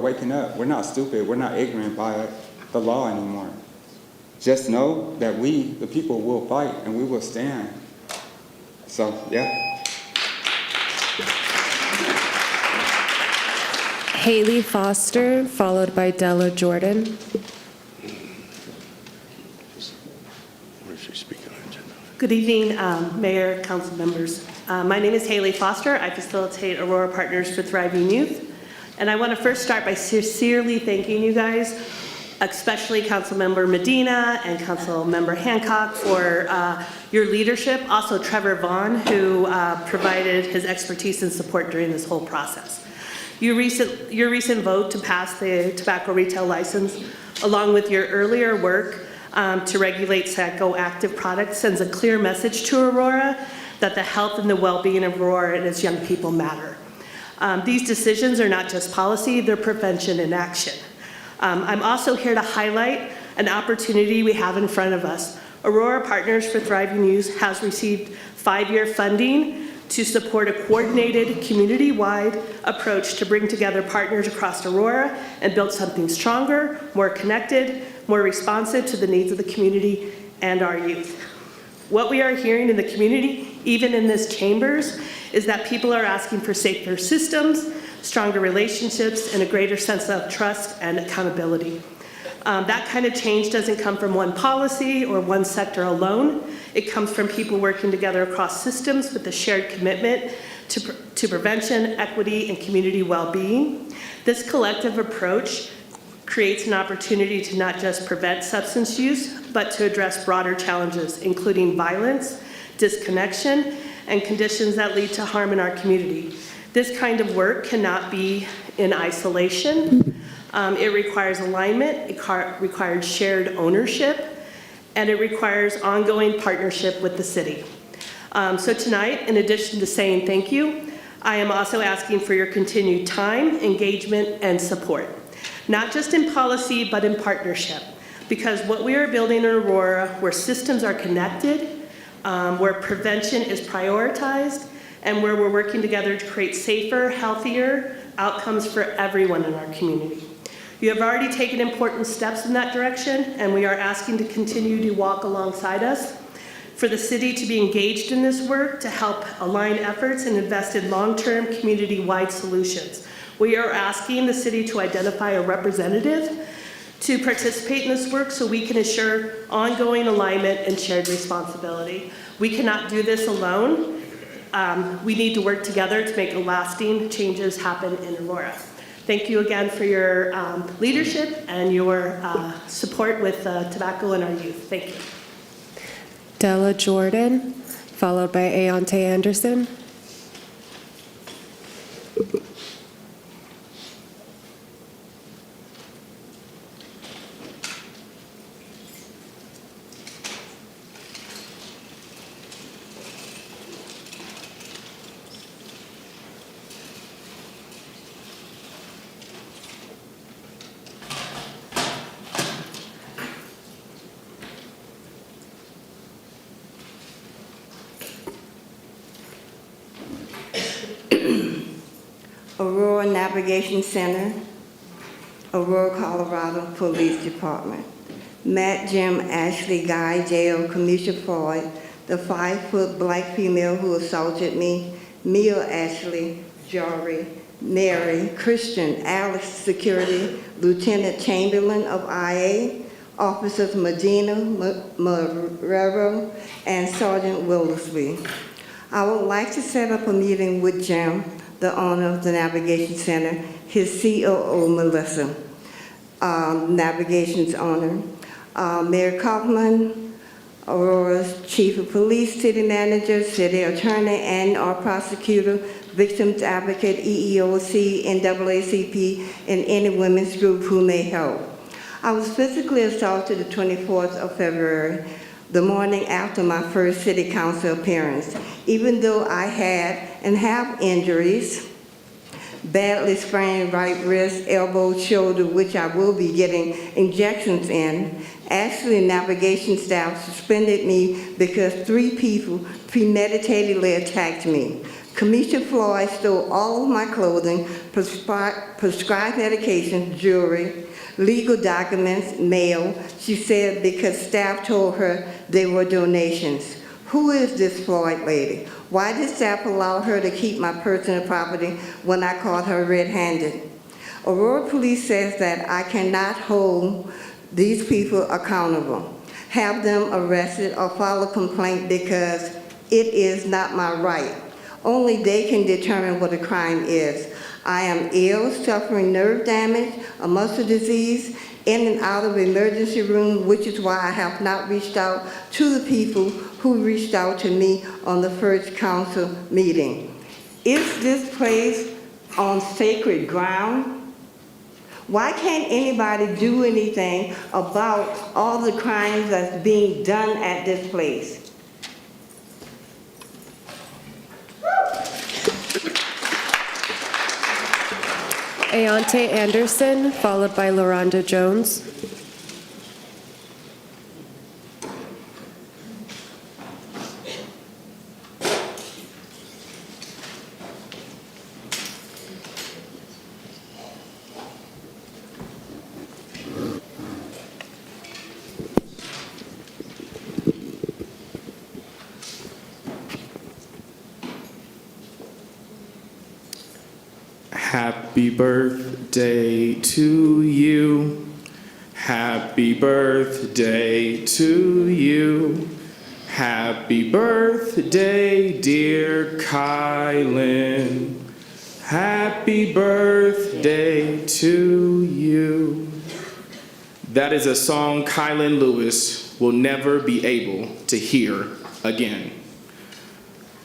waking up. We're not stupid. We're not ignorant by the law anymore. Just know that we, the people, will fight and we will stand. So, yeah. Haley Foster, followed by Dela Jordan. Good evening, Mayor, council members. My name is Haley Foster. I facilitate Aurora Partners for Thriving Youth. And I want to first start by sincerely thanking you guys, especially Councilmember Medina and Councilmember Hancock for your leadership. Also Trevor Vaughn, who provided his expertise and support during this whole process. Your recent vote to pass the tobacco retail license, along with your earlier work to regulate psychoactive products, sends a clear message to Aurora that the health and the well-being of Aurora and its young people matter. These decisions are not just policy, they're prevention in action. I'm also here to highlight an opportunity we have in front of us. Aurora Partners for Thriving Youth has received 5-year funding to support a coordinated, community-wide approach to bring together partners across Aurora and build something stronger, more connected, more responsive to the needs of the community and our youth. What we are hearing in the community, even in this chambers, is that people are asking for safer systems, stronger relationships, and a greater sense of trust and accountability. That kind of change doesn't come from one policy or one sector alone. It comes from people working together across systems with a shared commitment to prevention, equity, and community well-being. This collective approach creates an opportunity to not just prevent substance use, but to address broader challenges, including violence, disconnection, and conditions that lead to harm in our community. This kind of work cannot be in isolation. It requires alignment, it requires shared ownership, and it requires ongoing partnership with the city. So tonight, in addition to saying thank you, I am also asking for your continued time, engagement, and support. Not just in policy, but in partnership. Because what we are building in Aurora, where systems are connected, where prevention is prioritized, and where we're working together to create safer, healthier outcomes for everyone in our community. You have already taken important steps in that direction, and we are asking to continue to walk alongside us. For the city to be engaged in this work, to help align efforts and invest in long-term community-wide solutions. We are asking the city to identify a representative to participate in this work so we can ensure ongoing alignment and shared responsibility. We cannot do this alone. We need to work together to make lasting changes happen in Aurora. Thank you again for your leadership and your support with tobacco and our youth. Thank you. Dela Jordan, followed by Aonte Anderson. Aurora Navigation Center, Aurora, Colorado Police Department. Matt, Jim, Ashley, Guy, Jail, Kamisha Floyd, the 5-foot black female who assaulted me, Mia Ashley, Jory, Mary, Christian, Alex Security, Lieutenant Chamberlain of IA, Officers Medina, Marrero, and Sergeant Willisby. I would like to set up a meeting with Jim, the owner of the Navigation Center, his COO, Melissa, Navigation's owner, Mayor Kaufman, Aurora's Chief of Police, City Manager, City Attorney, and our prosecutor, Victims Advocate, EEOC, NAACP, and any women's group who may help. I was physically assaulted the 24th of February, the morning after my first city council appearance. Even though I had and have injuries, badly sprained right wrist, elbow, shoulder, which I will be getting injections in, actually navigation staff suspended me because 3 people premeditatedly attacked me. Kamisha Floyd stole all of my clothing, prescribed medications, jewelry, legal documents, mail. She said because staff told her they were donations. Who is this Floyd lady? Why did staff allow her to keep my personal property when I caught her red-handed? Aurora Police says that I cannot hold these people accountable, have them arrested or file a complaint because it is not my right. Only they can determine what a crime is. I am ill, suffering nerve damage, a muscle disease, in and out of emergency room, which is why I have not reached out to the people who reached out to me on the first council meeting. Is this place on sacred ground? Why can't anybody do anything about all the crimes that's being done at this place? Ayante Anderson, followed by LaRonda Jones. Happy birthday to you. Happy birthday to you. Happy birthday, dear Kylin. Happy birthday to you. That is a song Kylin Lewis will never be able to hear again.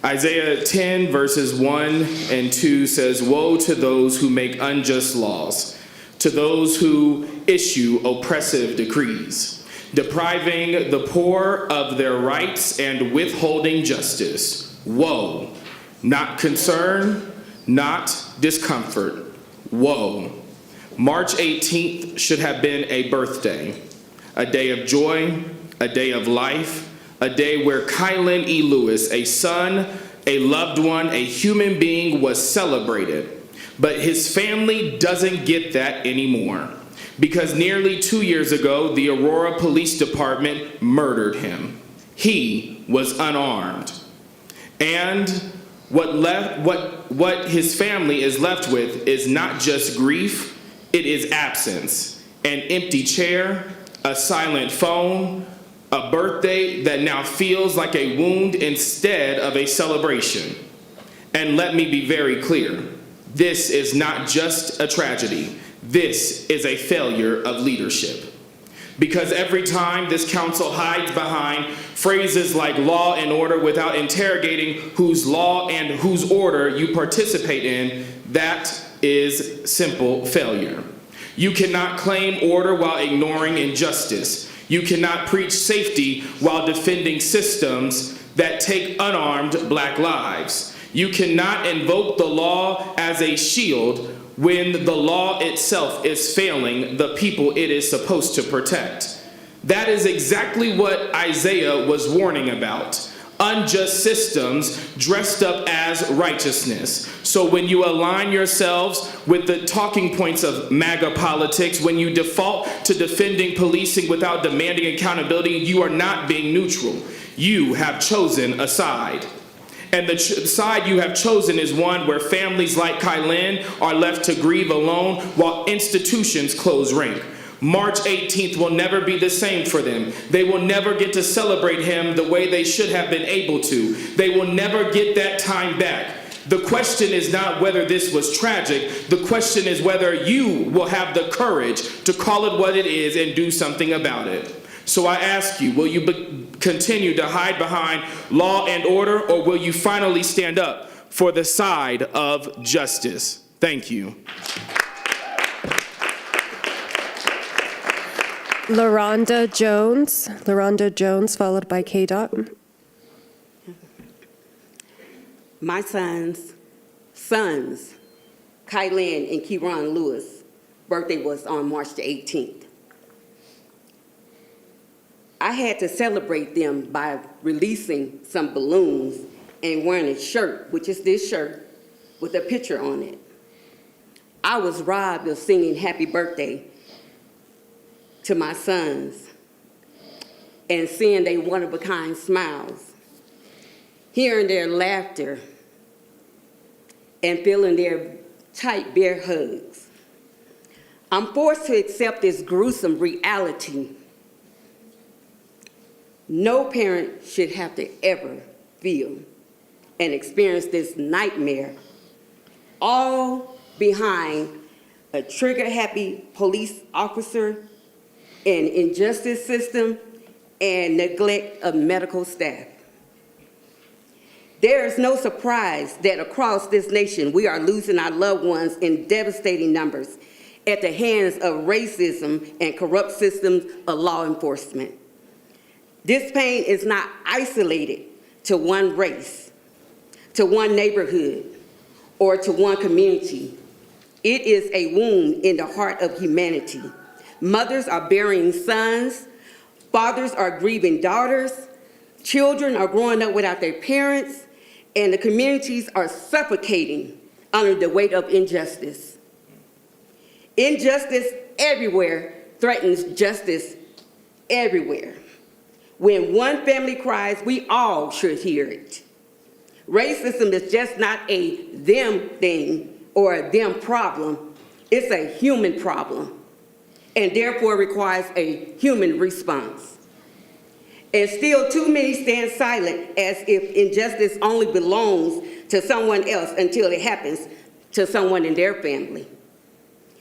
Isaiah 10 verses 1 and 2 says, "Woe to those who make unjust laws, to those who issue oppressive decrees, depriving the poor of their rights and withholding justice. Woe, not concern, not discomfort. Woe." March 18th should have been a birthday, a day of joy, a day of life, a day where Kylin E. Lewis, a son, a loved one, a human being, was celebrated. But his family doesn't get that anymore, because nearly 2 years ago, the Aurora Police Department murdered him. He was unarmed. And what his family is left with is not just grief, it is absence, an empty chair, a silent phone, a birthday that now feels like a wound instead of a celebration. And let me be very clear, this is not just a tragedy, this is a failure of leadership. Because every time this council hides behind phrases like law and order without interrogating whose law and whose order you participate in, that is simple failure. You cannot claim order while ignoring injustice. You cannot preach safety while defending systems that take unarmed Black lives. You cannot invoke the law as a shield when the law itself is failing the people it is supposed to protect. That is exactly what Isaiah was warning about. Unjust systems dressed up as righteousness. So when you align yourselves with the talking points of MAGA politics, when you default to defending policing without demanding accountability, you are not being neutral. You have chosen a side. And the side you have chosen is one where families like Kylin are left to grieve alone while institutions close rank. March 18th will never be the same for them. They will never get to celebrate him the way they should have been able to. They will never get that time back. The question is not whether this was tragic. The question is whether you will have the courage to call it what it is and do something about it. So I ask you, will you continue to hide behind law and order, or will you finally stand up for the side of justice? Thank you. LaRonda Jones, followed by K-Dot. My sons, Kylin and Kieran Lewis, birthday was on March the 18th. I had to celebrate them by releasing some balloons and wearing a shirt, which is this shirt, with a picture on it. I was robbed of singing happy birthday to my sons and seeing their one-of-a-kind smiles, hearing their laughter, and feeling their tight bear hugs. I'm forced to accept this gruesome reality. No parent should have to ever feel and experience this nightmare, all behind a trigger-happy police officer, an injustice system, and neglect of medical staff. There is no surprise that across this nation we are losing our loved ones in devastating numbers at the hands of racism and corrupt systems of law enforcement. This pain is not isolated to one race, to one neighborhood, or to one community. It is a wound in the heart of humanity. Mothers are burying sons, fathers are grieving daughters, children are growing up without their parents, and the communities are suffocating under the weight of injustice. Injustice everywhere threatens justice everywhere. When one family cries, we all should hear it. Racism is just not a them thing or a them problem. It's a human problem, and therefore requires a human response. And still too many stand silent as if injustice only belongs to someone else until it happens to someone in their family.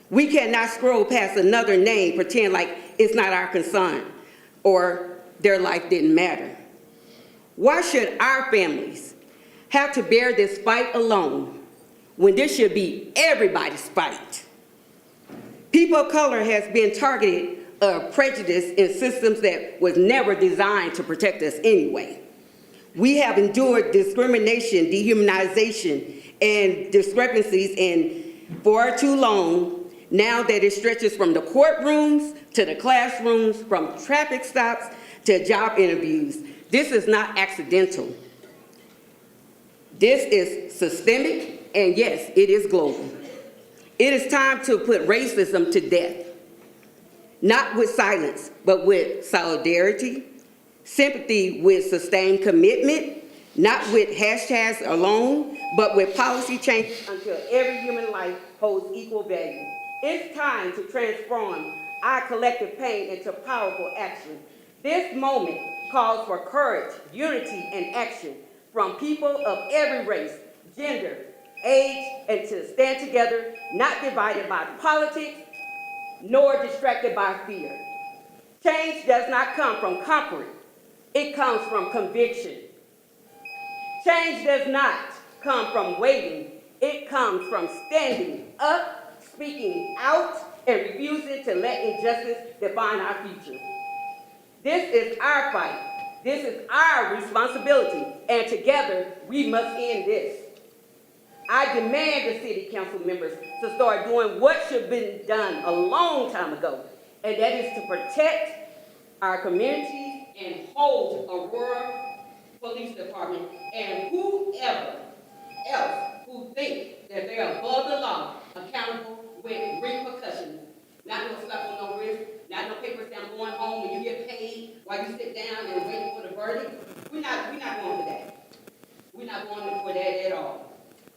We cannot scroll past another name, pretend like it's not our concern or their life didn't matter. Why should our families have to bear this fight alone when this should be everybody's fight? People of color has been targeted of prejudice in systems that was never designed to protect us anyway. We have endured discrimination, dehumanization, and discrepancies in far too long, now that it stretches from the courtrooms to the classrooms, from traffic stops to job interviews. This is not accidental. This is systemic, and yes, it is global. It is time to put racism to death, not with silence, but with solidarity, sympathy with sustained commitment, not with hashtags alone, but with policy change until every human life holds equal value. It's time to transform our collective pain into powerful action. This moment calls for courage, unity, and action from people of every race, gender, age, and to stand together, not divided by politics, nor distracted by fear. Change does not come from comfort, it comes from conviction. Change does not come from waiting, it comes from standing up, speaking out, and refusing to let injustice define our future. This is our fight, this is our responsibility, and together we must end this. I demand the city council members to start doing what should have been done a long time ago, and that is to protect our communities and hold Aurora Police Department and whoever else who think that they are above the law accountable with repercussions. Not no slap on no wrist, not no paper stamp going home when you get paid while you sit down and wait for the verdict. We're not going for that. We're not going for that at all.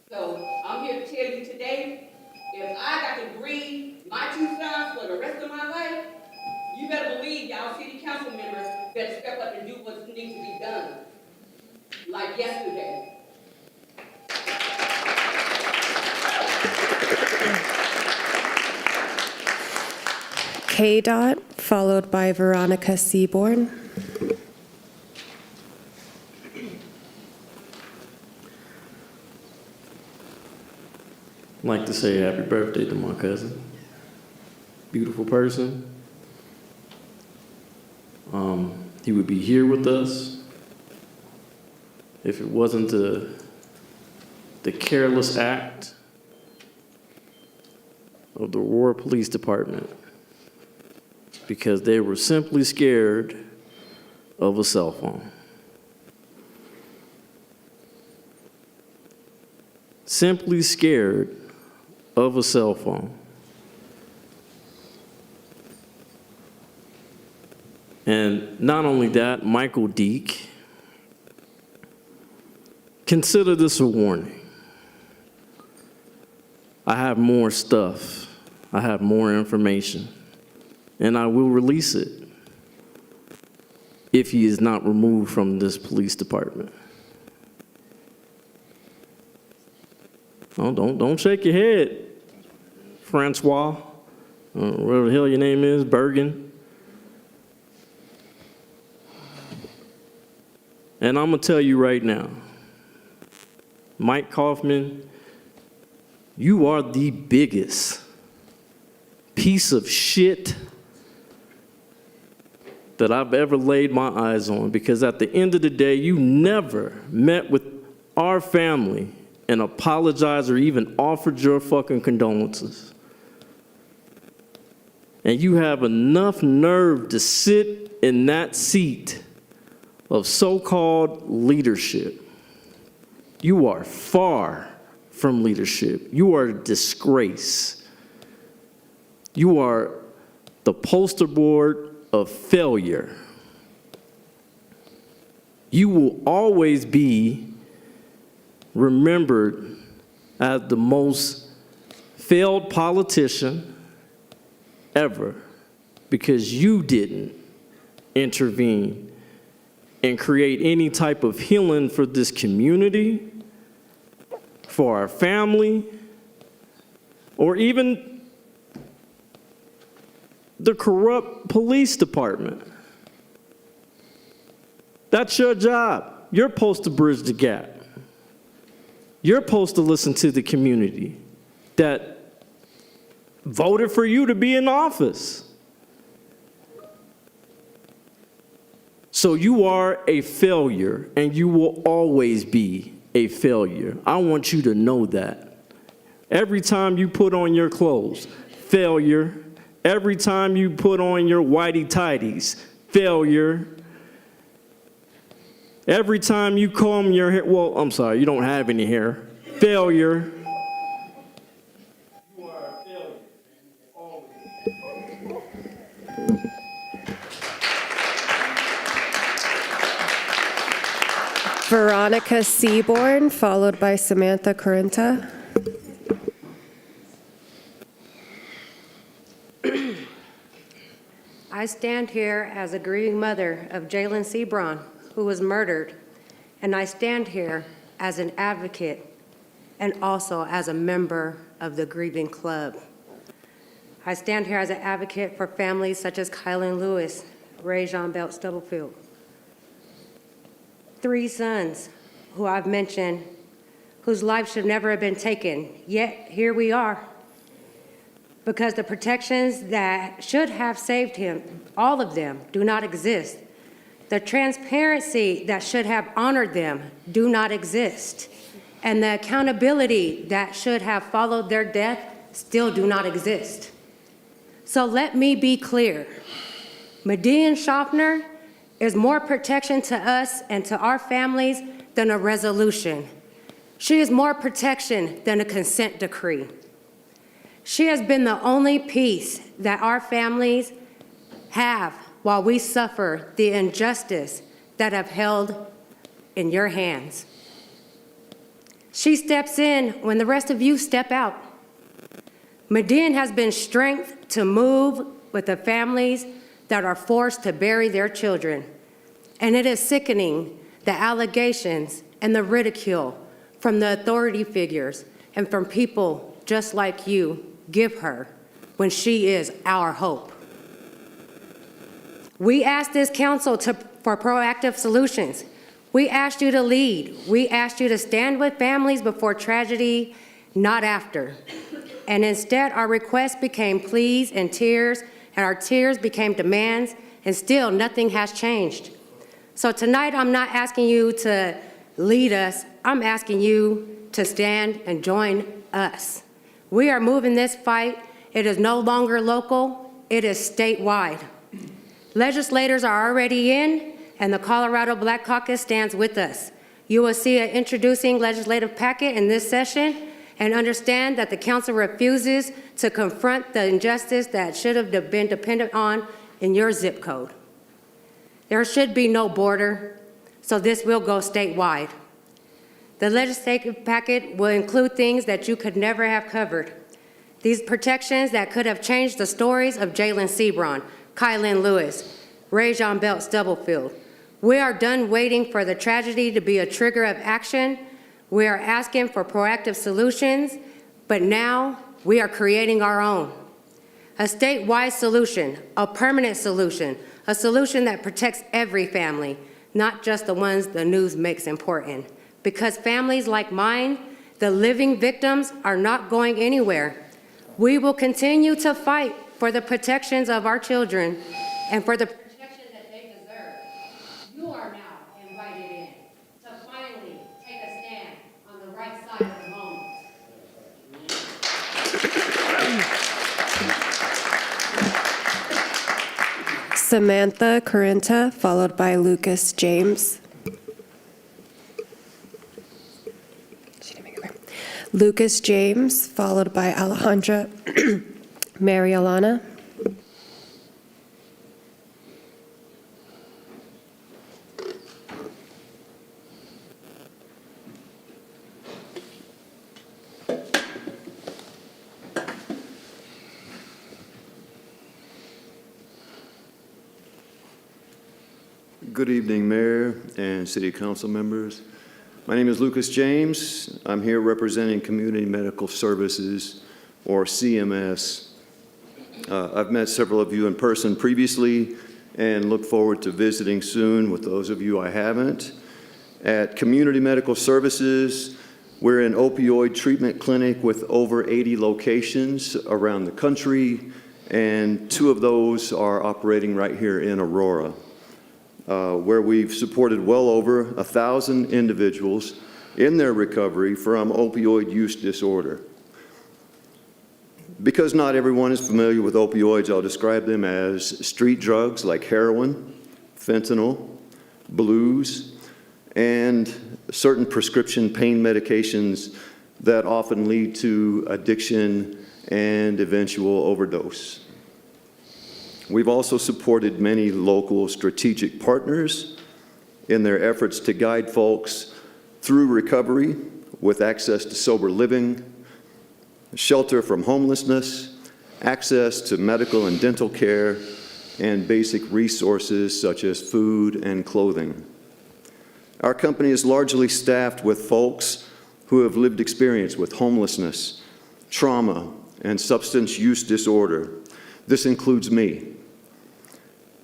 So I'm here to tell you today, if I got to grieve my two sons for the rest of my life, you better believe y'all city council members better step up and do what needs to be done. Like yesterday. KDOT, followed by Veronica Seaborn. I'd like to say happy birthday to my cousin. Beautiful person. He would be here with us if it wasn't the careless act of the Aurora Police Department, because they were simply scared of a cell phone. simply scared of a cell phone. And not only that, Michael Deek, consider this a warning. I have more stuff. I have more information. And I will release it if he is not removed from this police department. Oh, don't shake your head, Francois, whatever the hell your name is, Bergen. And I'm gonna tell you right now, Mike Kaufman, you are the biggest piece of shit that I've ever laid my eyes on, because at the end of the day, you never met with our family and apologized or even offered your fucking condolences. And you have enough nerve to sit in that seat of so-called leadership. You are far from leadership. You are a disgrace. You are the poster board of failure. You will always be remembered as the most failed politician ever, because you didn't intervene and create any type of healing for this community, for our family, or even the corrupt police department. That's your job. You're supposed to bridge the gap. You're supposed to listen to the community that voted for you to be in office. So you are a failure, and you will always be a failure. I want you to know that. Every time you put on your clothes, failure. Every time you put on your whitey-tighties, failure. Every time you comb your hair, well, I'm sorry, you don't have any hair, failure. You are a failure. Always. Veronica Seaborn, followed by Samantha Corinta. I stand here as a grieving mother of Jalen Sebron, who was murdered, and I stand here as an advocate and also as a member of the Grieving Club. I stand here as an advocate for families such as Kylin Lewis, Ray Jean Belt Stubblefield. 3 sons who I've mentioned, whose lives should never have been taken, yet here we are. Because the protections that should have saved him, all of them, do not exist. The transparency that should have honored them do not exist. And the accountability that should have followed their death still do not exist. So let me be clear. Median Schaffner is more protection to us and to our families than a resolution. She is more protection than a consent decree. She has been the only peace that our families have while we suffer the injustice that have held in your hands. She steps in when the rest of you step out. Median has been strength to move with the families that are forced to bury their children. And it is sickening, the allegations and the ridicule from the authority figures and from people just like you give her when she is our hope. We asked this council for proactive solutions. We asked you to lead. We asked you to stand with families before tragedy, not after. And instead, our requests became pleas and tears, and our tears became demands, and still nothing has changed. So tonight, I'm not asking you to lead us. I'm asking you to stand and join us. We are moving this fight. It is no longer local. It is statewide. Legislators are already in, and the Colorado Black Caucus stands with us. You will see an introducing legislative packet in this session and understand that the council refuses to confront the injustice that should have been dependent on in your zip code. There should be no border, so this will go statewide. The legislative packet will include things that you could never have covered. These protections that could have changed the stories of Jalen Sebron, Kylin Lewis, Rajon Belt Stubblefield. We are done waiting for the tragedy to be a trigger of action. We are asking for proactive solutions, but now we are creating our own. A statewide solution, a permanent solution, a solution that protects every family, not just the ones the news makes important. Because families like mine, the living victims, are not going anywhere. We will continue to fight for the protections of our children and for the protection that they deserve. You are now invited in to finally take a stand on the right side of the moment. Samantha Corinta, followed by Lucas James. Lucas James, followed by Alejandra Mary Alana. Good evening, Mayor and City Council members. My name is Lucas James. I'm here representing Community Medical Services, or CMS. I've met several of you in person previously and look forward to visiting soon with those of you I haven't. At Community Medical Services, we're an opioid treatment clinic with over 80 locations around the country, and 2 of those are operating right here in Aurora. Where we've supported well over 1,000 individuals in their recovery from opioid use disorder. Because not everyone is familiar with opioids, I'll describe them as street drugs like heroin, fentanyl, blues, and certain prescription pain medications that often lead to addiction and eventual overdose. We've also supported many local strategic partners in their efforts to guide folks through recovery with access to sober living, shelter from homelessness, access to medical and dental care, and basic resources such as food and clothing. Our company is largely staffed with folks who have lived experience with homelessness, trauma, and substance use disorder. This includes me.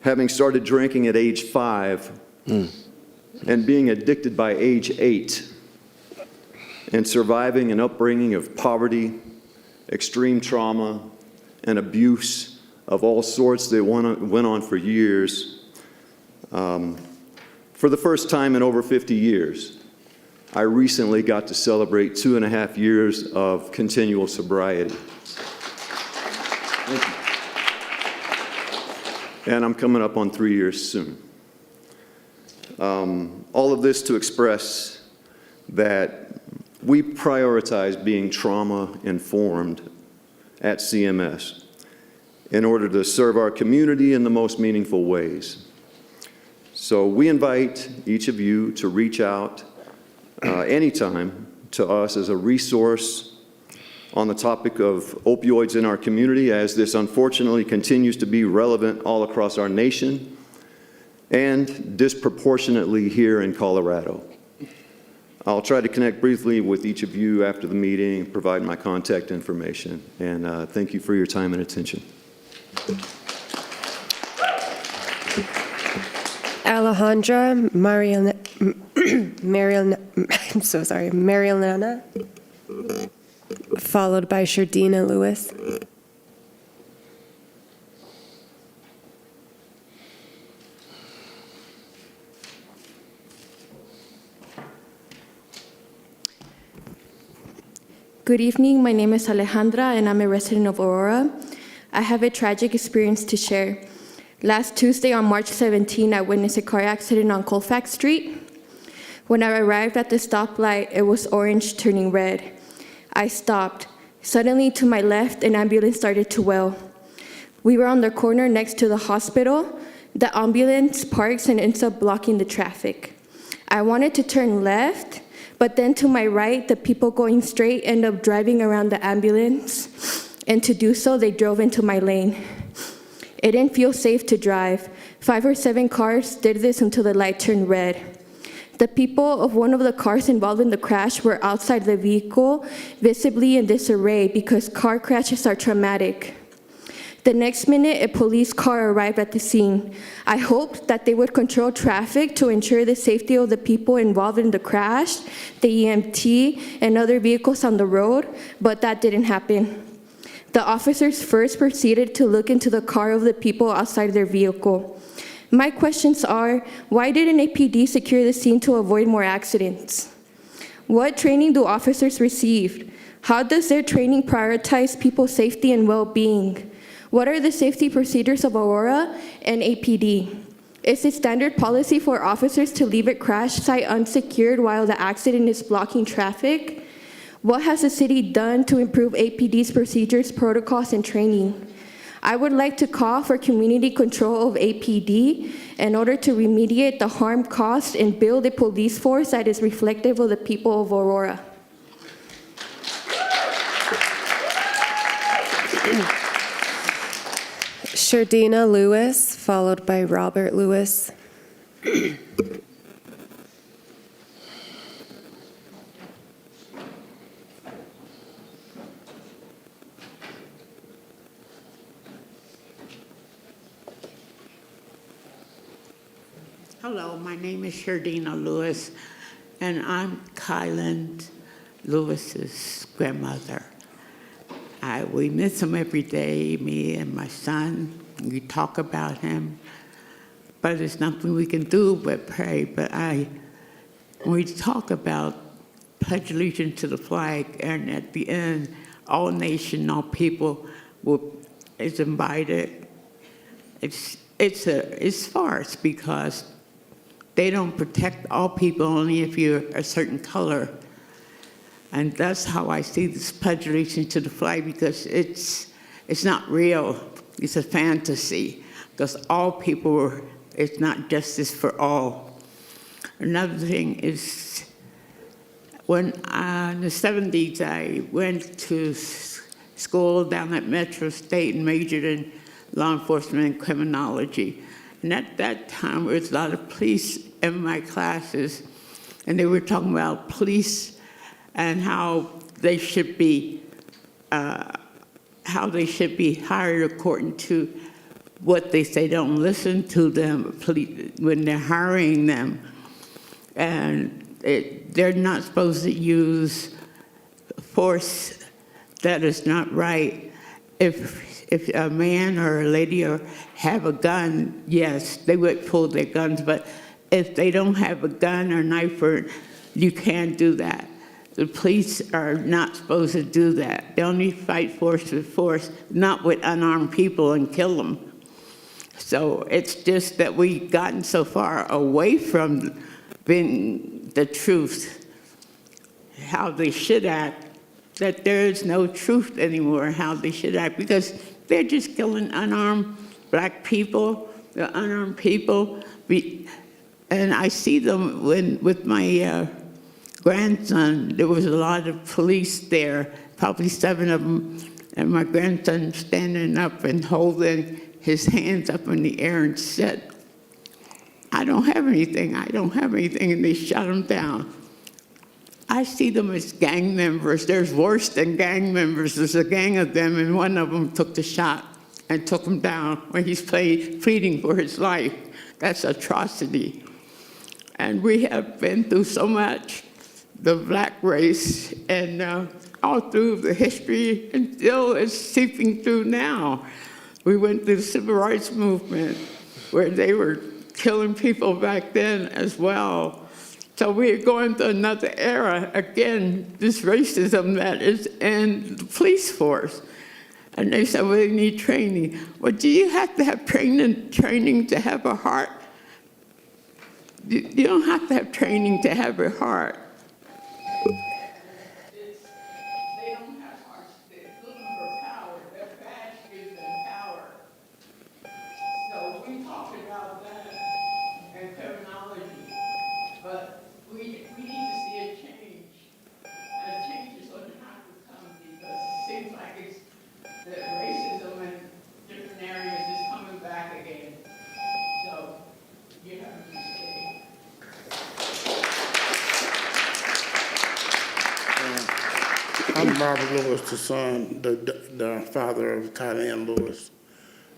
Having started drinking at age 5 and being addicted by age 8 and surviving an upbringing of poverty, extreme trauma, and abuse of all sorts that went on for years. For the first time in over 50 years, I recently got to celebrate 2.5 years of continual sobriety. Thank you. And I'm coming up on 3 years soon. All of this to express that we prioritize being trauma-informed at CMS in order to serve our community in the most meaningful ways. So we invite each of you to reach out anytime to us as a resource on the topic of opioids in our community, as this unfortunately continues to be relevant all across our nation and disproportionately here in Colorado. I'll try to connect briefly with each of you after the meeting, provide my contact information, and thank you for your time and attention. Alejandra Marielena, followed by Shardina Lewis. Good evening, my name is Alejandra and I'm a resident of Aurora. I have a tragic experience to share. Last Tuesday on March 17, I witnessed a car accident on Colfax Street. When I arrived at the stoplight, it was orange turning red. I stopped. Suddenly, to my left, an ambulance started to wail. We were on the corner next to the hospital. The ambulance parks and ends up blocking the traffic. I wanted to turn left, but then to my right, the people going straight end up driving around the ambulance, and to do so, they drove into my lane. It didn't feel safe to drive. 5 or 7 cars did this until the light turned red. The people of one of the cars involved in the crash were outside the vehicle, visibly in disarray because car crashes are traumatic. The next minute, a police car arrived at the scene. I hoped that they would control traffic to ensure the safety of the people involved in the crash, the EMT, and other vehicles on the road, but that didn't happen. The officers first proceeded to look into the car of the people outside their vehicle. My questions are, why didn't APD secure the scene to avoid more accidents? What training do officers receive? How does their training prioritize people's safety and well-being? What are the safety procedures of Aurora and APD? Is it standard policy for officers to leave a crash site unsecured while the accident is blocking traffic? What has the city done to improve APD's procedures, protocols, and training? I would like to call for community control of APD in order to remediate the harm caused and build a police force that is reflective of the people of Aurora. Sherdina Lewis, followed by Robert Lewis. Hello, my name is Sherdina Lewis, and I'm Kylin Lewis's grandmother. We miss him every day, me and my son. We talk about him, but there's nothing we can do but pray. But when we talk about pledge allegiance to the flag, and at the end, all nation, all people is invited. It's farce because they don't protect all people only if you're a certain color. And that's how I see this pledge allegiance to the flag, because it's not real. It's a fantasy, because all people it's not justice for all. Another thing is, when in the 70s, I went to school down at Metro State and majored in law enforcement and criminology. And at that time, there was a lot of police in my classes, and they were talking about police and how they should be hired according to what they say. Don't listen to them when they're hiring them, and they're not supposed to use force that is not right. If a man or a lady have a gun, yes, they would pull their guns, but if they don't have a gun or knife, you can't do that. The police are not supposed to do that. They only fight force with force, not with unarmed people and kill them. So it's just that we've gotten so far away from being the truth, how they should act, that there is no truth anymore how they should act, because they're just killing unarmed black people, the unarmed people. And I see them with my grandson. There was a lot of police there, probably 7 of them, and my grandson standing up and holding his hands up in the air and said, I don't have anything, and they shut him down. I see them as gang members. There's worse than gang members. There's a gang of them, and one of them took the shot and took him down when he's pleading for his life. That's atrocity. And we have been through so much, the black race, and all through the history, and still it's seeping through now. We went through the civil rights movement, where they were killing people back then as well. So we're going to another era, again, this racism that is in the police force. And they said, well, they need training. Well, do you have to have training to have a heart? You don't have to have training to have a heart. They don't have hearts. They're looking for power. Their badge gives them power. So we talked about that and terminology, but we need to see a change. And a change is going to have to come because it seems like it's that racism in different areas is coming back again. So you have to stay. I'm Robert Lewis, the son, the father of Kylin Lewis.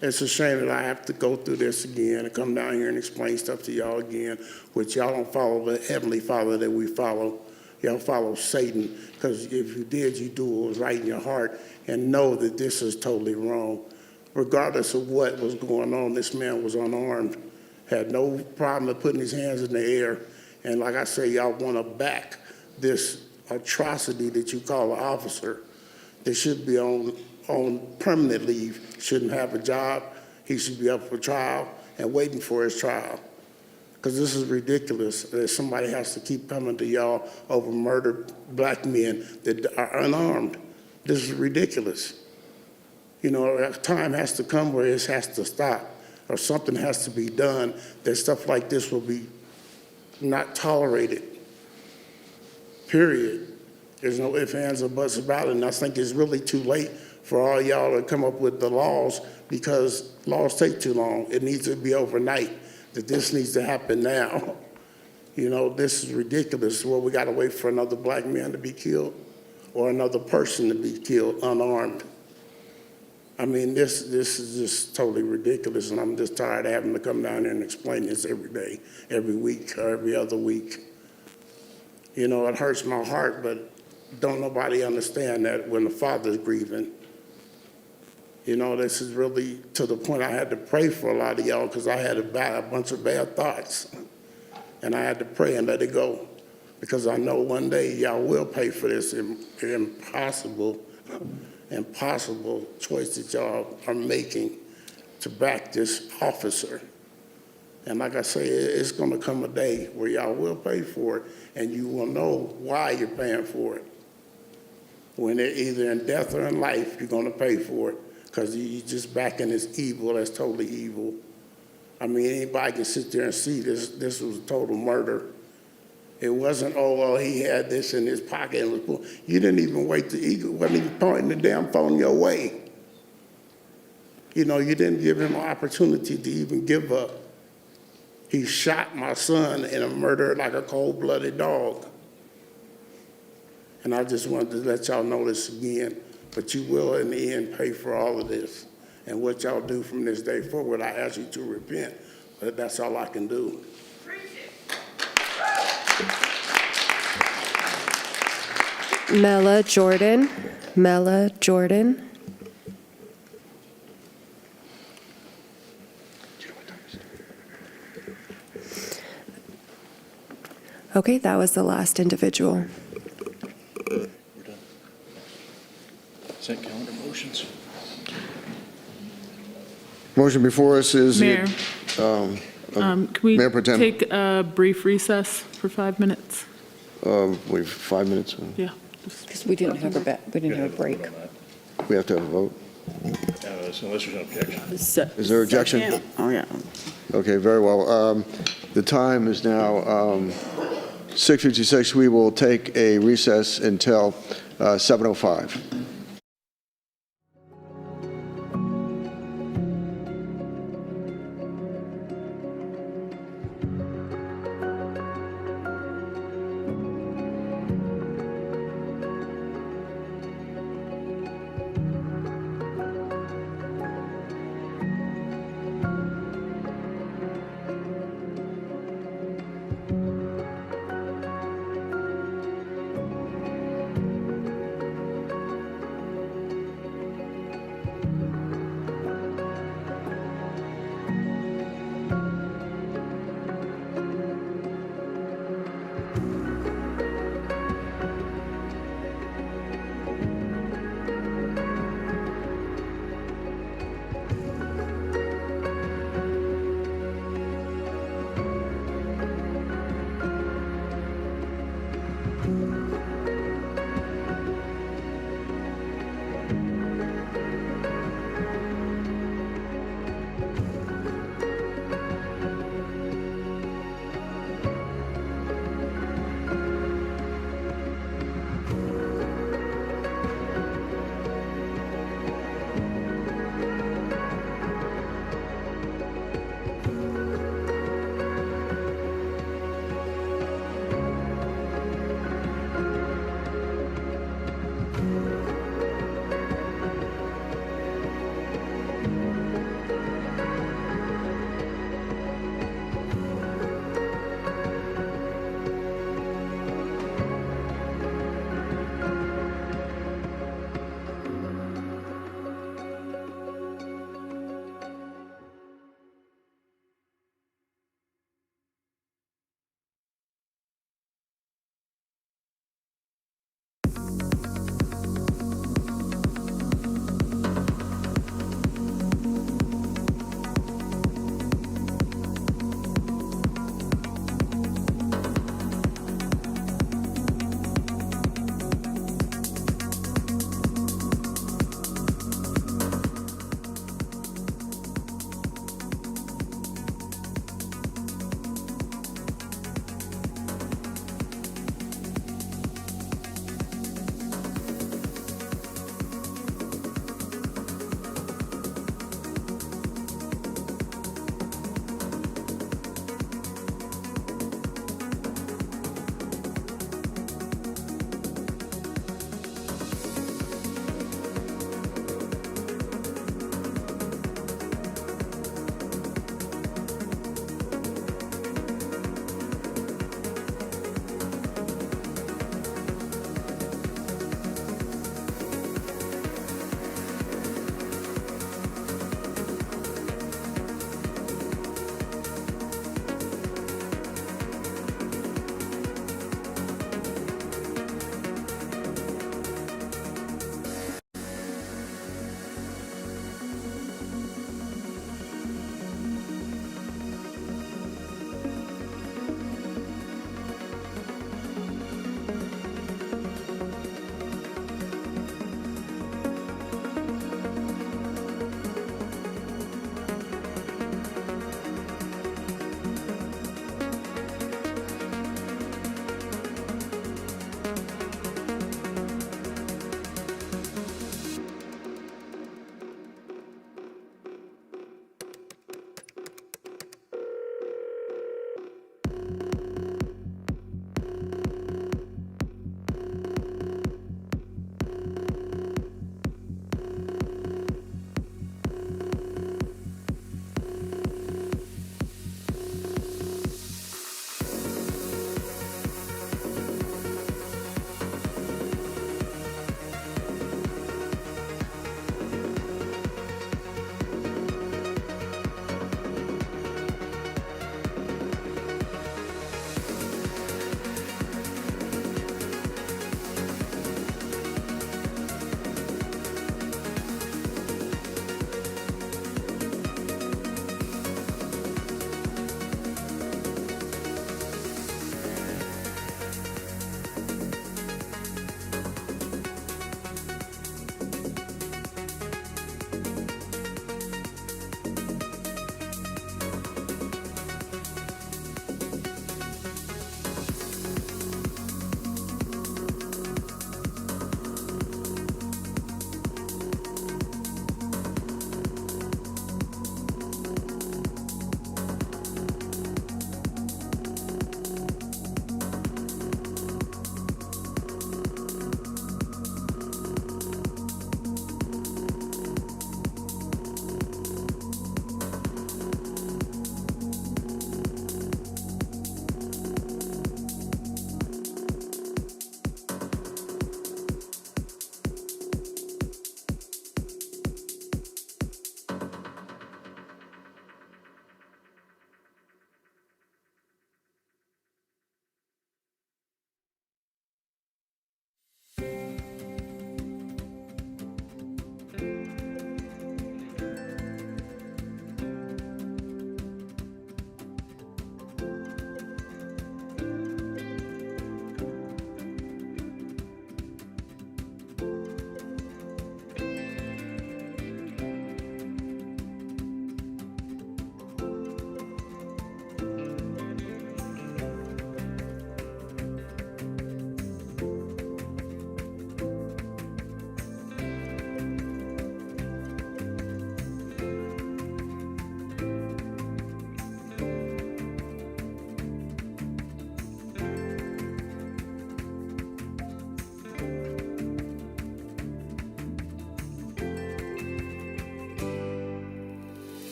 It's a shame that I have to go through this again and come down here and explain stuff to y'all again, which y'all don't follow the Heavenly Father that we follow. Y'all follow Satan, because if you did, you do what was right in your heart and know that this is totally wrong. Regardless of what was going on, this man was unarmed, had no problem with putting his hands in the air. And like I say, y'all want to back this atrocity that you call an officer that should be on permanent leave, shouldn't have a job. He should be up for trial and waiting for his trial. Because this is ridiculous that somebody has to keep coming to y'all over murdered black men that are unarmed. This is ridiculous. You know, a time has to come where this has to stop, or something has to be done that stuff like this will be not tolerated, period. There's no ifs, ands, or buts about it, and I think it's really too late for all y'all to come up with the laws, because laws take too long. It needs to be overnight, that this needs to happen now. You know, this is ridiculous. Well, we gotta wait for another black man to be killed or another person to be killed unarmed. I mean, this is just totally ridiculous, and I'm just tired of having to come down here and explain this every day, every week, or every other week. You know, it hurts my heart, but don't nobody understand that when the father's grieving. You know, this is really to the point I had to pray for a lot of y'all, because I had a bunch of bad thoughts. And I had to pray and let it go, because I know one day y'all will pay for this impossible choice that y'all are making to back this officer. And like I say, it's gonna come a day where y'all will pay for it, and you will know why you're paying for it. When they're either in death or in life, you're gonna pay for it, because you're just backing this evil that's totally evil. I mean, anybody can sit there and see this was total murder. It wasn't, oh, well, he had this in his pocket and was cool. You didn't even wait to eat, wasn't even pointing the damn phone your way. You know, you didn't give him an opportunity to even give up. He shot my son in a murder like a cold-blooded dog. And I just wanted to let y'all know this again, but you will in the end pay for all of this. And what y'all do from this day forward, I ask you to repent, but that's all I can do. Dela Jordan. Dela Jordan. Okay, that was the last individual. Consent calendar motions. Motion before us is Mayor, can we Mayor Pro Tem. take a brief recess for 5 minutes? Wait, 5 minutes. Yeah. Because we didn't have a break. We have to have a vote. So unless there's an objection. Is there objection? Oh, yeah. Okay, very well. The time is now 6:56. We will take a recess until 7:05.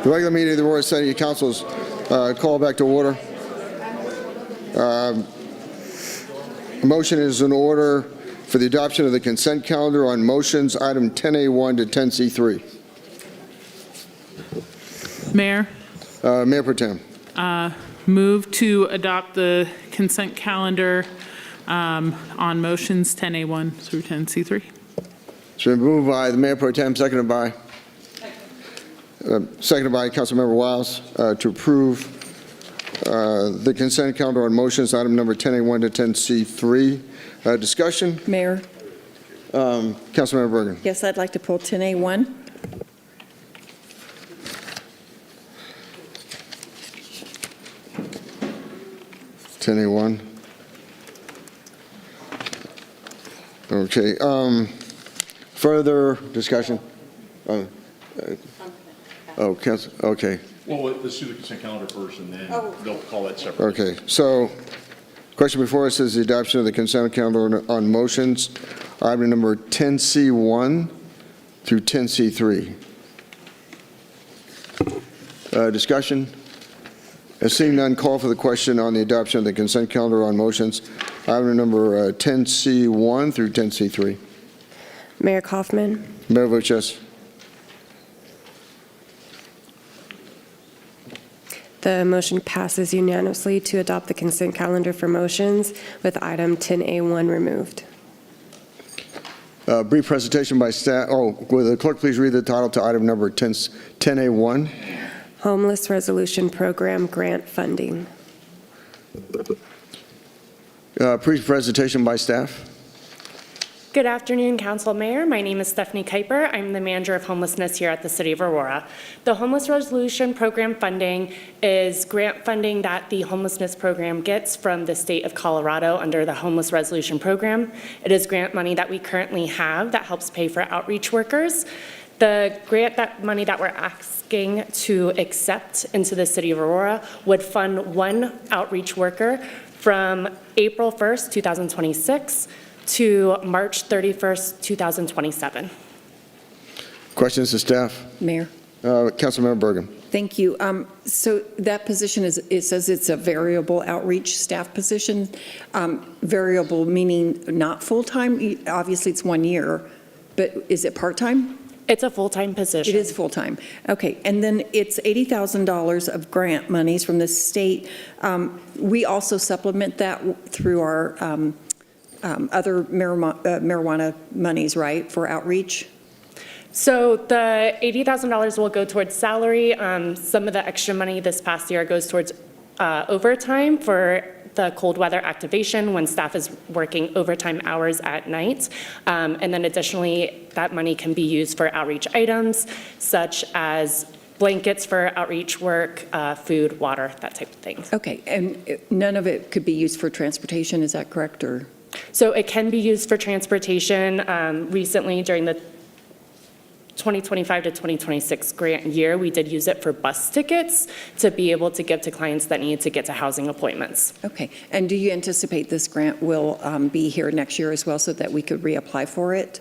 The regular meeting of the Aurora City Council is called back to order. Motion is in order for the adoption of the consent calendar on motions, item 10A1 to 10C3. Mayor, Mayor Pro Tem. move to adopt the consent calendar on motions 10A1 through 10C3. It's been moved by the Mayor Pro Tem, seconded by Councilmember Wiles to approve the consent calendar on motions, item number 10A1 to 10C3. Discussion? Mayor, Councilmember Bergen. yes, I'd like to pull 10A1. A1. Okay. Further discussion? Okay. Well, let's do the consent calendar first, and then they'll call that separate. Okay. So, question before us is the adoption of the consent calendar on motions, item number 10C1 through 10C3. Discussion? Seeing none, call for the question on the adoption of the consent calendar on motions, item number 10C1 through 10C3. Mayor Kaufman, Mayor votes yes. the motion passes unanimously to adopt the consent calendar for motions with item 10A1 removed. Brief presentation by staff. Oh, will the clerk please read the title to item number 10A1? Homeless Resolution Program Grant Funding. Brief presentation by staff. Good afternoon, Council Mayor. My name is Stephanie Kuiper. I'm the manager of homelessness here at the City of Aurora. The Homeless Resolution Program funding is grant funding that the homelessness program gets from the state of Colorado under the Homeless Resolution Program. It is grant money that we currently have that helps pay for outreach workers. The grant money that we're asking to accept into the City of Aurora would fund one outreach worker from April 1st, 2026 to March 31st, 2027. Questions to staff? Mayor. Councilmember Bergen. Thank you. So that position is, it says it's a variable outreach staff position. Variable meaning not full-time? Obviously, it's 1 year, but is it part-time? It's a full-time position. It is full-time. Okay, and then it's $80,000 of grant monies from the state. We also supplement that through our other marijuana monies, right, for outreach? So the $80,000 will go towards salary. Some of the extra money this past year goes towards overtime for the cold weather activation when staff is working overtime hours at night. And then additionally, that money can be used for outreach items such as blankets for outreach work, food, water, that type of thing. Okay, and none of it could be used for transportation, is that correct, or? So it can be used for transportation. Recently, during the 2025 to 2026 grant year, we did use it for bus tickets to be able to give to clients that need to get to housing appointments. Okay, and do you anticipate this grant will be here next year as well so that we could reapply for it?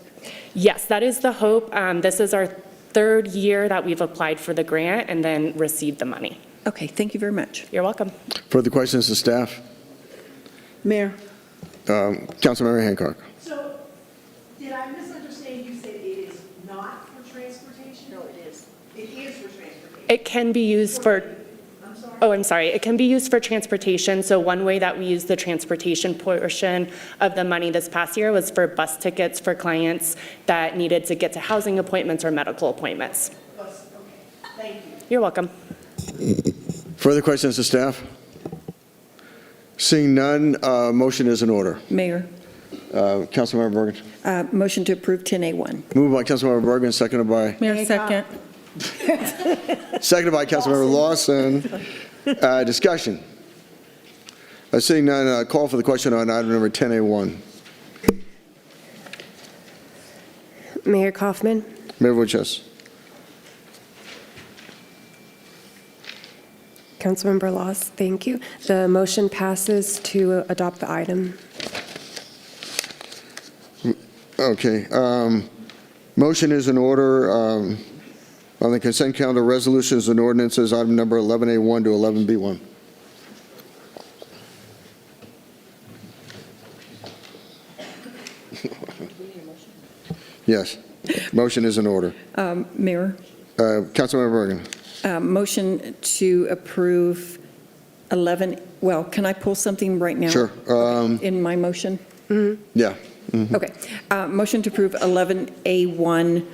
Yes, that is the hope. This is our third year that we've applied for the grant and then received the money. Okay, thank you very much. You're welcome. Further questions to staff? Mayor. Councilmember Hancock. So, did I misunderstand you said it is not for transportation? No, it is. It is for transportation. It can be used for, I'm sorry. It can be used for transportation. So one way that we use the transportation portion of the money this past year was for bus tickets for clients that needed to get to housing appointments or medical appointments. Okay, thank you. You're welcome. Further questions to staff? Seeing none, motion is in order. Mayor. Councilmember Bergen. Motion to approve 10A1. Moved by Councilmember Bergen, seconded by? Mayor, second. Seconded by Councilmember Lawson. Discussion. Seeing none, call for the question on item number 10A1. Mayor Kaufman, Mayor votes yes. Councilmember Laws, thank you. The motion passes to adopt the item. Okay. Motion is in order On the consent calendar, resolutions and ordinances, item number 11A1 to 11B1. Yes, motion is in order. Mayor, Councilmember Bergen. motion to approve 11, well, can I pull something right now? Sure. In my motion? Yeah. Okay. Motion to approve 11A1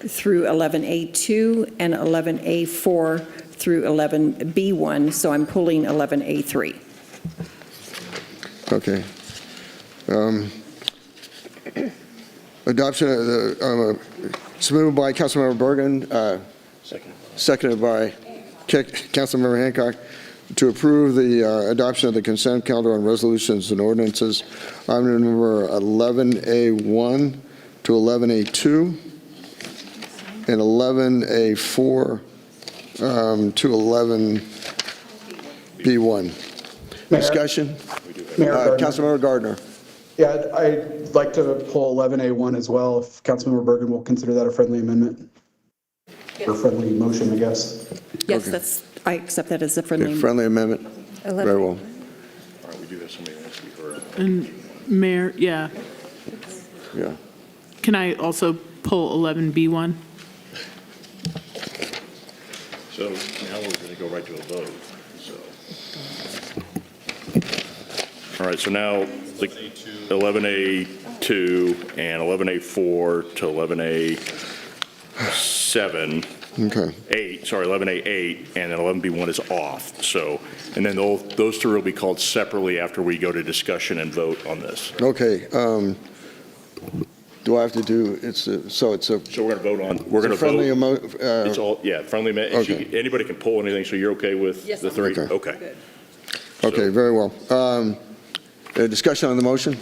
through 11A2 and 11A4 through 11B1, so I'm pulling 11A3. Okay. Adoption of the, it's moved by Councilmember Bergen, seconded by Councilmember Hancock, to approve the adoption of the consent calendar on resolutions and ordinances. Item number 11A1 to 11A2 and 11A4 to 11B1. Discussion? Councilmember Gardner. Yeah, I'd like to pull 11A1 as well, if Councilmember Bergen will consider that a friendly amendment. Or friendly motion, I guess. Yes, that's, I accept that as a friendly. Okay, friendly amendment. Very well. All right, we do have somebody who wants to be heard. And Mayor, yeah. Yeah. Can I also pull 11B1? So now we're going to go right to a vote, so. All right, so now like 11A2 and 11A4 to 11A7. Okay. 11A8, and then 11B1 is off. So, and then those two will be called separately after we go to discussion and vote on this. Okay. Do I have to do, so it's a. So we're going to vote on, we're going to friendly vote. It's all, yeah, friendly. Okay. Anybody can pull anything, so you're okay with the three? Okay. Okay, very well. Discussion on the motion?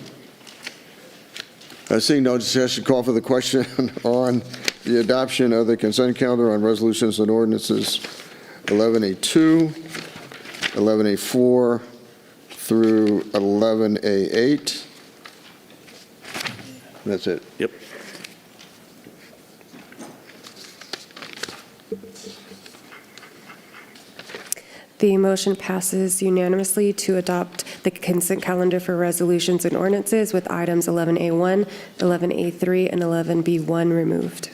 Seeing no discussion, call for the question on the adoption of the consent calendar on resolutions and ordinances 11A2, 11A4 through 11A8. That's it. Yep. The motion passes unanimously to adopt the consent calendar for resolutions and ordinances with items 11A1, 11A3, and 11B1 removed.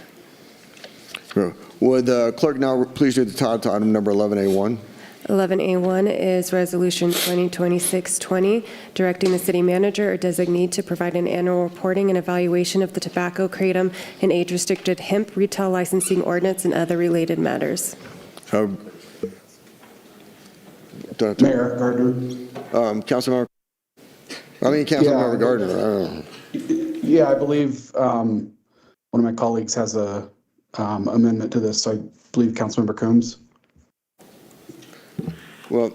Would the clerk now please read the title to item number 11A1? 11A1 is Resolution 2026-20, directing the city manager or designee to provide an annual reporting and evaluation of the tobacco, kratom, and age-restricted hemp retail licensing ordinance and other related matters. Mayor Gardner. Councilmember Gardner. I don't know. Yeah, I believe one of my colleagues has a amendment to this. So I believe Councilmember Combs. Well,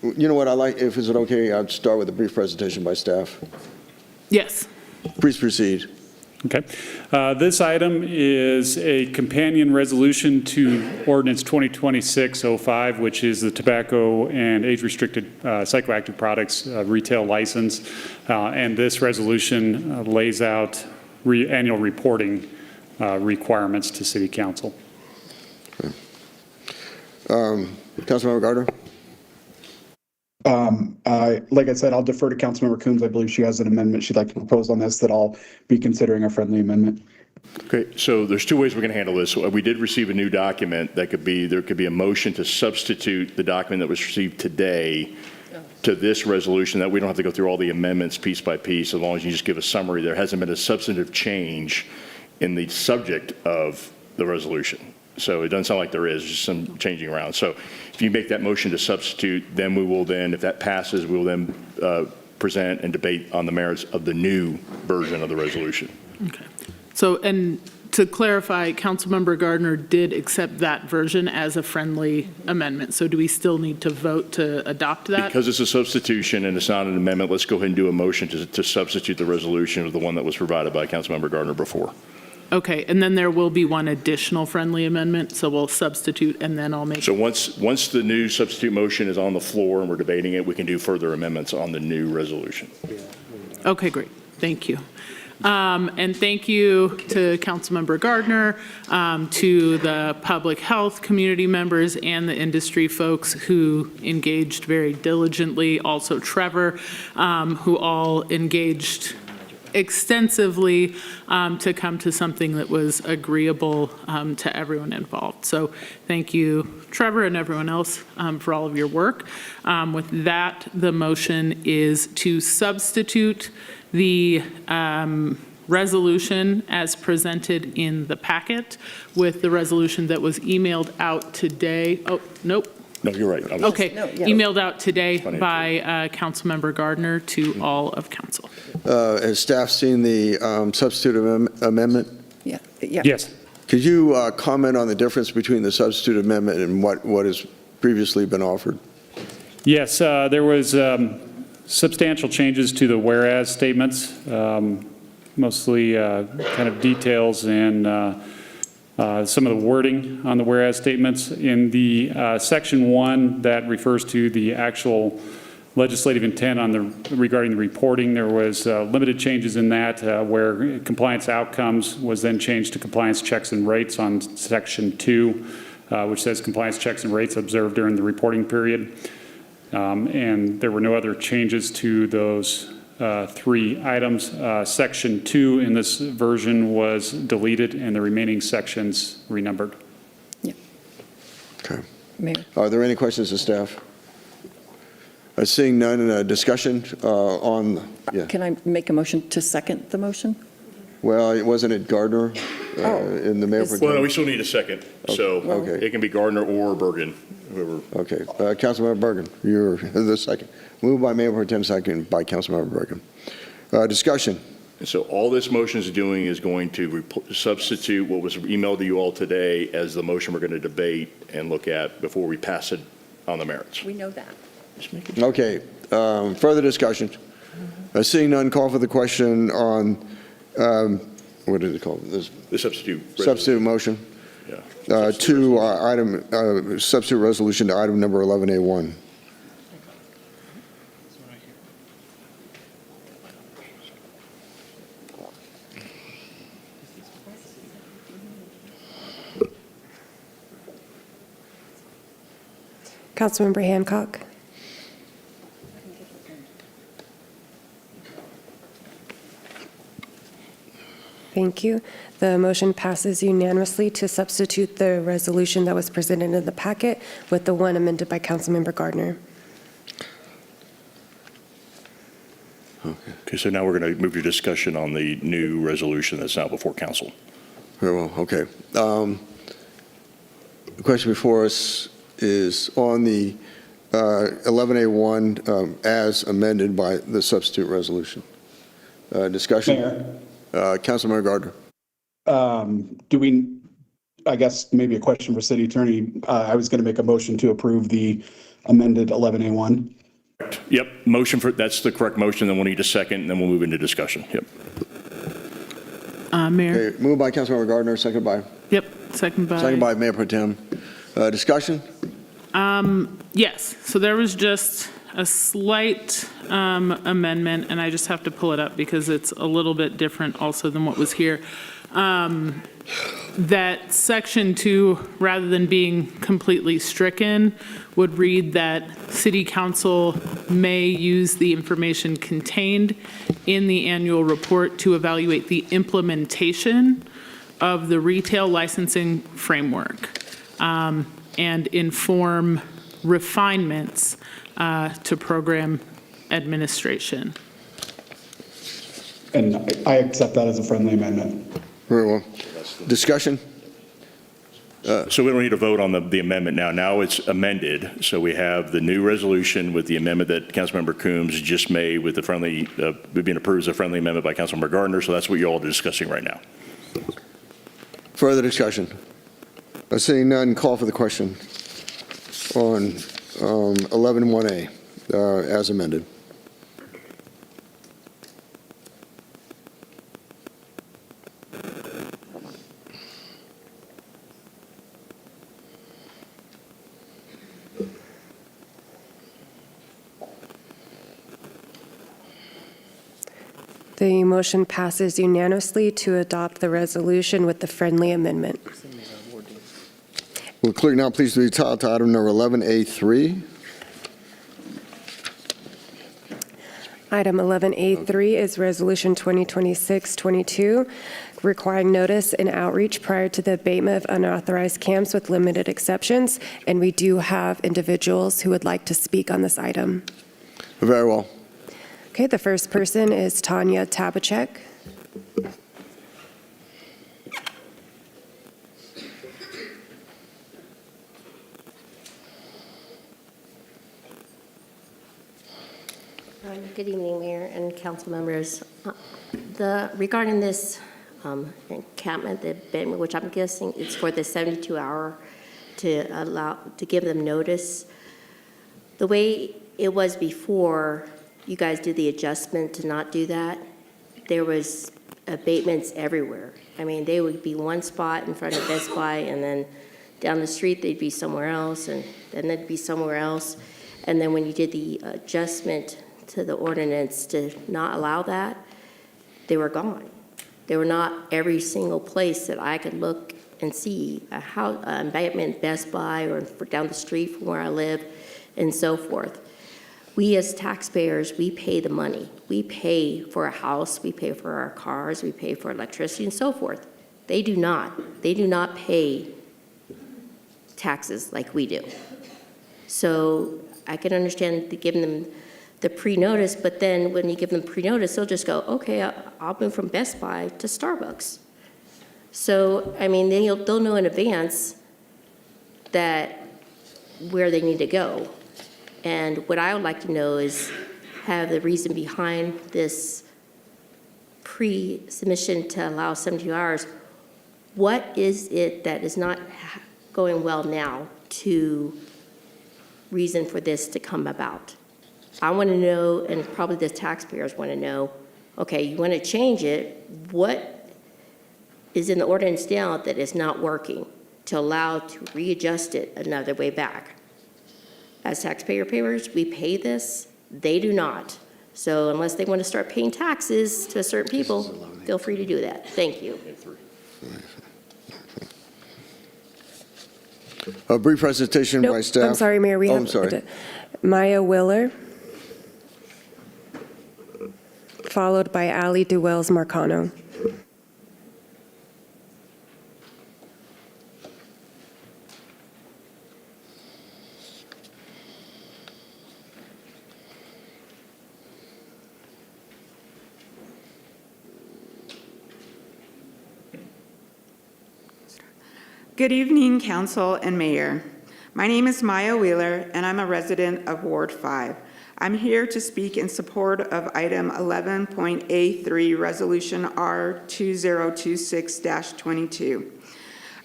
you know what I like, if is it okay, I'd start with a brief presentation by staff. Yes. Please proceed. Okay. This item is a companion resolution to Ordinance 2026-05, which is the tobacco and age-restricted psychoactive products retail license. And this resolution lays out annual reporting requirements to City Council. Okay. Councilmember Gardner? Like I said, I'll defer to Councilmember Coombs. I believe she has an amendment she'd like to propose on this that I'll be considering a friendly amendment. Okay, so there's two ways we're going to handle this. So we did receive a new document that could be, there could be a motion to substitute the document that was received today to this resolution, that we don't have to go through all the amendments piece by piece, as long as you just give a summary. There hasn't been a substantive change in the subject of the resolution. So it doesn't sound like there is, just some changing around. So if you make that motion to substitute, then we will then, if that passes, we will then present and debate on the merits of the new version of the resolution. Okay. So, and to clarify, Councilmember Gardner did accept that version as a friendly amendment. So do we still need to vote to adopt that? Because it's a substitution and it's not an amendment, let's go ahead and do a motion to substitute the resolution with the one that was provided by Councilmember Gardner before. Okay, and then there will be one additional friendly amendment, so we'll substitute and then I'll make. So once the new substitute motion is on the floor and we're debating it, we can do further amendments on the new resolution. Okay, great. Thank you. And thank you to Councilmember Gardner, to the public health community members and the industry folks who engaged very diligently. Also Trevor, who all engaged extensively to come to something that was agreeable to everyone involved. So thank you, Trevor, and everyone else for all of your work. With that, the motion is to substitute the resolution as presented in the packet with the resolution that was emailed out today. Oh, nope. No, you're right. Okay, emailed out today by Councilmember Gardner to all of council. Has staff seen the substitute amendment? Yeah. Yes. Could you comment on the difference between the substitute amendment and what has previously been offered? Yes, there was substantial changes to the whereas statements, mostly kind of details and some of the wording on the whereas statements. In the section 1 that refers to the actual legislative intent regarding the reporting, there was limited changes in that where compliance outcomes was then changed to compliance checks and rates on section 2, which says compliance checks and rates observed during the reporting period. And there were no other changes to those 3 items. Section 2 in this version was deleted and the remaining sections renumbered. Okay. Mayor. Are there any questions of staff? Seeing none, discussion on, yeah. Can I make a motion to second the motion? Well, wasn't it Gardner in the mayor? Well, no, we still need a second. So it can be Gardner or Bergen, whoever. Okay. Councilmember Bergen, you're the second. Moved by Mayor Pro Tem, second by Councilmember Bergen. Discussion. So all this motion is doing is going to substitute what was emailed to you all today as the motion we're going to debate and look at before we pass it on the merits. We know that. Okay. Further discussion. Seeing none, call for the question on, what is it called? The substitute. Substitute motion. Yeah. To item, substitute resolution to item number 11A1. Councilmember Hancock. Thank you. The motion passes unanimously to substitute the resolution that was presented in the packet with the one amended by Councilmember Gardner. Okay, so now we're going to move to discussion on the new resolution that's now before council. Very well, okay. The question before us is on the 11A1 as amended by the substitute resolution. Discussion? Mayor. Councilmember Gardner. Do we, I guess maybe a question for City Attorney. I was going to make a motion to approve the amended 11A1. Yep, motion for, that's the correct motion, then we'll need a second, and then we'll move into discussion. Yep. Mayor. Okay, moved by Councilmember Gardner, second by? Yep, second by. Second by Mayor Pro Tem. Discussion? Yes, so there was just a slight amendment, and I just have to pull it up because it's a little bit different also than what was here. That section 2, rather than being completely stricken, would read that City Council may use the information contained in the annual report to evaluate the implementation of the retail licensing framework and inform refinements to program administration. And I accept that as a friendly amendment. Very well. Discussion? So we don't need to vote on the amendment now. Now it's amended. So we have the new resolution with the amendment that Councilmember Coombs just made with the friendly, being approved as a friendly amendment by Councilmember Gardner. So that's what you all are discussing right now. Further discussion? Seeing none, call for the question on 11-1A as amended. The motion passes unanimously to adopt the resolution with the friendly amendment. Will clerk now please read title to item number 11A3? Item 11A3 is Resolution 2026-22, requiring notice and outreach prior to the abatement of unauthorized camps with limited exceptions, and we do have individuals who would like to speak on this item. Very well. Okay, the first person is Tanya Tabachek. Good evening, Mayor and council members. Regarding this encampment, the abatement, which I'm guessing is for the 72-hour to give them notice. The way it was before, you guys did the adjustment to not do that. There was abatements everywhere. I mean, they would be one spot in front of Best Buy, and then down the street they'd be somewhere else, and then they'd be somewhere else. And then when you did the adjustment to the ordinance to not allow that, they were gone. They were not every single place that I could look and see a house, abatement, Best Buy, or down the street from where I live, and so forth. We as taxpayers, we pay the money. We pay for a house, we pay for our cars, we pay for electricity, and so forth. They do not. They do not pay taxes like we do. So I can understand giving them the pre-notice, but then when you give them pre-notice, they'll just go, okay, I'll move from Best Buy to Starbucks. So, I mean, they'll know in advance that where they need to go. And what I would like to know is have the reason behind this pre-submission to allow 72 hours. What is it that is not going well now to reason for this to come about? I want to know, and probably the taxpayers want to know, okay, you want to change it, what is in the ordinance now that is not working to allow to readjust it another way back? As taxpayer payers, we pay this, they do not. So unless they want to start paying taxes to certain people, feel free to do that. Thank you. A brief presentation by staff. I'm sorry, Mayor. We have I'm sorry. Maya Willer, followed by Ali Duwells Marcano. Good evening, Council and Mayor. My name is Maya Wheeler, and I'm a resident of Ward 5. I'm here to speak in support of item 11.A3, Resolution R2026-22.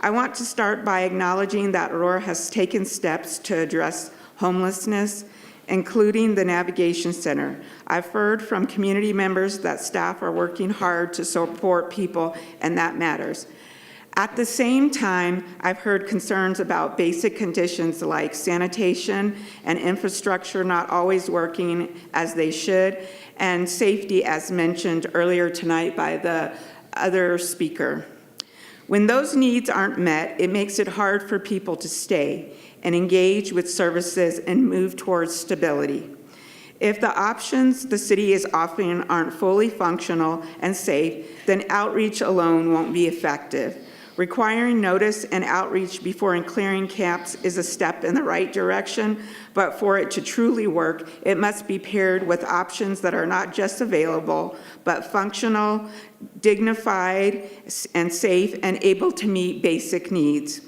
I want to start by acknowledging that Aurora has taken steps to address homelessness, including the Navigation Center. I've heard from community members that staff are working hard to support people, and that matters. At the same time, I've heard concerns about basic conditions like sanitation and infrastructure not always working as they should, and safety, as mentioned earlier tonight by the other speaker. When those needs aren't met, it makes it hard for people to stay and engage with services and move towards stability. If the options the city is offering aren't fully functional and safe, then outreach alone won't be effective. Requiring notice and outreach before clearing camps is a step in the right direction, but for it to truly work, it must be paired with options that are not just available, but functional, dignified, and safe, and able to meet basic needs.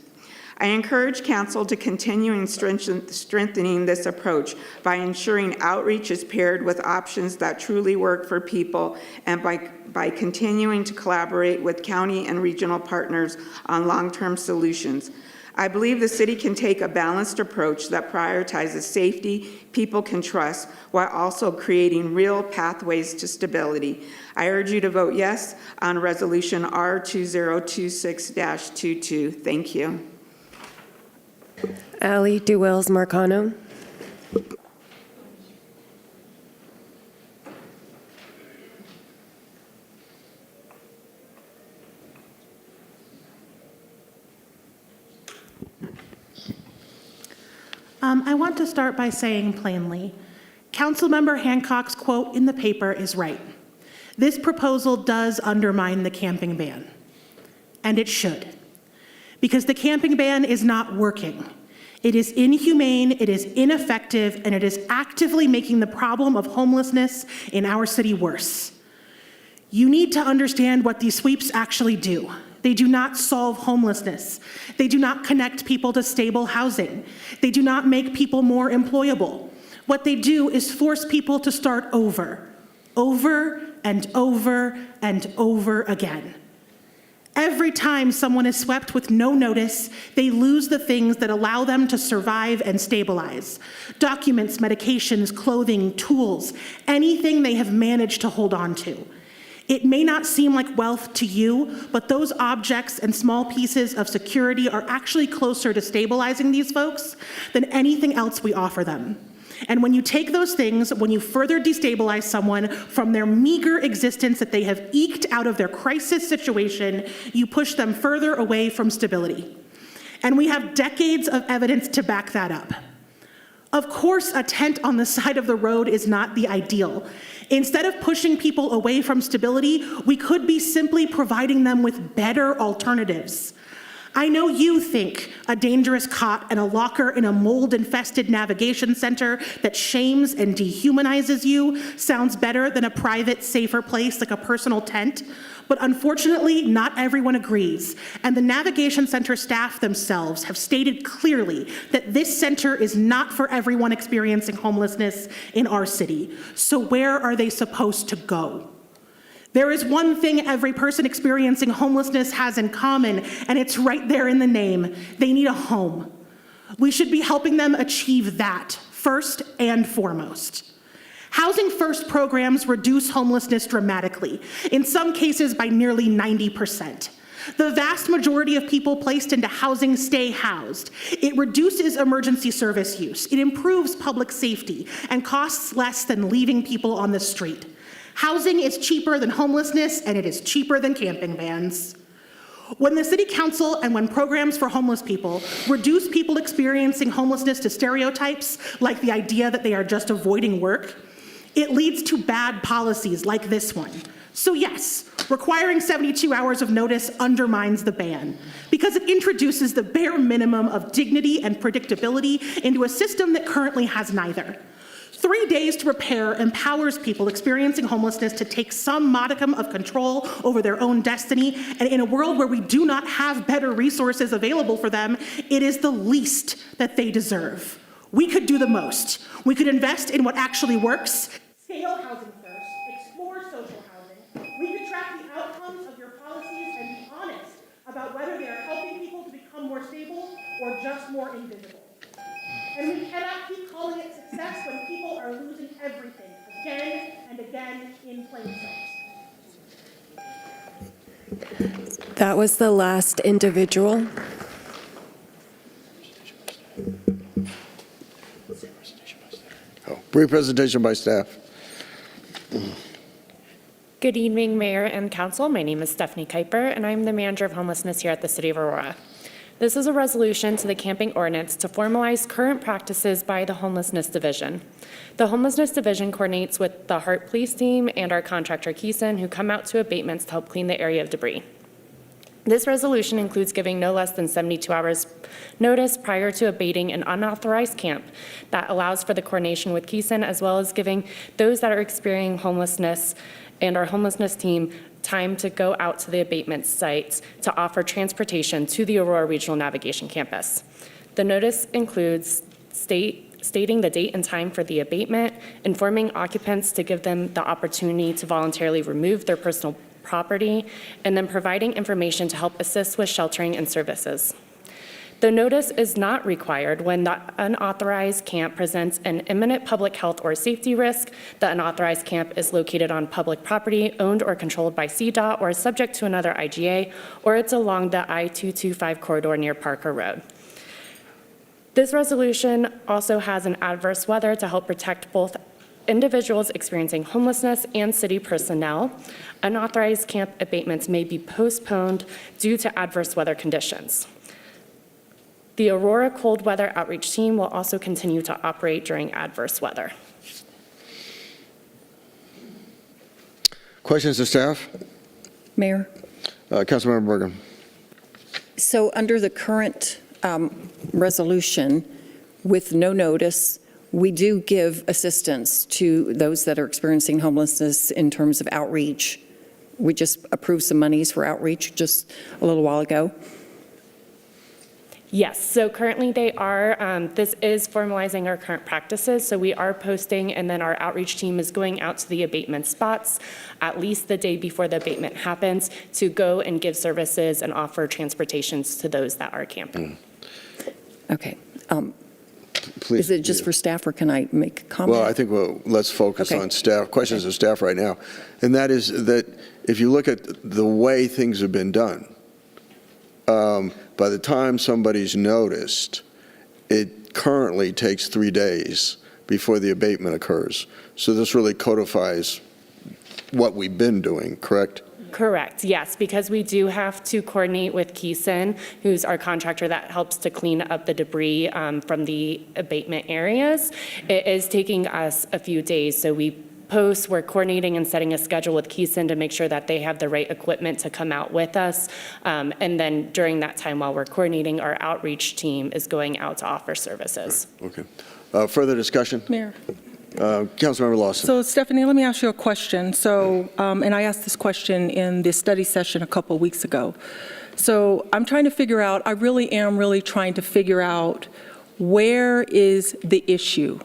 I encourage Council to continue in strengthening this approach by ensuring outreach is paired with options that truly work for people, and by continuing to collaborate with county and regional partners on long-term solutions. I believe the city can take a balanced approach that prioritizes safety people can trust while also creating real pathways to stability. I urge you to vote yes on Resolution R2026-22. Thank you. Ali Duwells Marcano. I want to start by saying plainly, Councilmember Hancock's quote in the paper is right. This proposal does undermine the camping ban, and it should, because the camping ban is not working. It is inhumane, it is ineffective, and it is actively making the problem of homelessness in our city worse. You need to understand what these sweeps actually do. They do not solve homelessness. They do not connect people to stable housing. They do not make people more employable. What they do is force people to start over and over and over again. Every time someone is swept with no notice, they lose the things that allow them to survive and stabilize. Documents, medications, clothing, tools, anything they have managed to hold on to. It may not seem like wealth to you, but those objects and small pieces of security are actually closer to stabilizing these folks than anything else we offer them. And when you take those things, when you further destabilize someone from their meager existence that they have eked out of their crisis situation, you push them further away from stability. And we have decades of evidence to back that up. Of course, a tent on the side of the road is not the ideal. Instead of pushing people away from stability, we could be simply providing them with better alternatives. I know you think a dangerous cot and a locker in a mold-infested navigation center that shames and dehumanizes you sounds better than a private, safer place like a personal tent, but unfortunately, not everyone agrees, and the navigation center staff themselves have stated clearly that this center is not for everyone experiencing homelessness in our city. So where are they supposed to go? There is one thing every person experiencing homelessness has in common, and it's right there in the name. They need a home. We should be helping them achieve that first and foremost. Housing First programs reduce homelessness dramatically, in some cases by nearly 90%. The vast majority of people placed into housing stay housed. It reduces emergency service use. It improves public safety and costs less than leaving people on the street. Housing is cheaper than homelessness, and it is cheaper than camping bans. When the City Council and when programs for homeless people reduce people experiencing homelessness to stereotypes, like the idea that they are just avoiding work, it leads to bad policies like this one. So yes, requiring 72 hours of notice undermines the ban because it introduces the bare minimum of dignity and predictability into a system that currently has neither. 3 days to repair empowers people experiencing homelessness to take some modicum of control over their own destiny, and in a world where we do not have better resources available for them, it is the least that they deserve. We could do the most. We could invest in what actually works, scale housing first, explore social housing. We could track the outcomes of your policies and be honest about whether they are helping people to become more stable or just more invisible. And we cannot keep calling it success when people are losing everything again and again in plain sight. That was the last individual. Brief presentation by staff. Good evening, Mayor and Council. My name is Stephanie Kuiper, and I'm the Manager of Homelessness here at the City of Aurora. This is a resolution to the camping ordinance to formalize current practices by the Homelessness Division. The Homelessness Division coordinates with the Hart Police Team and our contractor, Kylin, who come out to abatements to help clean the area of debris. This resolution includes giving no less than 72 hours notice prior to abating an unauthorized camp that allows for the coordination with Kylin, as well as giving those that are experiencing homelessness and our homelessness team time to go out to the abatement sites to offer transportation to the Aurora Regional Navigation Campus. The notice includes stating the date and time for the abatement, informing occupants to give them the opportunity to voluntarily remove their personal property, and then providing information to help assist with sheltering and services. The notice is not required when the unauthorized camp presents an imminent public health or safety risk, the unauthorized camp is located on public property owned or controlled by CDOT or is subject to another IGA, or it's along the I-225 corridor near Parker Road. This resolution also has an adverse weather to help protect both individuals experiencing homelessness and city personnel. Unauthorized camp abatements may be postponed due to adverse weather conditions. The Aurora Cold Weather Outreach Team will also continue to operate during adverse weather. Questions to staff? Mayor? Councilmember Bergen. So under the current resolution, with no notice, we do give assistance to those that are experiencing homelessness in terms of outreach. We just approved some monies for outreach just a little while ago. Yes, so currently they are, this is formalizing our current practices, so we are posting, and then our outreach team is going out to the abatement spots at least the day before the abatement happens to go and give services and offer transportations to those that are camping. Okay. Please. Is it just for staff, or can I make a comment? Well, I think let's focus Okay. on staff, questions of staff right now. And that is that if you look at the way things have been done, by the time somebody's noticed, it currently takes 3 days before the abatement occurs. So this really codifies what we've been doing, correct? Correct, yes, because we do have to coordinate with Kylin, who's our contractor that helps to clean up the debris from the abatement areas. It is taking us a few days, so we we're coordinating and setting a schedule with Kylin to make sure that they have the right equipment to come out with us. And then during that time while we're coordinating, our outreach team is going out to offer services. Okay. Further discussion? Mayor. Councilmember Lawson. So Stephanie, let me ask you a question. So, and I asked this question in the study session a couple of weeks ago. So I'm trying to figure out, I really am trying to figure out where is the issue?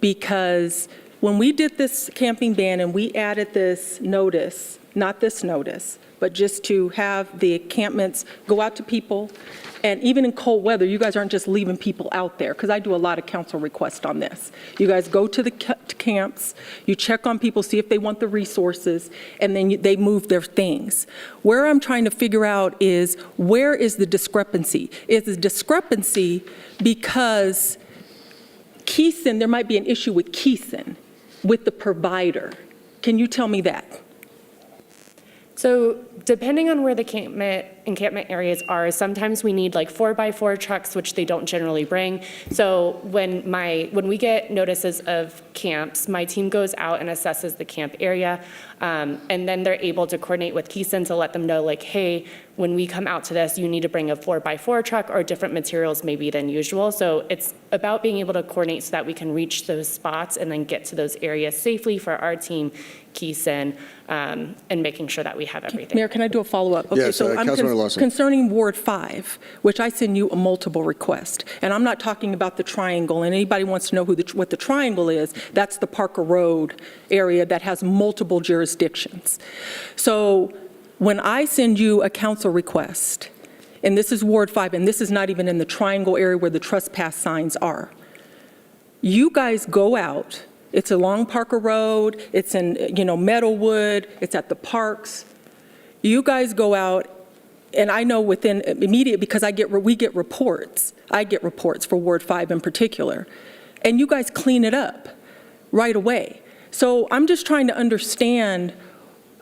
Because when we did this camping ban and we added this notice, not this notice, but just to have the encampments go out to people, and even in cold weather, you guys aren't just leaving people out there, because I do a lot of council requests on this. You guys go to the camps, you check on people, see if they want the resources, and then they move their things. Where I'm trying to figure out is, where is the discrepancy? Is the discrepancy because Kylin, there might be an issue with Kylin, with the provider? Can you tell me that? So depending on where the encampment areas are, sometimes we need like 4x4 trucks, which they don't generally bring. So when we get notices of camps, my team goes out and assesses the camp area, and then they're able to coordinate with Kylin to let them know, like, hey, when we come out to this, you need to bring a 4x4 truck or different materials maybe than usual. So it's about being able to coordinate so that we can reach those spots and then get to those areas safely for our team, Kylin, and making sure that we have everything. Mayor, can I do a follow-up? Okay, Yes, so I'm Councilmember Lawson. concerning Ward 5, which I send you a multiple request, and I'm not talking about the triangle, and anybody wants to know what the triangle is, that's the Parker Road area that has multiple jurisdictions. So when I send you a council request, and this is Ward 5, and this is not even in the triangle area where the trespass signs are, you guys go out. It's along Parker Road, it's in, Meadowwood, it's at the parks. You guys go out, and I know within immediate, because we get reports. I get reports for Ward 5 in particular. And you guys clean it up right away. So I'm just trying to understand,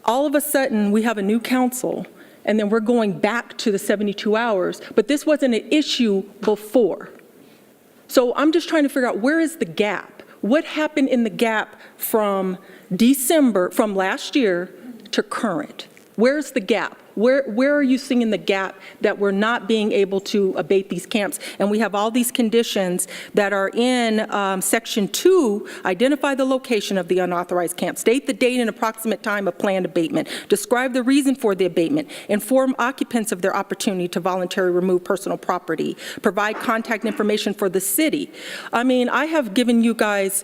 all of a sudden, we have a new council, and then we're going back to the 72 hours, but this wasn't an issue before. So I'm just trying to figure out, where is the gap? What happened in the gap from December, from last year to current? Where's the gap? Where are you seeing the gap that we're not being able to abate these camps? And we have all these conditions that are in Section 2, identify the location of the unauthorized camp, state the date and approximate time of planned abatement, describe the reason for the abatement, inform occupants of their opportunity to voluntarily remove personal property, provide contact information for the city. I mean, I have given you guys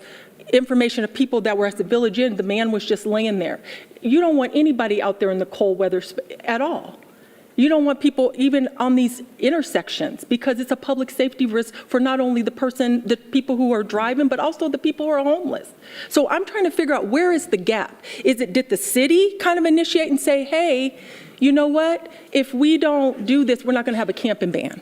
information of people that were at the Village Inn. The man was just laying there. You don't want anybody out there in the cold weather at all. You don't want people even on these intersections, because it's a public safety risk for not only the people who are driving, but also the people who are homeless. So I'm trying to figure out, where is the gap? Did the city kind of initiate and say, hey, you know what? If we don't do this, we're not going to have a camping ban?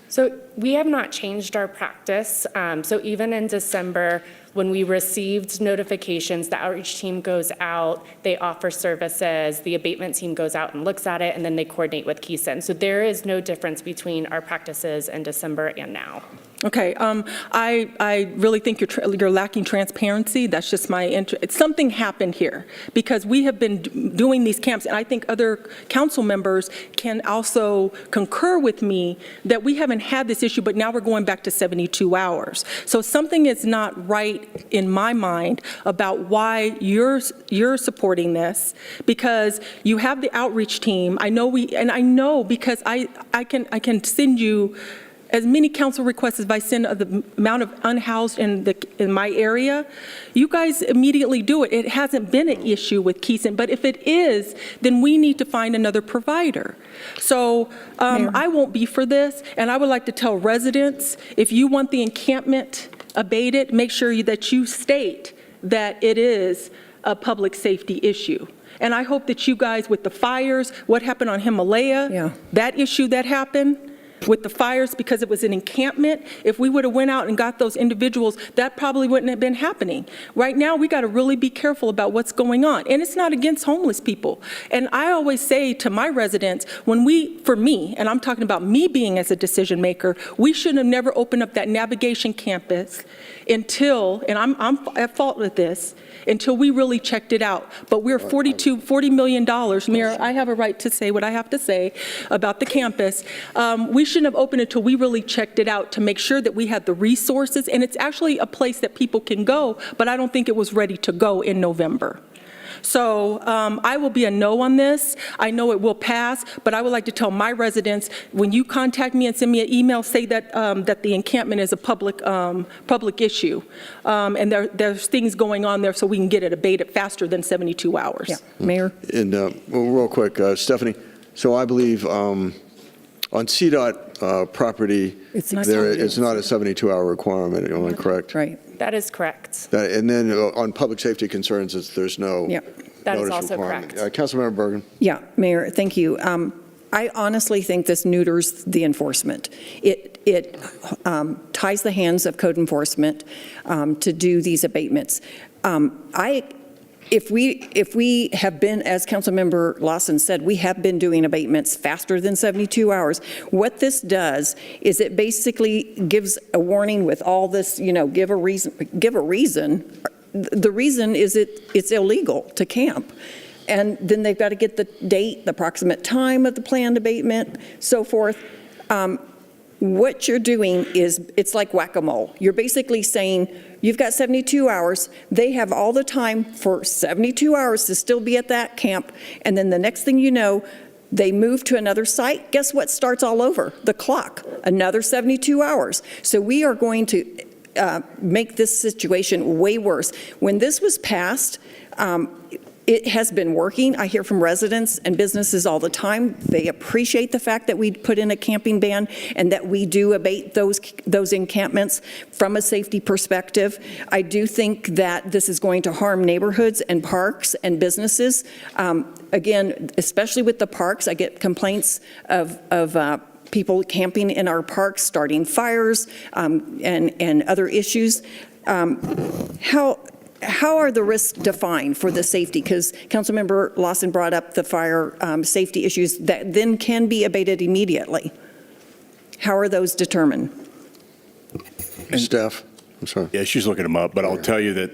So we have not changed our practice. So even in December When we received notifications, the outreach team goes out, they offer services, the abatement team goes out and looks at it, and then they coordinate with Kylin. So there is no difference between our practices in December and now. Okay, I really think you're lacking transparency. That's just my interest. Something happened here because we have been doing these camps, and I think other council members can also concur with me that we haven't had this issue, but now we're going back to 72 hours. So something is not right in my mind about why you're supporting this, because you have the outreach team. I know because I can send you as many council requests as I send of the amount of unhoused in my area. You guys immediately do it. It hasn't been an issue with Kylin, but if it is, then we need to find another provider. So I won't be for this, and I would like to tell residents, if you want the encampment abated, make sure that you state that it is a public safety issue. And I hope that you guys, with the fires, what happened on Himalaya, that issue that happened, with the fires, because it was an encampment, if we would have went out and got those individuals, that probably wouldn't have been happening. Right now, we got to really be careful about what's going on. And it's not against homeless people. And I always say to my residents, for me, and I'm talking about me being as a decision maker, we should have never opened up that navigation campus until, and I'm at fault with this, until we really checked it out. But we're $40 million. Mayor, I have a right to say what I have to say about the campus. We shouldn't have opened it until we really checked it out to make sure that we had the resources. And it's actually a place that people can go, but I don't think it was ready to go in November. So I will be a no on this. I know it will pass, but I would like to tell my residents, when you contact me and send me an email, say that that the encampment is a public issue, and there's things going on there so we can get it abated faster than 72 hours. Yeah. Mayor? And well, real quick, Stephanie, so I believe on CDOT property, it's not a 72-hour requirement, am I correct? Right. That is correct. And then on public safety concerns, there's no That is notice also requirement. correct. Councilmember Bergen. Yeah, Mayor, thank you. I honestly think this neuters the enforcement. It ties the hands of code enforcement to do these abatements. If we have been, as Councilmember Lawson said, we have been doing abatements faster than 72 hours. What this does is it basically gives a warning with all this, give a reason. The reason is it's illegal to camp. And then they've got to get the date, the approximate time of the planned abatement, so forth. What you're doing is, it's like whack-a-mole. You're basically saying, you've got 72 hours. They have all the time for 72 hours to still be at that camp. And then the next thing you know, they move to another site. Guess what starts all over? The clock. Another 72 hours. So we are going to make this situation way worse. When this was passed, it has been working. I hear from residents and businesses all the time. They appreciate the fact that we put in a camping ban and that we do abate those encampments from a safety perspective. I do think that this is going to harm neighborhoods and parks and businesses. Again, especially with the parks, I get complaints of people camping in our parks, starting fires and other issues. How are the risks defined for the safety? Because Councilmember Lawson brought up the fire safety issues that then can be abated immediately. How are those determined? Staff, I'm sorry. Yeah, she's looking them up, but I'll tell you that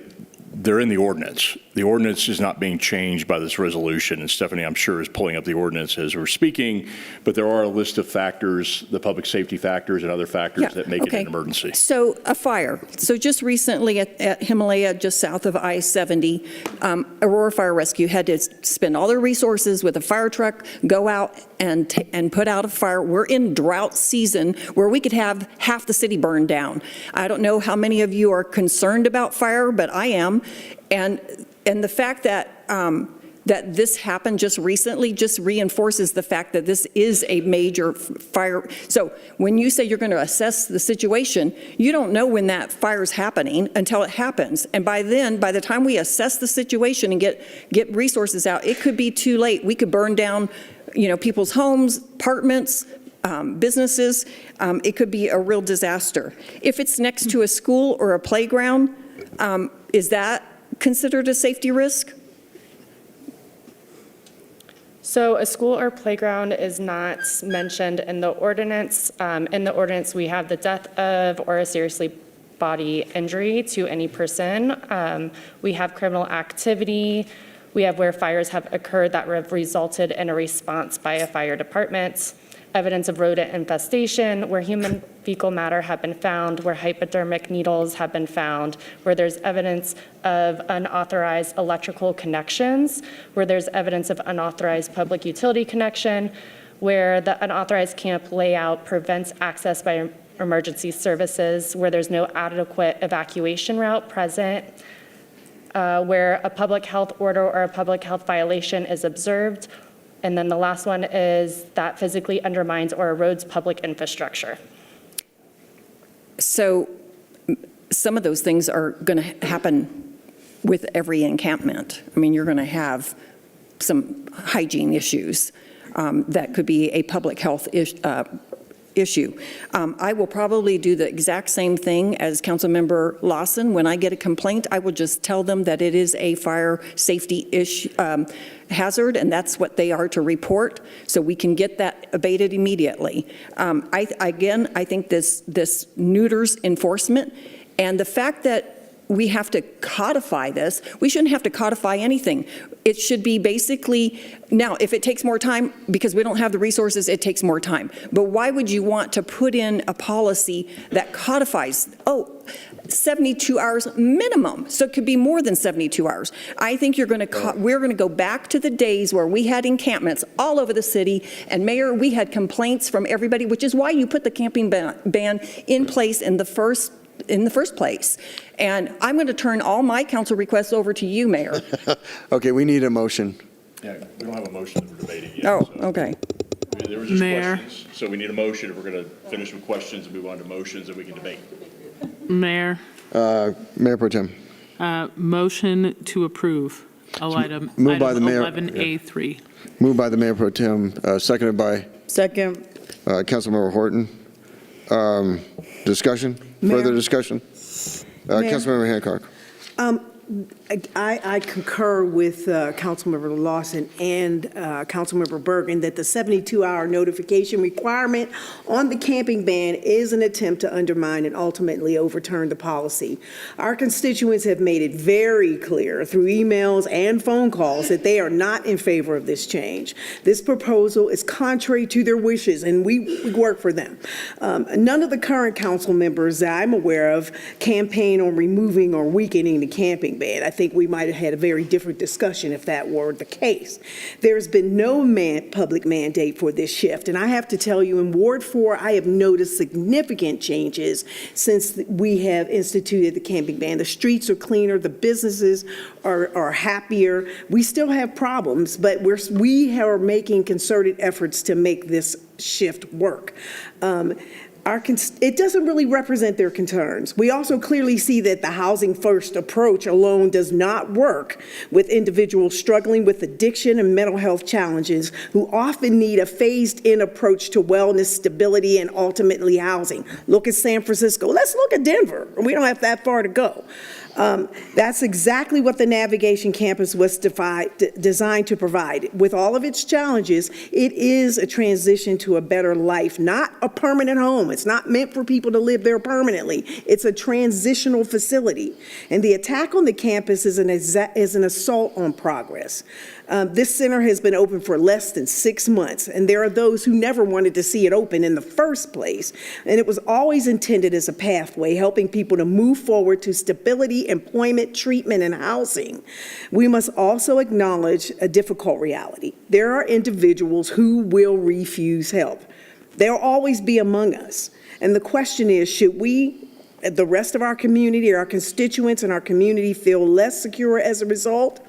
they're in the ordinance. The ordinance is not being changed by this resolution, and Stephanie, I'm sure, is pulling up the ordinance as we're speaking, but there are a list of factors, the public safety factors and other factors that make it an emergency. So a fire. So just recently at Himalaya, just south of I-70, Aurora Fire Rescue had to spend all their resources with a fire truck, go out and put out a fire. We're in drought season where we could have half the city burned down. I don't know how many of you are concerned about fire, but I am. And the fact that that this happened just recently just reinforces the fact that this is a major fire. So when you say you're going to assess the situation, you don't know when that fire is happening until it happens. And by the time we assess the situation and get resources out, it could be too late. We could burn down, people's homes, apartments, businesses. It could be a real disaster. If it's next to a school or a playground, Is that considered a safety risk? So a school or playground is not mentioned in the ordinance. In the ordinance, we have the death of or a seriously body injury to any person. We have criminal activity. We have where fires have occurred that have resulted in a response by a fire department. Evidence of rodent infestation, where human fecal matter have been found, where hypodermic needles have been found, where there's evidence of unauthorized electrical connections, where there's evidence of unauthorized public utility connection, where the unauthorized camp layout prevents access by emergency services, where there's no adequate evacuation route present, where a public health order or a public health violation is observed. And then the last one is that physically undermines or erodes public infrastructure. So some of those things are going to happen with every encampment. I mean, you're going to have some hygiene issues that could be a public health issue. I will probably do the exact same thing as Councilmember Lawson. When I get a complaint, I will just tell them that it is a fire safety hazard, and that's what they are to report, so we can get that abated immediately. I think this neuters enforcement, and the fact that we have to codify this. We shouldn't have to codify anything. It should be basically, now, if it takes more time, because we don't have the resources, it takes more time. But why would you want to put in a policy that codifies, 72 hours minimum, so it could be more than 72 hours. I think we're going to go back to the days where we had encampments all over the city, and Mayor, we had complaints from everybody, which is why you put the camping ban in place in the first place. And I'm going to turn all my council requests over to you, Mayor. Okay, we need a motion. Yeah, we don't have a motion that we're debating yet. Oh, so. okay. There was just Mayor. questions, so we need a motion. If we're going to finish with questions and move on to motions, and we can debate. Mayor, Mayor Pro Tem. motion to approve item Moved by the mayor. 11A3. Moved by the Mayor Pro Tem, seconded by Second. Councilmember Horton. Discussion? Mayor. Further discussion? Mayor. Councilmember Hancock. I concur with Councilmember Lawson and Councilmember Bergen that the 72-hour notification requirement on the camping ban is an attempt to undermine and ultimately overturn the policy. Our constituents have made it very clear through emails and phone calls that they are not in favor of this change. This proposal is contrary to their wishes, and we work for them. None of the current council members that I'm aware of campaign on removing or weakening the camping ban. I think we might have had a very different discussion if that were the case. There's been no public mandate for this shift, and I have to tell you, in Ward 4, I have noticed significant changes since we have instituted the camping ban. The streets are cleaner, the businesses are happier. We still have problems, but we are making concerted efforts to make this shift work. It doesn't really represent their concerns. We also clearly see that the housing first approach alone does not work with individuals struggling with addiction and mental health challenges who often need a phased-in approach to wellness, stability, and ultimately housing. Look at San Francisco. Let's look at Denver. We don't have that far to go. That's exactly what the Navigation Campus was designed to provide. With all of its challenges, it is a transition to a better life, not a permanent home. It's not meant for people to live there permanently. It's a transitional facility. And the attack on the campus is an assault on progress. This center has been open for less than 6 months, and there are those who never wanted to see it open in the first place. And it was always intended as a pathway, helping people to move forward to stability, employment, treatment, and housing. We must also acknowledge a difficult reality. There are individuals who will refuse help. They'll always be among us. And the question is, should we, the rest of our community, our constituents and our community, feel less secure as a result?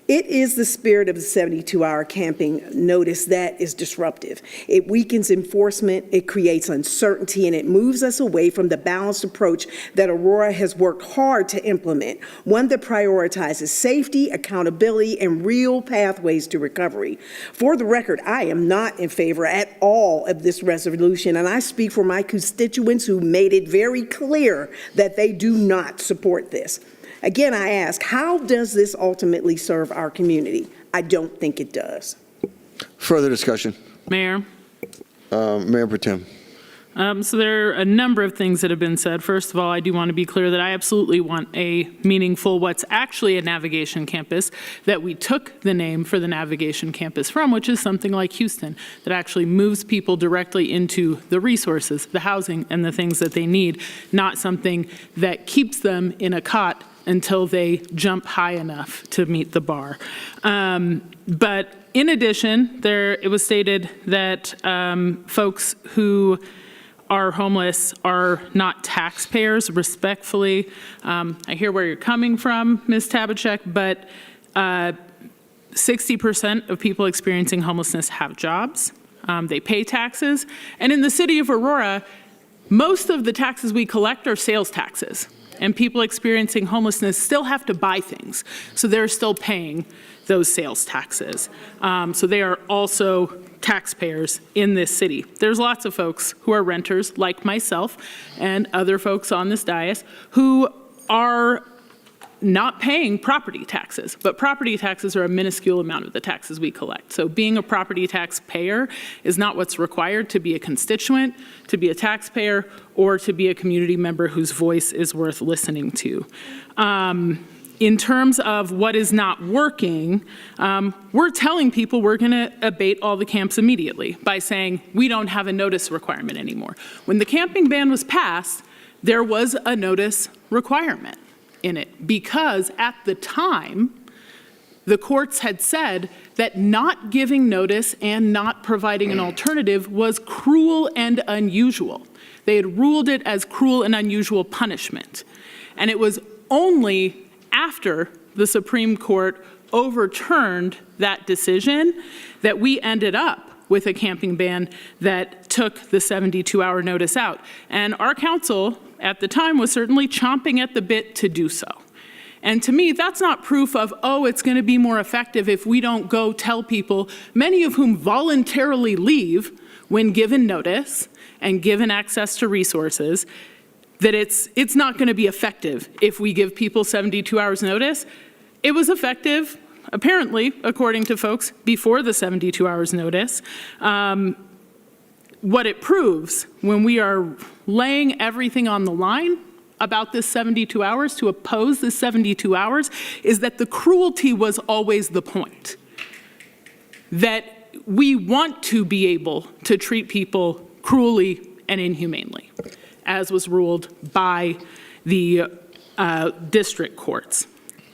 It is the spirit of the 72-hour camping notice that is disruptive. It weakens enforcement, it creates uncertainty, and it moves us away from the balanced approach that Aurora has worked hard to implement, one that prioritizes safety, accountability, and real pathways to recovery. For the record, I am not in favor at all of this resolution, and I speak for my constituents who made it very clear that they do not support this. Again, I ask, how does this ultimately serve our community? I don't think it does. Further discussion. Mayor. Mayor Pro Tem. So there are a number of things that have been said. First of all, I do want to be clear that I absolutely want a meaningful, what's actually a navigation campus, that we took the name for the navigation campus from, which is something like Houston, that actually moves people directly into the resources, the housing, and the things that they need, not something that keeps them in a cot until they jump high enough to meet the bar. But in addition, it was stated that folks who are homeless are not taxpayers. Respectfully, I hear where you're coming from, Ms. Tabachek, but 60% of people experiencing homelessness have jobs. They pay taxes. And in the city of Aurora, most of the taxes we collect are sales taxes. And people experiencing homelessness still have to buy things. So they're still paying those sales taxes. So they are also taxpayers in this city. There's lots of folks who are renters, like myself and other folks on this dais, who are not paying property taxes, but property taxes are a minuscule amount of the taxes we collect. So being a property tax payer is not what's required to be a constituent, to be a taxpayer, or to be a community member whose voice is worth listening to. In terms of what is not working, we're telling people we're going to abate all the camps immediately by saying we don't have a notice requirement anymore. When the camping ban was passed, there was a notice requirement in it, because at the time, the courts had said that not giving notice and not providing an alternative was cruel and unusual. They had ruled it as cruel and unusual punishment. And it was only after the Supreme Court overturned that decision that we ended up with a camping ban that took the 72-hour notice out. And our council at the time was certainly chomping at the bit to do so. And to me, that's not proof of, oh, it's going to be more effective if we don't go tell people, many of whom voluntarily leave when given notice and given access to resources, that it's not going to be effective if we give people 72 hours notice. It was effective, apparently, according to folks, before the 72 hours notice. What it proves when we are laying everything on the line about this 72 hours, to oppose this 72 hours, is that the cruelty was always the point. That we want to be able to treat people cruelly and inhumanely, as was ruled by the district courts.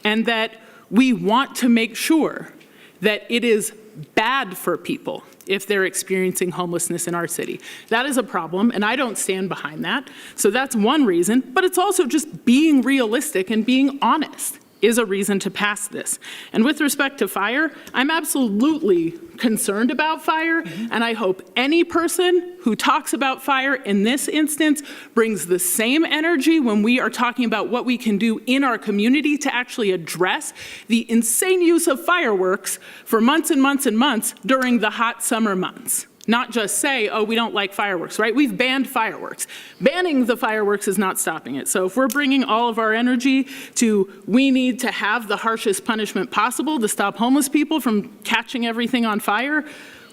And that we want to make sure that it is bad for people if they're experiencing homelessness in our city. That is a problem, and I don't stand behind that. So that's one reason, but it's also just being realistic and being honest is a reason to pass this. And with respect to fire, I'm absolutely concerned about fire, and I hope any person who talks about fire in this instance brings the same energy when we are talking about what we can do in our community to actually address the insane use of fireworks for months and months and months during the hot summer months. Not just say, oh, we don't like fireworks, right? We've banned fireworks. Banning the fireworks is not stopping it. So if we're bringing all of our energy to, we need to have the harshest punishment possible to stop homeless people from catching everything on fire,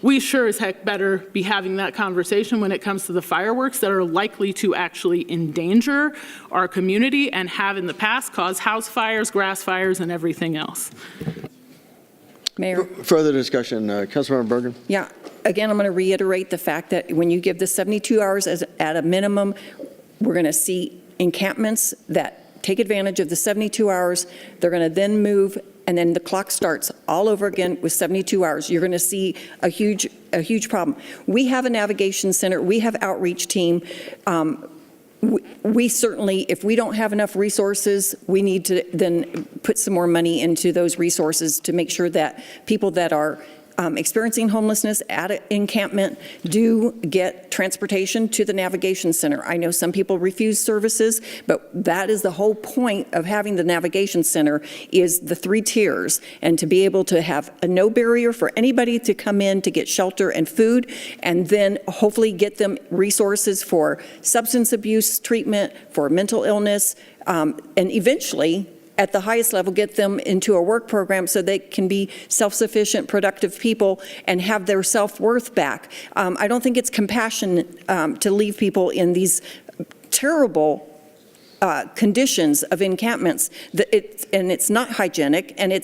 we sure as heck better be having that conversation when it comes to the fireworks that are likely to actually endanger our community and have in the past caused house fires, grass fires, and everything else. Mayor. Further discussion, Councilmember Bergen. Yeah, again, I'm going to reiterate the fact that when you give the 72 hours as at a minimum, we're going to see encampments that take advantage of the 72 hours. They're going to then move, and then the clock starts all over again with 72 hours. You're going to see a huge problem. We have a navigation center. We have outreach team. we certainly, if we don't have enough resources, we need to then put some more money into those resources to make sure that people that are experiencing homelessness at an encampment do get transportation to the navigation center. I know some people refuse services, but that is the whole point of having the navigation center, is the 3 tiers, and to be able to have a no barrier for anybody to come in to get shelter and food, and then hopefully get them resources for substance abuse treatment, for mental illness, and eventually, at the highest level, get them into a work program so they can be self-sufficient, productive people and have their self-worth back. I don't think it's compassion to leave people in these terrible conditions of encampments. And it's not hygienic, and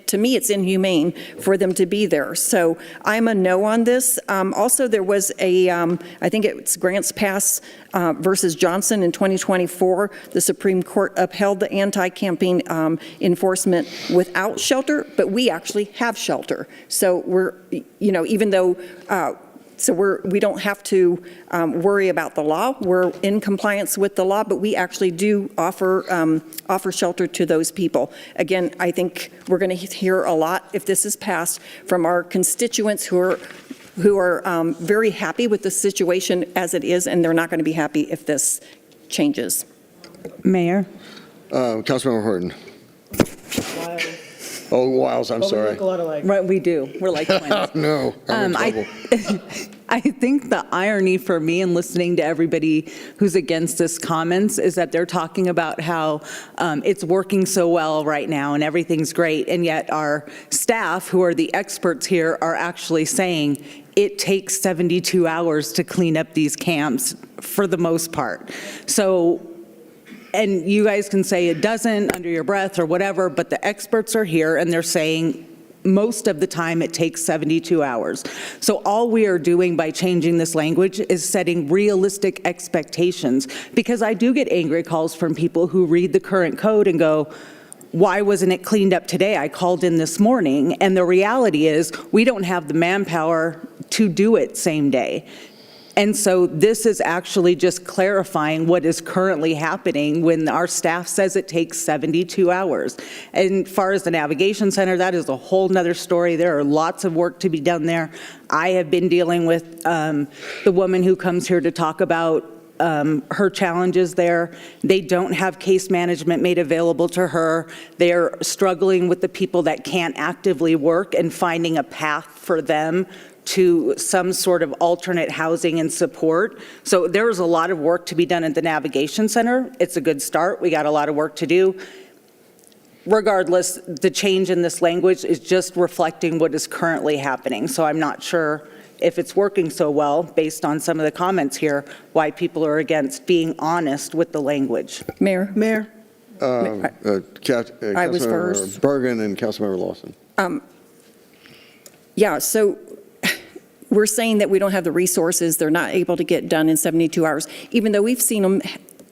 to me, it's inhumane for them to be there. So I'm a no on this. Also, there was I think it's Grants Pass versus Johnson in 2024. The Supreme Court upheld the anti-camping enforcement without shelter, but we actually have shelter. So we're, even though we don't have to worry about the law. We're in compliance with the law, but we actually do offer shelter to those people. Again, I think we're going to hear a lot, if this is passed, from our constituents who are very happy with the situation as it is, and they're not going to be happy if this changes. Mayor? Councilmember Horton. Oh, Wiles, I'm sorry. Right, we do. We're like twins. No, I'm in trouble. I think the irony for me in listening to everybody who's against this comments is that they're talking about how it's working so well right now and everything's great, and yet our staff, who are the experts here, are actually saying it takes 72 hours to clean up these camps for the most part. So, and you guys can say it doesn't under your breath or whatever, but the experts are here and they're saying most of the time it takes 72 hours. So all we are doing by changing this language is setting realistic expectations, because I do get angry calls from people who read the current code and go, why wasn't it cleaned up today? I called in this morning. And the reality is we don't have the manpower to do it same day. And so this is actually just clarifying what is currently happening when our staff says it takes 72 hours. And as far as the navigation center, that is a whole nother story. There are lots of work to be done there. I have been dealing with the woman who comes here to talk about her challenges there. They don't have case management made available to her. They're struggling with the people that can't actively work and finding a path for them to some sort of alternate housing and support. So there's a lot of work to be done at the Navigation Center. It's a good start. We got a lot of work to do. Regardless, the change in this language is just reflecting what is currently happening. So I'm not sure if it's working so well, based on some of the comments here, why people are against being honest with the language. Mayor? I was first. Bergen and Councilmember Lawson. Yeah, so we're saying that we don't have the resources. They're not able to get done in 72 hours, even though we've seen them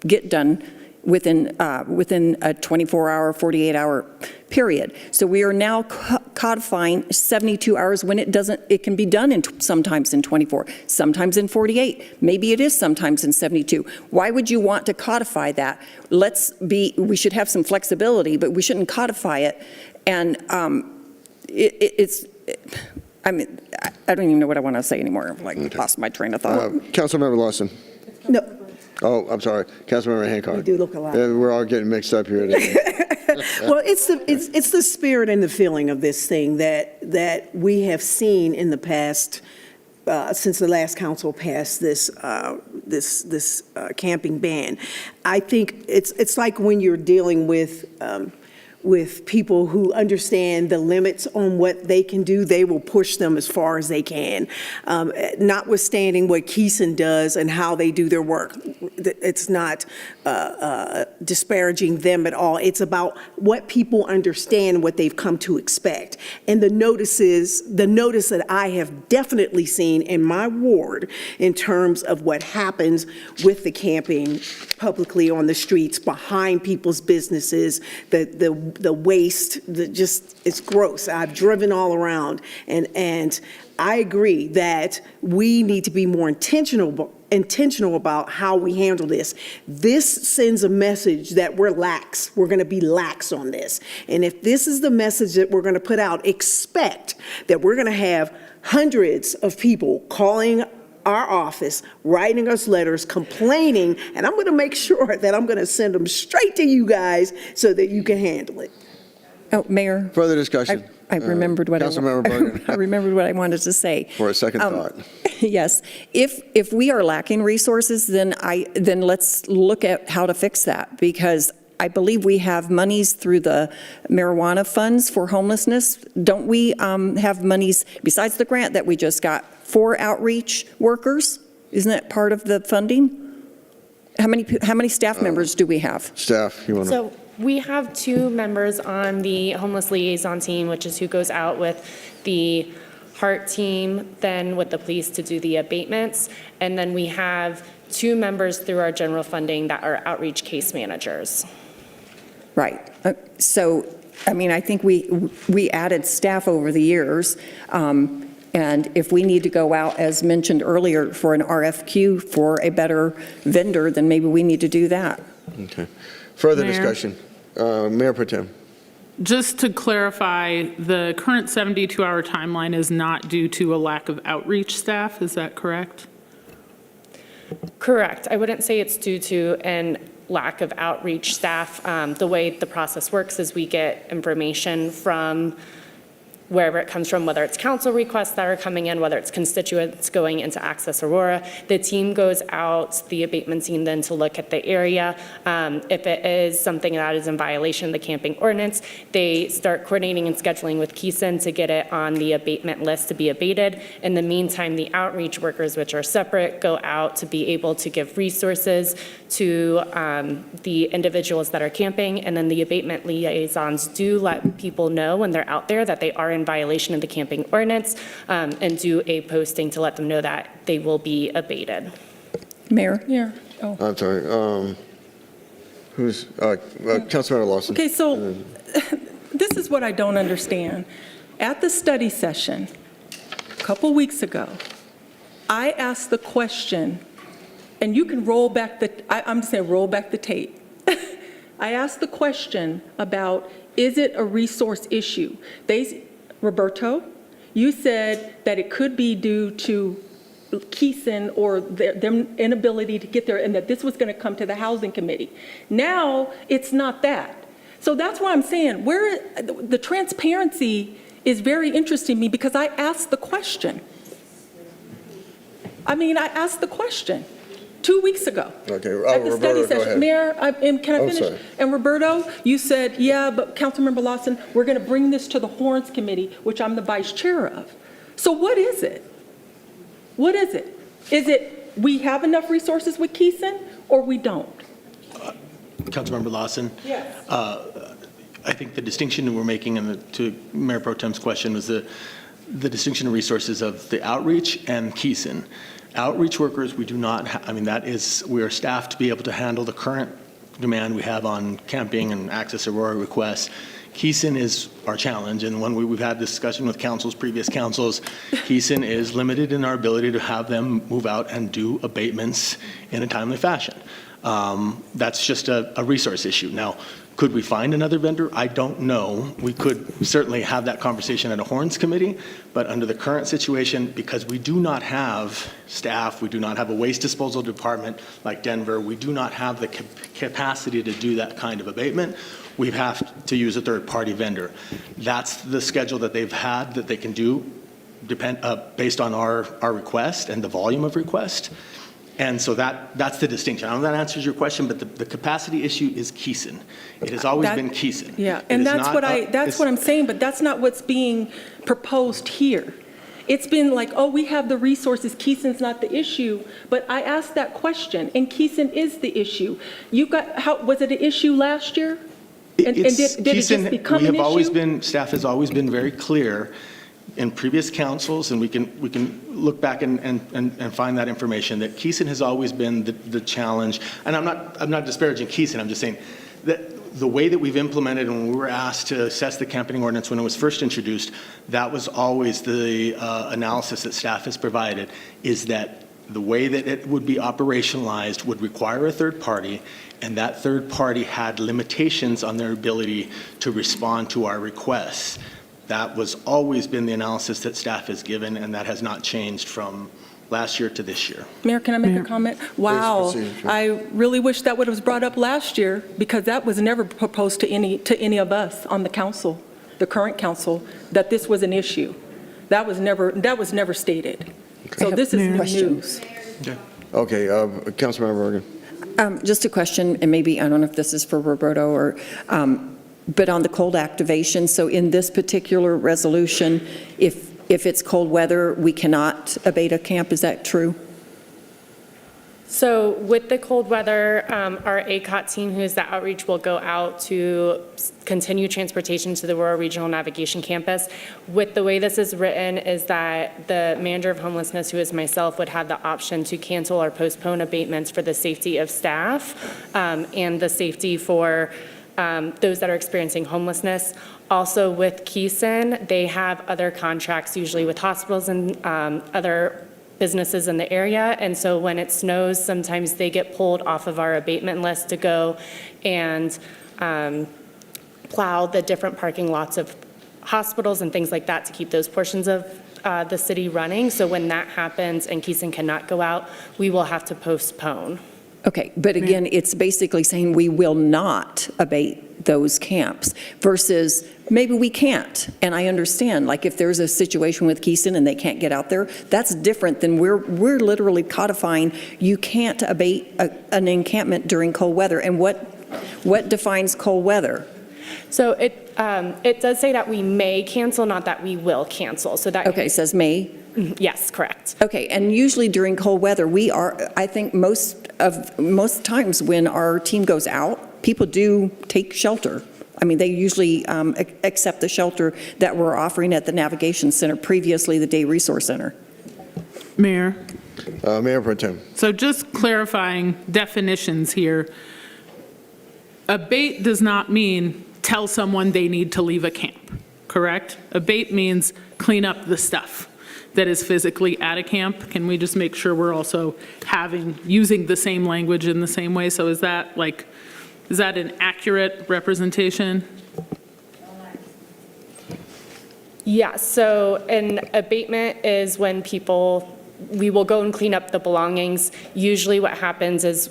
get done within a 24-hour, 48-hour period. So we are now codifying 72 hours when it can be done sometimes in 24, sometimes in 48. Maybe it is sometimes in 72. Why would you want to codify that? We should have some flexibility, but we shouldn't codify it. And I mean, I don't even know what I want to say anymore. I've lost my train of thought. Councilmember Lawson. No. Oh, I'm sorry. Councilmember Hancock. We do look alike. We're all getting mixed up here today. Well, it's the spirit and the feeling of this thing that we have seen in the past since the last council passed this camping ban. I think it's like when you're dealing with people who understand the limits on what they can do, they will push them as far as they can, notwithstanding what Kylin does and how they do their work. It's not disparaging them at all. It's about what people understand, what they've come to expect. And the notice that I have definitely seen in my ward in terms of what happens with the camping publicly on the streets, behind people's businesses, the the waste, it's gross. I've driven all around, and I agree that we need to be more intentional about how we handle this. This sends a message that we're lax. We're going to be lax on this. And if this is the message that we're going to put out, expect that we're going to have hundreds of people calling our office, writing us letters, complaining, and I'm going to make sure that I'm going to send them straight to you guys so that you can handle it. Oh, Mayor. Further discussion. I remembered what Councilmember Bergen. I remembered what I wanted to say. For a second thought. Yes, if we are lacking resources, then let's look at how to fix that, because I believe we have monies through the marijuana funds for homelessness. Don't we have monies besides the grant that we just got for outreach workers? Isn't that part of the funding? How many staff members do we have? Staff, you want to? So we have 2 members on the homeless liaison team, which is who goes out with the HEART team, then with the police to do the abatements. And then we have 2 members through our general funding that are outreach case managers. Right. So, I mean, I think we added staff over the years. And if we need to go out, as mentioned earlier, for an RFQ for a better vendor, then maybe we need to do that. Okay. Further Mayor? discussion. Mayor Pro Tem. Just to clarify, the current 72-hour timeline is not due to a lack of outreach staff, is that correct? Correct. I wouldn't say it's due to an lack of outreach staff. The way the process works is we get information from wherever it comes from, whether it's council requests that are coming in, whether it's constituents going into Access Aurora. The team goes out, the abatement team then, to look at the area. If it is something that is in violation of the camping ordinance, they start coordinating and scheduling with Kylin to get it on the abatement list to be abated. In the meantime, the outreach workers, which are separate, go out to be able to give resources to the individuals that are camping, and then the abatement liaisons do let people know when they're out there that they are in violation of the camping ordinance, and do a posting to let them know that they will be abated. Mayor? Yeah. Oh. I'm sorry. Councilmember Lawson. Okay, so this is what I don't understand. At the study session a couple weeks ago, I asked the question, and you can roll back I'm just saying roll back the tape. I asked the question about, is it a resource issue? Roberto, you said that it could be due to Kylin or their inability to get there, and that this was going to come to the housing committee. Now it's not that. So that's why I'm saying the transparency is very interesting to me, because I asked the question. I asked the question 2 weeks ago. Okay, at the study Roberto, go session. ahead. Mayor, can I finish? Sorry. And Roberto, you said, yeah, but Councilmember Lawson, we're going to bring this to the Horns Committee, which I'm the vice chair of. So what is it? What is it? Is it we have enough resources with Kylin, or we don't? Councilmember Lawson? Yes. I think the distinction we're making to Mayor Pro Tem's question was the distinction of resources of the outreach and Kylin. Outreach workers, we do not, we are staffed to be able to handle the current demand we have on camping and Access Aurora requests. Kylin is our challenge, and when we've had this discussion with previous councils, Kylin is limited in our ability to have them move out and do abatements in a timely fashion. That's just a resource issue. Now, could we find another vendor? I don't know. We could certainly have that conversation at a Horns committee, but under the current situation, because we do not have staff, we do not have a waste disposal department like Denver, we do not have the capacity to do that kind of abatement, we have to use a third-party vendor. That's the schedule that they've had that they can do based on our request and the volume of request. And so that's the distinction. I don't know if that answers your question, but the capacity issue is Kylin. It has always been Kylin. Yeah, and that's what I'm saying, but that's not what's being proposed here. It's been like, oh, we have the resources, Kylin's not the issue, but I asked that question, and Kylin is the issue. Was it an issue last year? And did it just become an issue? Staff has always been very clear in previous councils, and we can look back and find that information, that Kylin has always been the challenge. And I'm not disparaging Kylin, I'm just saying that the way that we've implemented, and when we were asked to assess the camping ordinance when it was first introduced, that was always the analysis that staff has provided, is that the way that it would be operationalized would require a third party, and that third party had limitations on their ability to respond to our requests. That was always been the analysis that staff has given, and that has not changed from last year to this year. Mayor, can I make a comment? Wow, I really wish that would have brought up last year, because that was never proposed to any of us on the council, the current council, that this was an issue. That was never stated. So this is new news. Okay, Councilmember Bergen. Just a question, and maybe, I don't know if this is for Roberto or, but on the cold activation, so in this particular resolution, if it's cold weather, we cannot abate a camp, is that true? So with the cold weather, our ACOT team, who is the outreach, will go out to continue transportation to the Aurora Regional Navigation Campus. With the way this is written is that the manager of homelessness, who is myself, would have the option to cancel or postpone abatements for the safety of staff and the safety for those that are experiencing homelessness. Also with Kylin, they have other contracts, usually with hospitals and other businesses in the area, and so when it snows, sometimes they get pulled off of our abatement list to go and plow the different parking lots of hospitals and things like that to keep those portions of the city running. So when that happens and Kylin cannot go out, we will have to postpone. Okay, but again, it's basically saying we will not abate those camps versus maybe we can't. And I understand, like if there's a situation with Kylin and they can't get out there, that's different than we're literally codifying you can't abate an encampment during cold weather. And what defines cold weather? So it does say that we may cancel, not that we will cancel. So that okay, it says may. Yes, correct. Okay, and usually during cold weather, we are, I think most times when our team goes out, people do take shelter. I mean, they usually accept the shelter that we're offering at the Navigation Center, previously the Day Resource Center. Mayor. Mayor Pro Tem. So just clarifying definitions here. Abate does not mean tell someone they need to leave a camp, correct? Abate means clean up the stuff that is physically at a camp. Can we just make sure we're also using the same language in the same way? So is that an accurate representation? Yeah, so an abatement is when we will go and clean up the belongings. Usually what happens is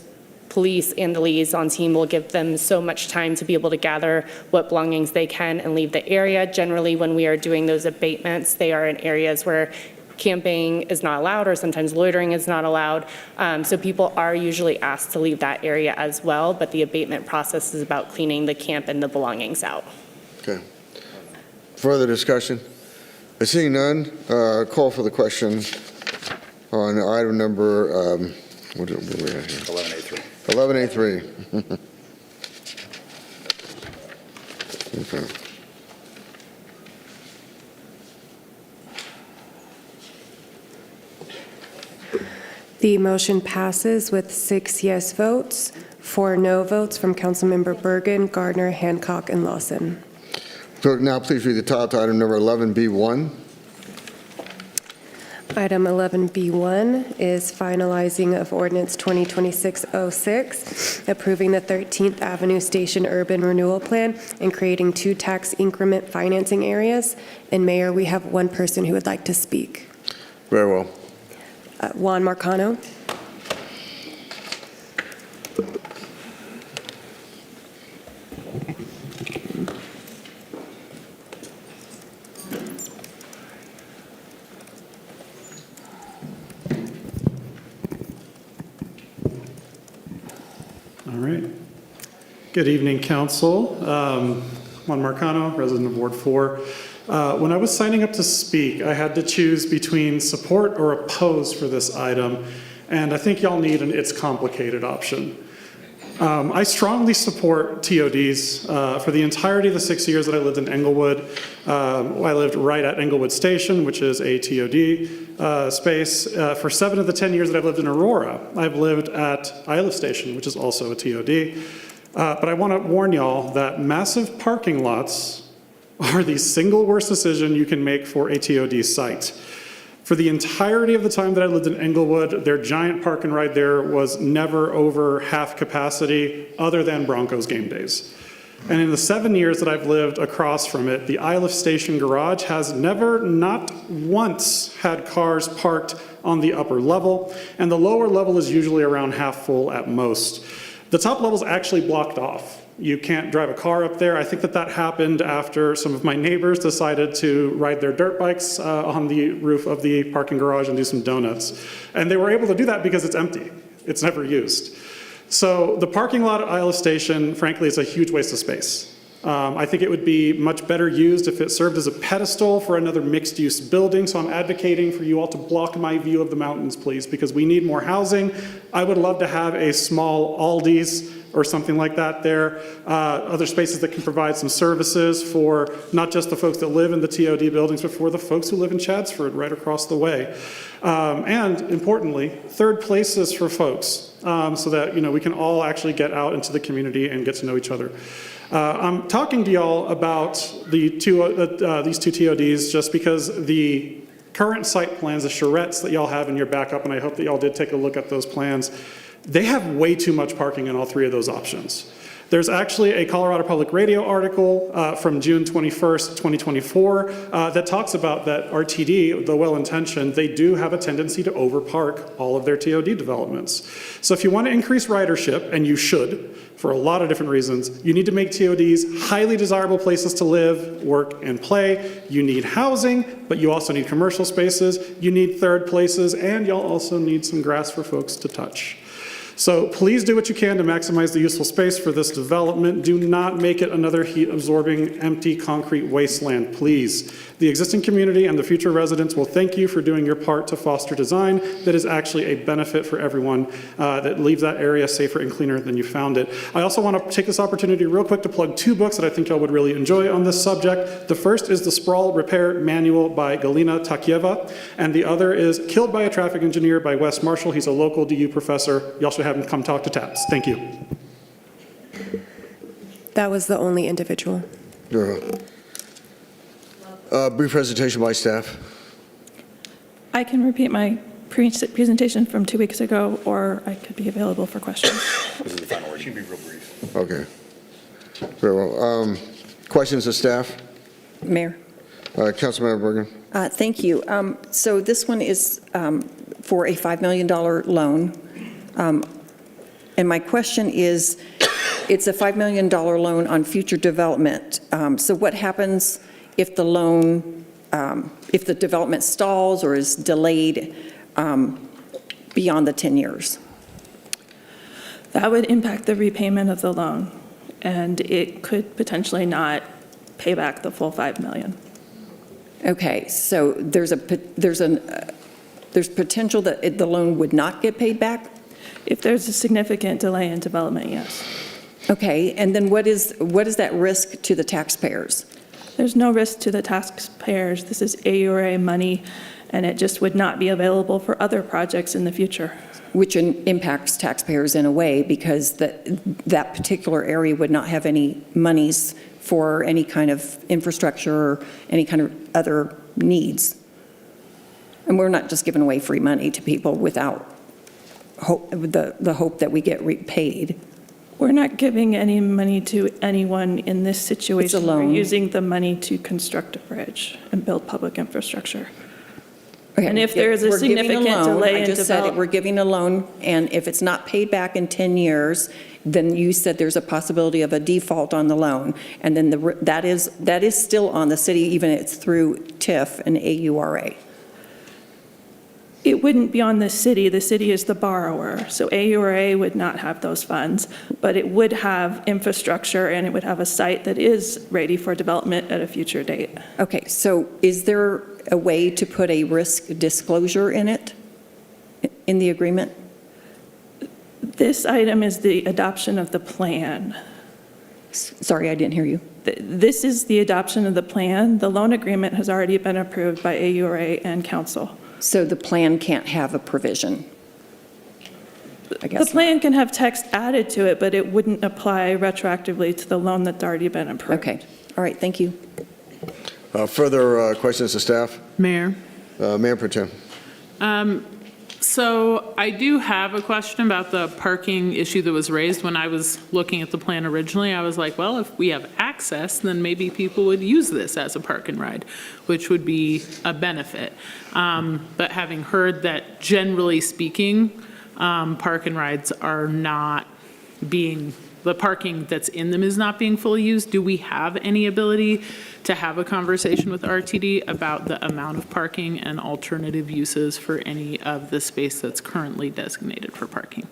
police and the liaison team will give them so much time to be able to gather what belongings they can and leave the area. Generally, when we are doing those abatements, they are in areas where camping is not allowed or sometimes loitering is not allowed. So people are usually asked to leave that area as well, but the abatement process is about cleaning the camp and the belongings out. Okay. Further discussion? Seeing none, call for the question on item number, what are we at here? 11A3. 11A3. Okay. The motion passes with 6 yes votes, 4 no votes from Councilmember Bergen, Gardner, Hancock, and Lawson. So now please read the title to item number 11B1. Item 11B1 is finalizing of ordinance 2026-06, approving the 13th Avenue Station Urban Renewal Plan and creating 2 tax increment financing areas. And Mayor, we have one person who would like to speak. Very well. Juan Marcano. All right. Good evening, Council. Juan Marcano, resident of Ward 4. When I was signing up to speak, I had to choose between support or oppose for this item, and I think y'all need an it's complicated option. I strongly support TODs. For the entirety of the 6 years that I lived in Englewood, I lived right at Englewood Station, which is a TOD space. For 7 of the 10 years that I've lived in Aurora, I've lived at Isla Station, which is also a TOD. But I want to warn y'all that massive parking lots are the single worst decision you can make for a TOD site. For the entirety of the time that I lived in Englewood, their giant park and ride there was never over half capacity other than Broncos game days. And in the 7 years that I've lived across from it, the Iliff Station garage has never, not once, had cars parked on the upper level, and the lower level is usually around half full at most. The top level is actually blocked off. You can't drive a car up there. I think that happened after some of my neighbors decided to ride their dirt bikes on the roof of the parking garage and do some donuts. And they were able to do that because it's empty. It's never used. So the parking lot at Iliff Station, frankly, is a huge waste of space. I think it would be much better used if it served as a pedestal for another mixed-use building. So I'm advocating for you all to block my view of the mountains, please, because we need more housing. I would love to have a small Aldi's or something like that there. Other spaces that can provide some services for not just the folks that live in the TOD buildings, but for the folks who live in Chadsford right across the way. And importantly, third places for folks so that we can all actually get out into the community and get to know each other. I'm talking to y'all about these two TODs just because the current site plans, the charrettes that y'all have in your backup, and I hope that y'all did take a look at those plans, they have way too much parking in all three of those options. There's actually a Colorado Public Radio article from June 21st, 2024 that talks about that RTD, though well-intentioned, they do have a tendency to overpark all of their TOD developments. So if you want to increase ridership, and you should, for a lot of different reasons, you need to make TODs highly desirable places to live, work, and play. You need housing, but you also need commercial spaces. You need third places, and you'll also need some grass for folks to touch. So please do what you can to maximize the useful space for this development. Do not make it another heat-absorbing, empty concrete wasteland, please. The existing community and the future residents will thank you for doing your part to foster design that is actually a benefit for everyone, that leaves that area safer and cleaner than you found it. I also want to take this opportunity real quick to plug two books that I think y'all would really enjoy on this subject. The first is The Sprawl Repair Manual by Galina Takieva, and the other is Killed by a Traffic Engineer by Wes Marshall. He's a local DU professor. Y'all should have him come talk to TAPS. Thank you. That was the only individual. Brief presentation by staff. I can repeat my presentation from 2 weeks ago, or I could be available for questions. This is the final word. Should be real brief. Okay. Very well. Questions of staff? Mayor. Councilmember Bergen. Thank you. So this one is for a $5 million loan. And my question is, it's a $5 million loan on future development. So what happens if the loan, if the development stalls or is delayed beyond the 10 years? That would impact the repayment of the loan, and it could potentially not pay back the full $5 million. Okay, so there's potential that the loan would not get paid back? If there's a significant delay in development, yes. Okay, and then what is that risk to the taxpayers? There's no risk to the taxpayers. This is AURA money, and it just would not be available for other projects in the future. Which impacts taxpayers in a way, because that particular area would not have any monies for any kind of infrastructure or any kind of other needs. And we're not just giving away free money to people without hope, the hope that we get repaid. We're not giving any money to anyone in this situation. It's a loan. We're using the money to construct a bridge and build public infrastructure. Okay. And if there is a We're giving significant loan. delay I in just said development, we're giving a loan, and if it's not paid back in 10 years, then you said there's a possibility of a default on the loan, and then that is still on the city, even if it's through TIF and AURA. it wouldn't be on the city. The city is the borrower. So AURA would not have those funds, but it would have infrastructure and it would have a site that is ready for development at a future date. Okay, so is there a way to put a risk disclosure in it, in the agreement? This item is the adoption of the plan. Sorry, I didn't hear you. This is the adoption of the plan. The loan agreement has already been approved by AURA and council. So the plan can't have a provision? I guess The plan can have text added to it, but it wouldn't apply retroactively to the loan that's already been approved. Okay, all right, thank you. Further questions to staff? Mayor? Mayor Pro Tem. So I do have a question about the parking issue that was raised. When I was looking at the plan originally, I was like, well, if we have access, then maybe people would use this as a park and ride, which would be a benefit. But having heard that generally speaking, park and rides are not being, the parking that's in them is not being fully used, do we have any ability to have a conversation with RTD about the amount of parking and alternative uses for any of the space that's currently designated for parking?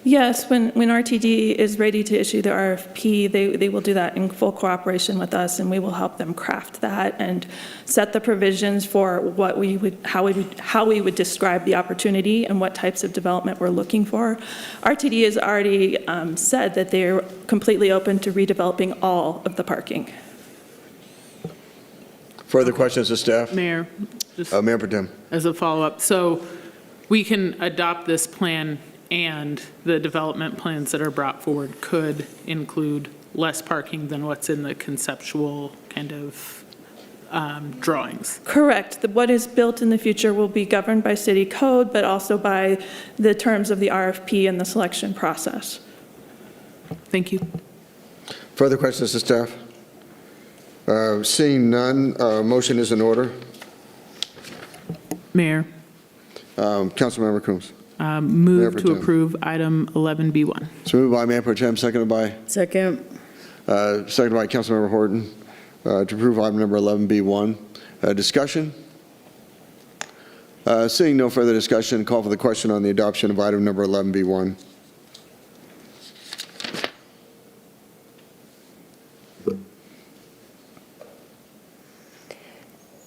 Yes, when RTD is ready to issue the RFP, they will do that in full cooperation with us, and we will help them craft that and set the provisions for what we would, how we would describe the opportunity and what types of development we're looking for. RTD has already said that they're completely open to redeveloping all of the parking. Further questions to staff? Mayor, just Mayor Pro Tem. as a follow-up, so we can adopt this plan and the development plans that are brought forward could include less parking than what's in the conceptual kind of drawings. Correct. What is built in the future will be governed by city code, but also by the terms of the RFP and the selection process. Thank you. Further questions to staff? Seeing none, motion is in order. Mayor, Councilmember Coombs. move to approve item 11B1. So moved by Mayor Pro Tem, seconded by? Second. Seconded by Councilmember Horton to approve item number 11B1. Discussion? Seeing no further discussion, call for the question on the adoption of item number 11B1.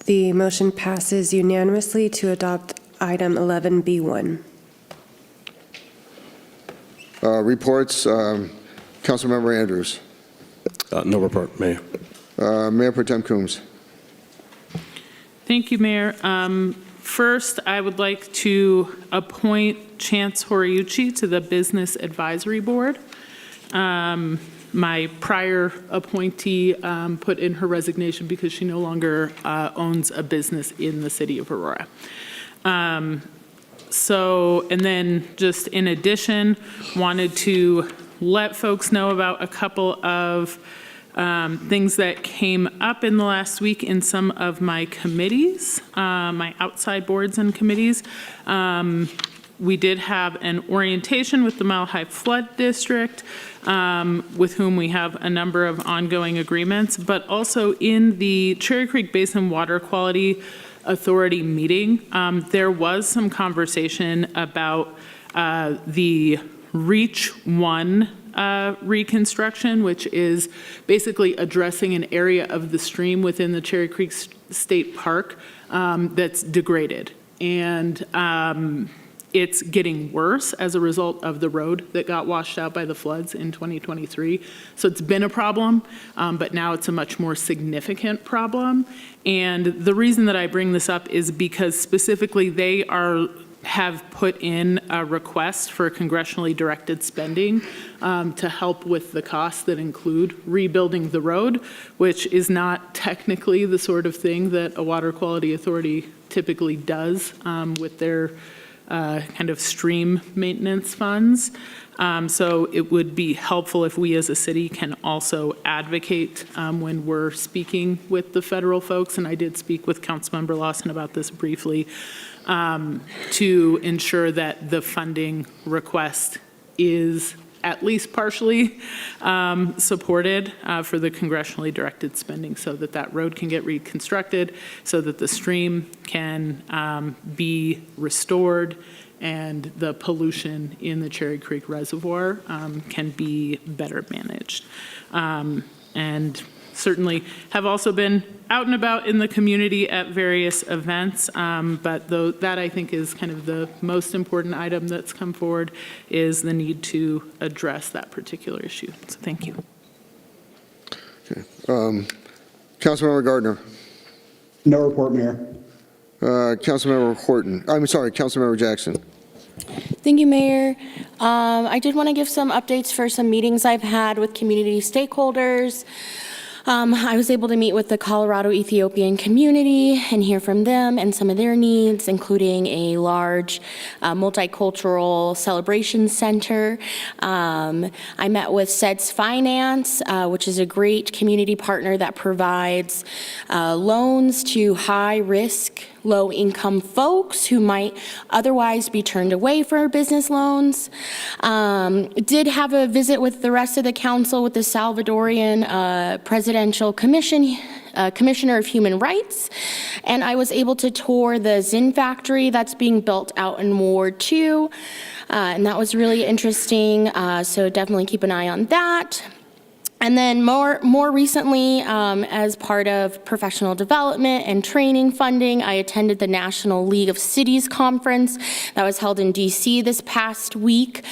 The motion passes unanimously to adopt item 11B1. Reports, Councilmember Andrews. No report, Mayor. Mayor Pro Tem Coombs. Thank you, Mayor. First, I would like to appoint Chance Horiuchi to the Business Advisory Board. My prior appointee put in her resignation because she no longer owns a business in the city of Aurora. And then just in addition, wanted to let folks know about a couple of things that came up in the last week in some of my committees, my outside boards and committees. We did have an orientation with the Mile High Flood District, with whom we have a number of ongoing agreements, but also in the Cherry Creek Basin Water Quality Authority meeting, there was some conversation about the Reach 1 reconstruction, which is basically addressing an area of the stream within the Cherry Creek State Park that's degraded. And it's getting worse as a result of the road that got washed out by the floods in 2023. So it's been a problem, but now it's a much more significant problem. And the reason that I bring this up is because specifically they have put in a request for congressionally directed spending to help with the costs that include rebuilding the road, which is not technically the sort of thing that a water quality authority typically does with their kind of stream maintenance funds. So it would be helpful if we as a city can also advocate when we're speaking with the federal folks, and I did speak with Councilmember Lawson about this briefly, to ensure that the funding request is at least partially supported for the congressionally directed spending so that that road can get reconstructed, so that the stream can be restored and the pollution in the Cherry Creek Reservoir can be better managed. And certainly have also been out and about in the community at various events, but that I think is kind of the most important item that's come forward is the need to address that particular issue. So thank you. Okay. Councilmember Gardner. No report, Mayor. Councilmember Horton. I'm sorry, Councilmember Jackson. Thank you, Mayor. I did want to give some updates for some meetings I've had with community stakeholders. I was able to meet with the Colorado Ethiopian community and hear from them and some of their needs, including a large multicultural celebration center. I met with SEDS Finance, which is a great community partner that provides loans to high-risk, low-income folks who might otherwise be turned away for business loans. Did have a visit with the rest of the council with the Salvadorian Presidential Commissioner of Human Rights, and I was able to tour the Zinn factory that's being built out in Ward 2, and that was really interesting, so definitely keep an eye on that. And then more recently, as part of professional development and training funding, I attended the National League of Cities Conference that was held in DC this past week.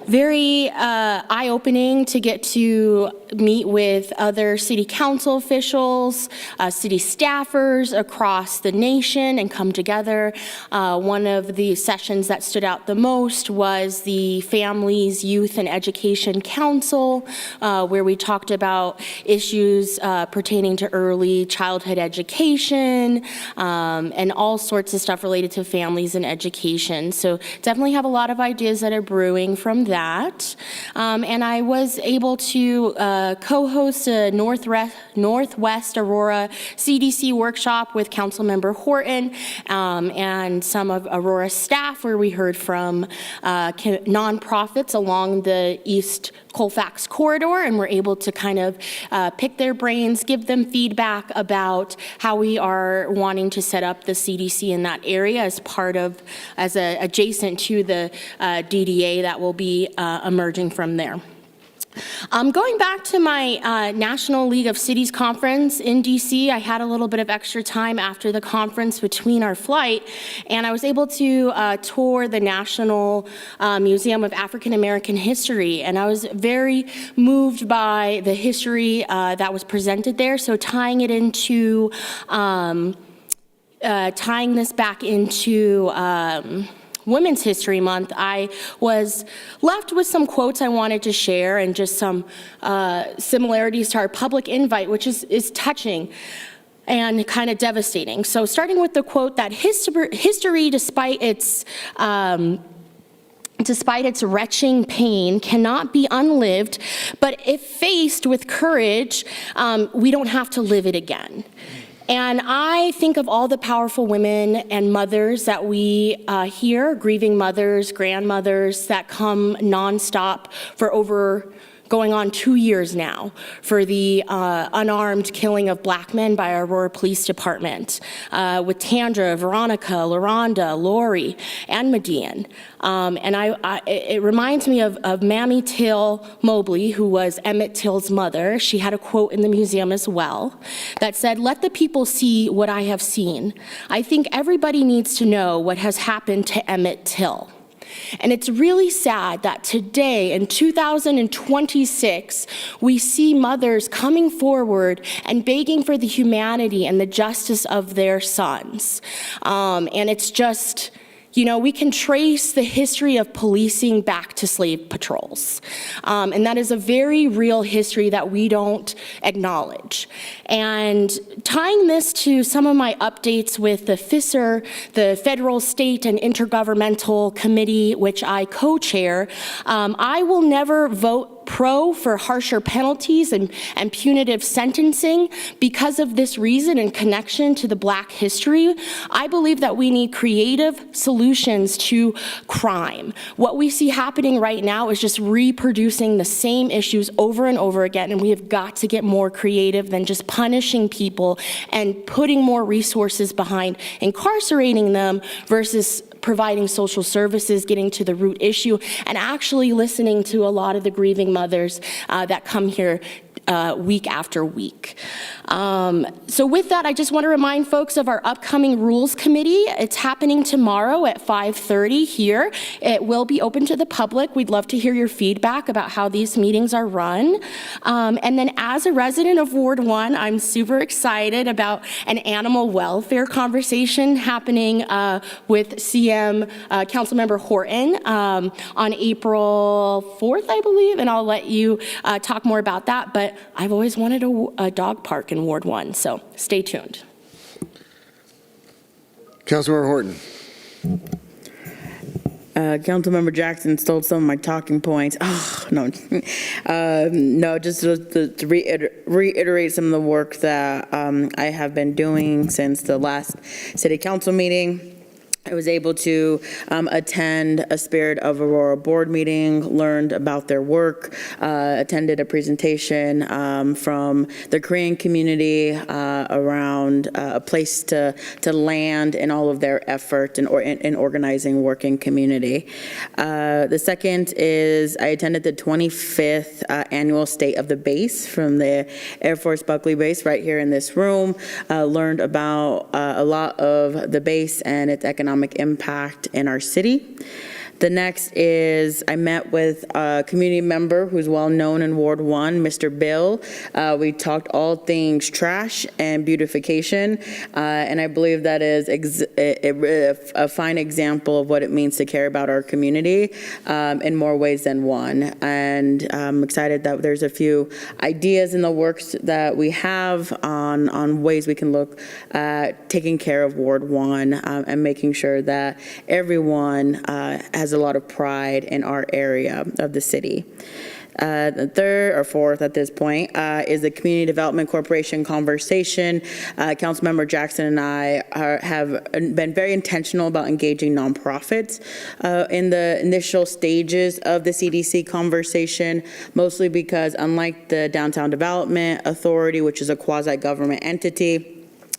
Very eye-opening to get to meet with other city council officials, city staffers across the nation and come together. One of the sessions that stood out the most was the Families, Youth, and Education Council, where we talked about issues pertaining to early childhood education and all sorts of stuff related to families and education. So definitely have a lot of ideas that are brewing from that. And I was able to co-host a Northwest Aurora CDC workshop with Councilmember Horton and some of Aurora staff, where we heard from nonprofits along the East Colfax corridor, and we're able to kind of pick their brains, give them feedback about how we are wanting to set up the CDC in that area as adjacent to the DDA that will be emerging from there. Going back to my National League of Cities conference in DC, I had a little bit of extra time after the conference between our flight, and I was able to tour the National Museum of African American History, and I was very moved by the history that was presented there. So tying it into, tying this back into Women's History Month, I was left with some quotes I wanted to share and just some similarities to our public invite, which is touching and kind of devastating. So starting with the quote that history, despite its retching pain, cannot be unlived, but if faced with courage, we don't have to live it again. And I think of all the powerful women and mothers that we hear, grieving mothers, grandmothers, that come nonstop for going on 2 years now for the unarmed killing of Black men by our Aurora Police Department, with Tandra, Veronica, LaRonda, Lori, and Median. And it reminds me of Mammy Till Mobley, who was Emmett Till's mother. She had a quote in the museum as well that said, "Let the people see what I have seen. I think everybody needs to know what has happened to Emmett Till." And it's really sad that today, in 2026, we see mothers coming forward and begging for the humanity and the justice of their sons. And it's just, we can trace the history of policing back to slave patrols. And that is a very real history that we don't acknowledge. And tying this to some of my updates with the FISR, the Federal, State, and Intergovernmental Committee, which I co-chair, I will never vote pro for harsher penalties and punitive sentencing because of this reason and connection to the Black history. I believe that we need creative solutions to crime. What we see happening right now is just reproducing the same issues over and over again, and we have got to get more creative than just punishing people and putting more resources behind incarcerating them versus providing social services, getting to the root issue, and actually listening to a lot of the grieving mothers that come here week after week. So with that, I just want to remind folks of our upcoming Rules Committee. It's happening tomorrow at 5:30 here. It will be open to the public. We'd love to hear your feedback about how these meetings are run. And then as a resident of Ward 1, I'm super excited about an animal welfare conversation happening with CM Councilmember Horton on April 4th, I believe, and I'll let you talk more about that. But I've always wanted a dog park in Ward 1, so stay tuned. Councilmember Horton. Councilmember Jackson stole some of my talking points. Oh, no. No, just to reiterate some of the work that I have been doing since the last city council meeting. I was able to attend a Spirit of Aurora board meeting, learned about their work, attended a presentation from the Korean community around a place to land in all of their effort in organizing working community. The second is I attended the 25th annual State of the Base from the Air Force Buckley Base right here in this room, learned about a lot of the base and its economic impact in our city. The next is I met with a community member who's well known in Ward 1, Mr. Bill. We talked all things trash and beautification, and I believe that is a fine example of what it means to care about our community in more ways than one. And I'm excited that there's a few ideas in the works that we have on ways we can look at taking care of Ward 1 and making sure that everyone has a lot of pride in our area of the city. The third or fourth at this point is the Community Development Corporation conversation. Councilmember Jackson and I have been very intentional about engaging nonprofits in the initial stages of the CDC conversation, mostly because unlike the Downtown Development Authority, which is a quasi-government entity,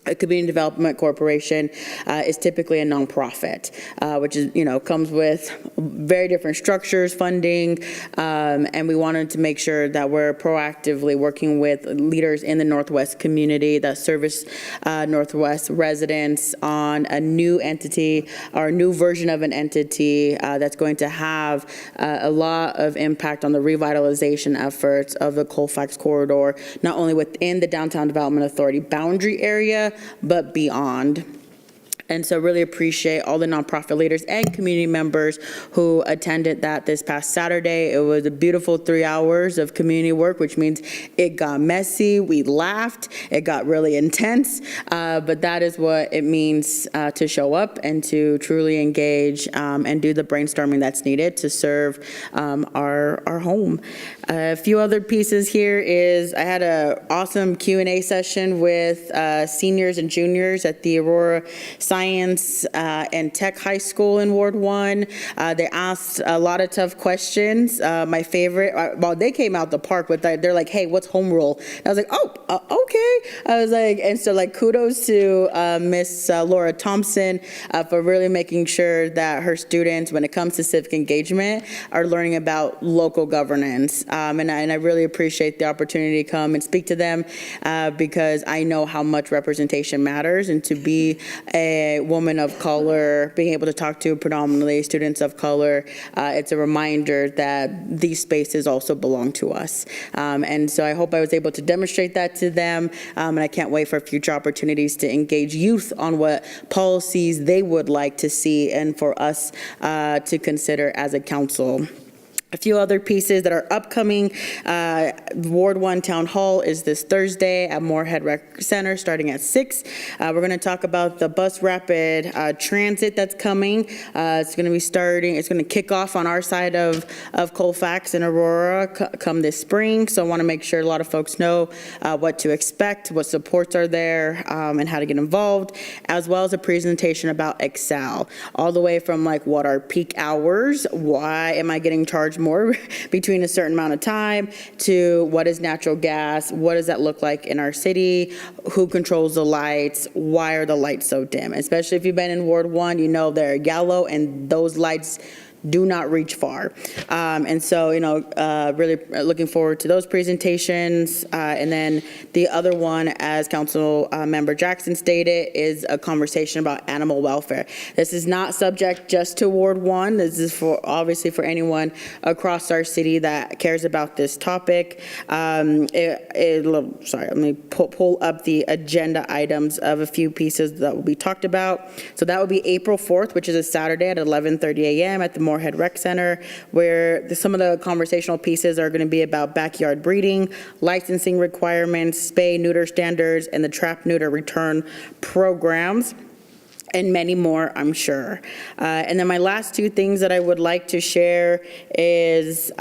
a community development corporation is typically a nonprofit, which is, comes with very different structures, funding, and we wanted to make sure that we're proactively working with leaders in the Northwest community that service Northwest residents on a new entity or a new version of an entity that's going to have a lot of impact on the revitalization efforts of the Colfax corridor, not only within the Downtown Development Authority boundary area, but beyond. And so really appreciate all the nonprofit leaders and community members who attended that this past Saturday. It was a beautiful 3 hours of community work, which means it got messy, we laughed, it got really intense, but that is what it means to show up and to truly engage and do the brainstorming that's needed to serve our home. A few other pieces here is I had an awesome Q&A session with seniors and juniors at the Aurora Science and Tech High School in Ward 1. They asked a lot of tough questions. My favorite, well, they came out the park with they're like, hey, what's home rule? And I was like, oh, okay. I was like, and so like kudos to Miss Laura Thompson for really making sure that her students, when it comes to civic engagement, are learning about local governance. And I really appreciate the opportunity to come and speak to them because I know how much representation matters, and to be a woman of color, being able to talk to predominantly students of color, it's a reminder that these spaces also belong to us. And so I hope I was able to demonstrate that to them, and I can't wait for future opportunities to engage youth on what policies they would like to see and for us to consider as a council. A few other pieces that are upcoming. Ward 1 Town Hall is this Thursday at Moorhead Rec Center starting at 6. We're going to talk about the bus rapid transit that's coming. It's going to be starting, it's going to kick off on our side of Colfax and Aurora come this spring. So I want to make sure a lot of folks know what to expect, what supports are there, and how to get involved, as well as a presentation about Excel, all the way from like what are peak hours, why am I getting charged more between a certain amount of time, to what is natural gas, what does that look like in our city, who controls the lights, why are the lights so dim? Especially if you've been in Ward 1, you know they're yellow and those lights do not reach far. And so, really looking forward to those presentations. And then the other one, as Council Member Jackson stated, is a conversation about animal welfare. This is not subject just to Ward 1. This is obviously for anyone across our city that cares about this topic. Let me pull up the agenda items of a few pieces that will be talked about. So that will be April 4th, which is a Saturday at 11:30 a.m. at the Moorhead Rec Center, where some of the conversational pieces are going to be about backyard breeding, licensing requirements, spay-neuter standards, and the trap-neuter return programs, and many more, I'm sure. And then my last two things that I would like to share is,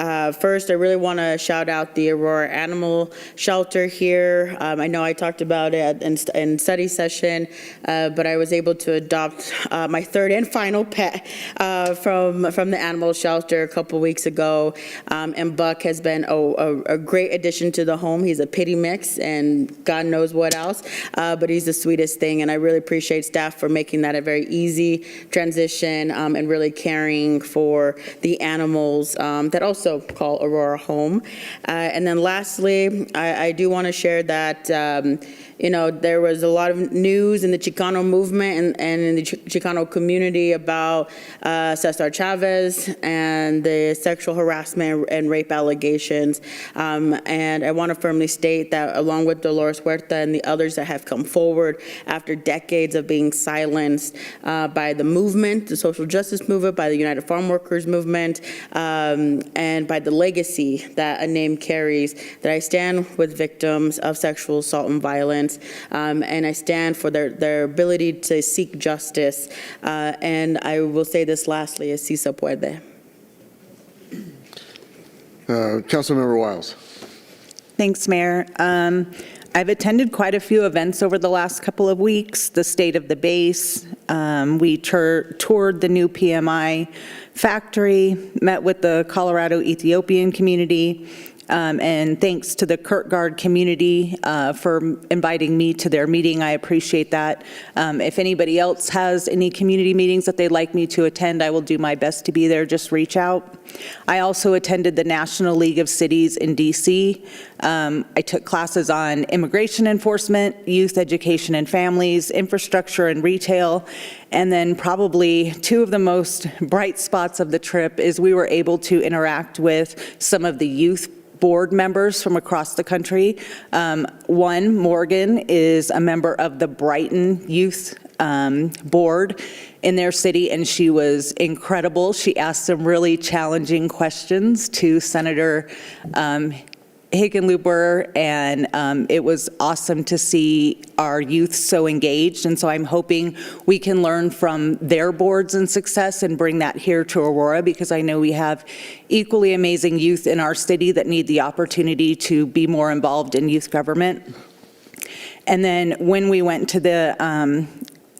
first, I really want to shout out the Aurora Animal Shelter here. I know I talked about it in study session, but I was able to adopt my third and final pet from the animal shelter a couple weeks ago. And Buck has been a great addition to the home. He's a pity mix and God knows what else, but he's the sweetest thing. And I really appreciate staff for making that a very easy transition and really caring for the animals that also call Aurora home. And then lastly, I do want to share that there was a lot of news in the Chicano movement and in the Chicano community about Cesar Chavez and the sexual harassment and rape allegations. And I want to firmly state that along with Dolores Huerta and the others that have come forward after decades of being silenced by the movement, the social justice movement, by the United Farm Workers movement, and by the legacy that a name carries, that I stand with victims of sexual assault and violence. And I stand for their ability to seek justice. And I will say this lastly, is si se puede. Councilmember Wiles. Thanks, Mayor. I've attended quite a few events over the last couple of weeks, the State of the Base. We toured the new PMI factory, met with the Colorado Ethiopian community, and thanks to the Kurtgard community for inviting me to their meeting. I appreciate that. If anybody else has any community meetings that they'd like me to attend, I will do my best to be there. Just reach out. I also attended the National League of Cities in DC. I took classes on immigration enforcement, youth education and families, infrastructure and retail, and then probably two of the most bright spots of the trip is we were able to interact with some of the youth board members from across the country. One, Morgan, is a member of the Brighton Youth Board in their city, and she was incredible. She asked some really challenging questions to Senator Hickenlooper, and it was awesome to see our youth so engaged. And so I'm hoping we can learn from their boards and success and bring that here to Aurora, because I know we have equally amazing youth in our city that need the opportunity to be more involved in youth government. And then when we went to the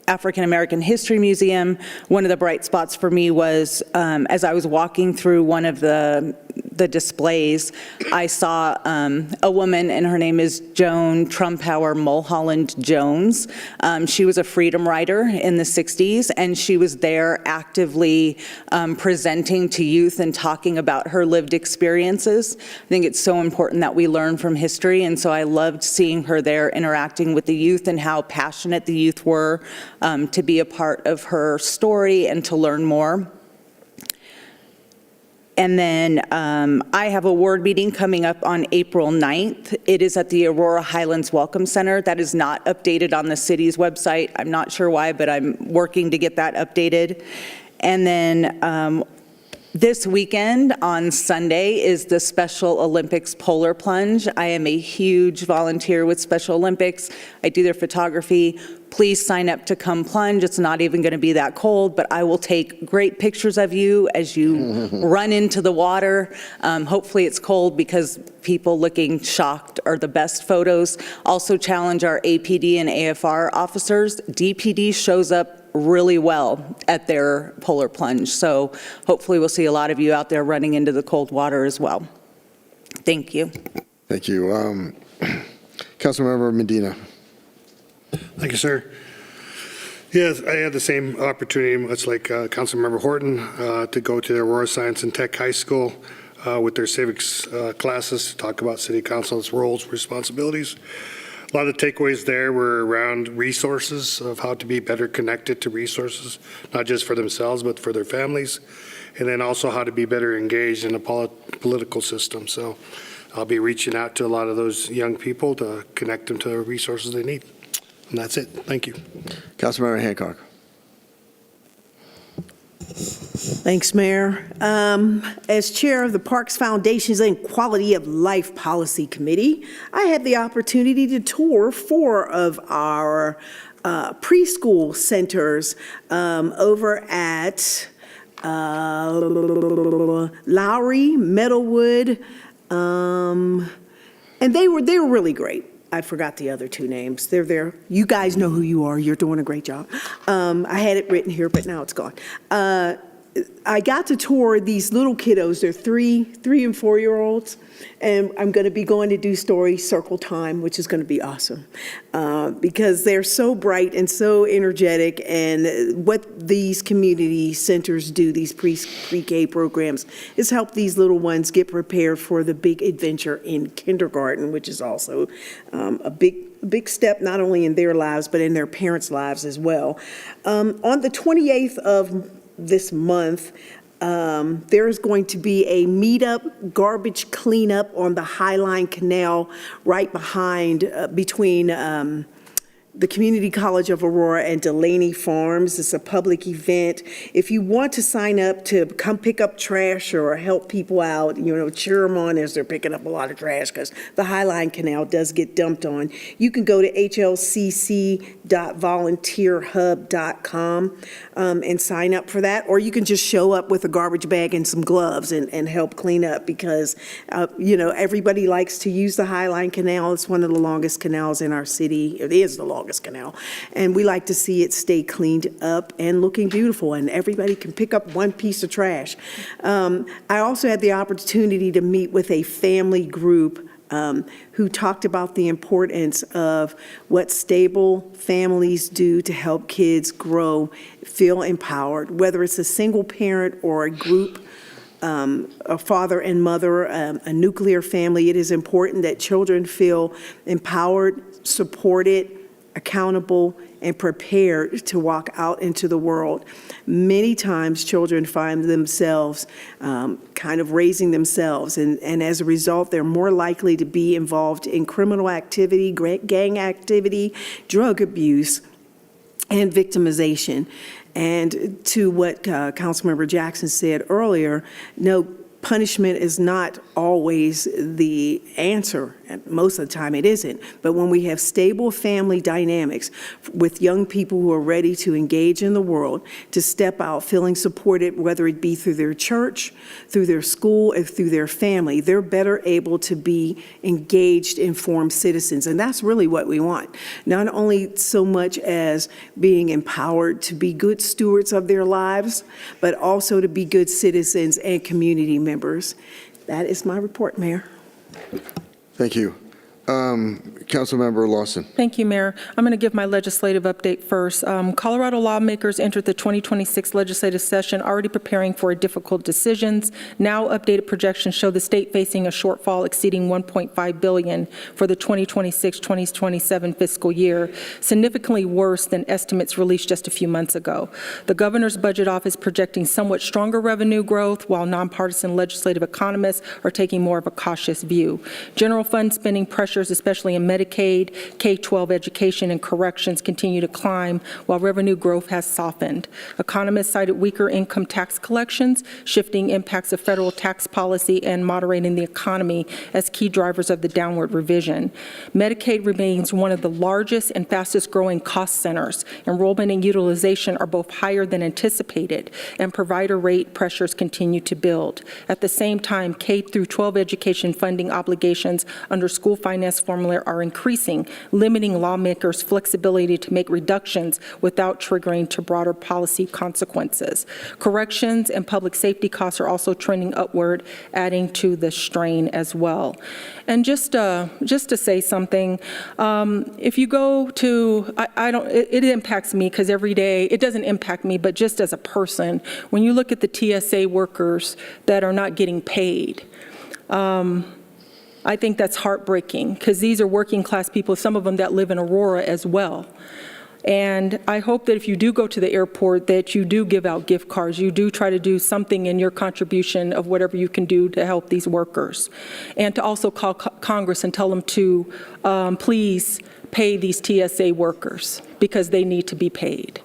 African American History Museum, one of the bright spots for me was as I was walking through one of the displays, I saw a woman, and her name is Joan Trumpauer Mulholland Jones. She was a freedom rider in the 60s, and she was there actively presenting to youth and talking about her lived experiences. I think it's so important that we learn from history, and so I loved seeing her there interacting with the youth and how passionate the youth were to be a part of her story and to learn more. And then I have a ward meeting coming up on April 9th. It is at the Aurora Highlands Welcome Center. That is not updated on the city's website. I'm not sure why, but I'm working to get that updated. And then this weekend on Sunday is the Special Olympics Polar Plunge. I am a huge volunteer with Special Olympics. I do their photography. Please sign up to come plunge. It's not even going to be that cold, but I will take great pictures of you as you run into the water. Hopefully it's cold, because people looking shocked are the best photos. Also challenge our APD and AFR officers. DPD shows up really well at their polar plunge. So hopefully we'll see a lot of you out there running into the cold water as well. Thank you. Thank you. Councilmember Medina. Thank you, sir. Yes, I had the same opportunity, much like Councilmember Horton, to go to the Aurora Science and Tech High School with their civics classes to talk about city council's roles, responsibilities. A lot of takeaways there were around resources, of how to be better connected to resources, not just for themselves, but for their families, and then also how to be better engaged in the political system. So I'll be reaching out to a lot of those young people to connect them to the resources they need. And that's it. Thank you. Councilmember Hancock. Thanks, Mayor. As chair of the Parks Foundations and Quality of Life Policy Committee, I had the opportunity to tour 4 of our preschool centers over at Lowry, Meadowwood, and they were really great. I forgot the other 2 names. They're there. You guys know who you are. You're doing a great job. I had it written here, but now it's gone. I got to tour these little kiddos. They're 3 and 4-year-olds, and I'm going to be going to do story circle time, which is going to be awesome because they're so bright and so energetic. And what these community centers do, these pre-K programs, is help these little ones get prepared for the big adventure in kindergarten, which is also a big step not only in their lives but in their parents' lives as well. On the 28th of this month, there is going to be a meetup garbage cleanup on the Highline Canal right behind, between the Community College of Aurora and Delaney Farms. It's a public event. If you want to sign up to come pick up trash or help people out, cheer them on as they're picking up a lot of trash, because the Highline Canal does get dumped on, you can go to hlcc.volunteerhub.com and sign up for that, or you can just show up with a garbage bag and some gloves and help clean up, because everybody likes to use the Highline Canal. It's one of the longest canals in our city. It is the longest canal, and we like to see it stay cleaned up and looking beautiful, and everybody can pick up one piece of trash. I also had the opportunity to meet with a family group who talked about the importance of what stable families do to help kids grow, feel empowered, whether it's a single parent or a group, a father and mother, a nuclear family. It is important that children feel empowered, supported, accountable, and prepared to walk out into the world. Many times children find themselves kind of raising themselves, and as a result, they're more likely to be involved in criminal activity, gang activity, drug abuse, and victimization. And to what Councilmember Jackson said earlier, no, punishment is not always the answer, and most of the time it isn't. But when we have stable family dynamics with young people who are ready to engage in the world, to step out feeling supported, whether it be through their church, through their school, or through their family, they're better able to be engaged, informed citizens. And that's really what we want. Not only so much as being empowered to be good stewards of their lives, but also to be good citizens and community members. That is my report, Mayor. Thank you. Councilmember Lawson. Thank you, Mayor. I'm going to give my legislative update first. Colorado lawmakers entered the 2026 legislative session already preparing for difficult decisions. Now updated projections show the state facing a shortfall exceeding $1.5 billion for the 2026-2027 fiscal year, significantly worse than estimates released just a few months ago. The governor's budget office projecting somewhat stronger revenue growth, while nonpartisan legislative economists are taking more of a cautious view. General fund spending pressures, especially in Medicaid, K-12 education, and corrections continue to climb, while revenue growth has softened. Economists cited weaker income tax collections, shifting impacts of federal tax policy, and moderating the economy as key drivers of the downward revision. Medicaid remains one of the largest and fastest growing cost centers. Enrollment and utilization are both higher than anticipated, and provider rate pressures continue to build. At the same time, K-12 education funding obligations under school finance finance formula are increasing, limiting lawmakers' flexibility to make reductions without triggering to broader policy consequences. Corrections and public safety costs are also trending upward, adding to the strain as well. And just to say something, if you go to, it impacts me because every day, it doesn't impact me, but just as a person, when you look at the TSA workers that are not getting paid, I think that's heartbreaking because these are working class people, some of them that live in Aurora as well. And I hope that if you do go to the airport, that you do give out gift cards. You do try to do something in your contribution of whatever you can do to help these workers. And to also call Congress and tell them to please pay these TSA workers because they need to be paid.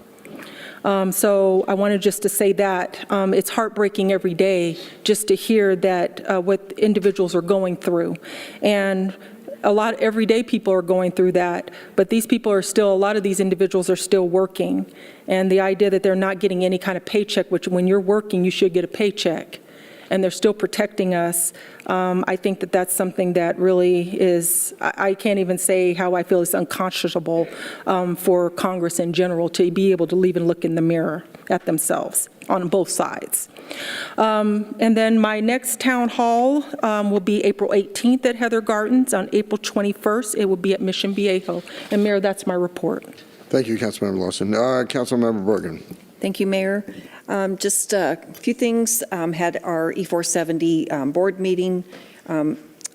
So I wanted just to say that it's heartbreaking every day just to hear that what individuals are going through. And everyday people are going through that, but these people are still, a lot of these individuals are still working. And the idea that they're not getting any kind of paycheck, which when you're working, you should get a paycheck, and they're still protecting us, I think that that's something that really is, I can't even say how I feel it's unconscionable for Congress in general to be able to even look in the mirror at themselves on both sides. And then my next town hall will be April 18th at Heather Gardens. On April 21st, it will be at Mission Viejo. And Mayor, that's my report. Thank you, Councilmember Lawson. Councilmember Bergen. Thank you, Mayor. Just a few things. Had our E470 board meeting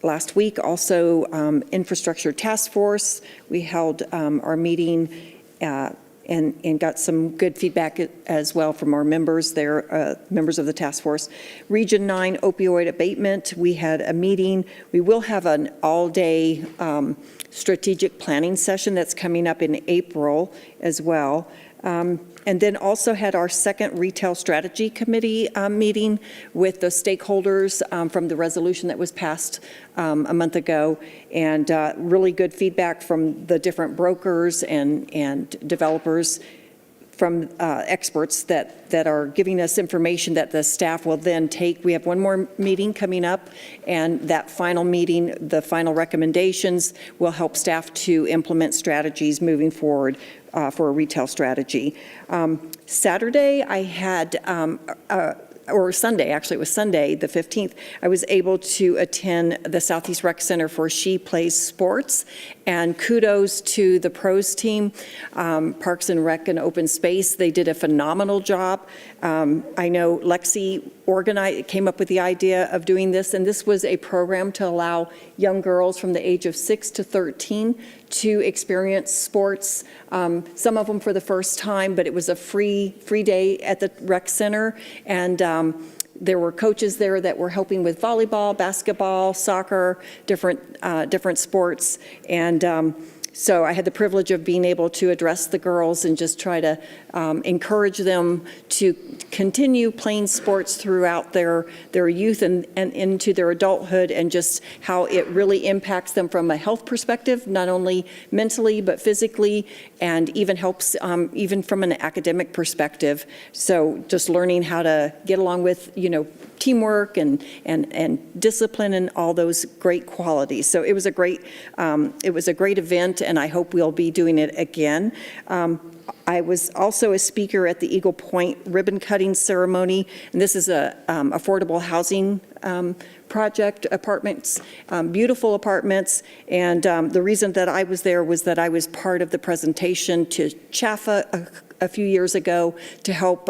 last week. Also, Infrastructure Task Force. We held our meeting and got some good feedback as well from our members there, members of the task force. Region 9 opioid abatement, we had a meeting. We will have an all-day strategic planning session that's coming up in April as well. And then also had our second Retail Strategy Committee meeting with the stakeholders from the resolution that was passed a month ago, and really good feedback from the different brokers and developers, from experts that are giving us information that the staff will then take. We have one more meeting coming up, and that final meeting, the final recommendations, will help staff to implement strategies moving forward for a retail strategy. Saturday, I had, or Sunday, actually it was Sunday, the 15th, I was able to attend the Southeast Rec Center for She Plays Sports, and kudos to the pros team, Parks and Rec and Open Space. They did a phenomenal job. I know Lexi came up with the idea of doing this, and this was a program to allow young girls from the age of 6 to 13 to experience sports, some of them for the first time, but it was a free day at the rec center, and there were coaches there that were helping with volleyball, basketball, soccer, different sports, and so I had the privilege of being able to address the girls and just try to encourage them to continue playing sports throughout their youth and into their adulthood, and just how it really impacts them from a health perspective, not only mentally but physically, and even helps even from an academic perspective. So just learning how to get along with, teamwork and discipline and all those great qualities. So it was a great event, and I hope we'll be doing it again. I was also a speaker at the Eagle Point ribbon cutting ceremony, and this is a affordable housing project, apartments, beautiful apartments, and the reason that I was there was that I was part of the presentation to CHAFA a few years ago to help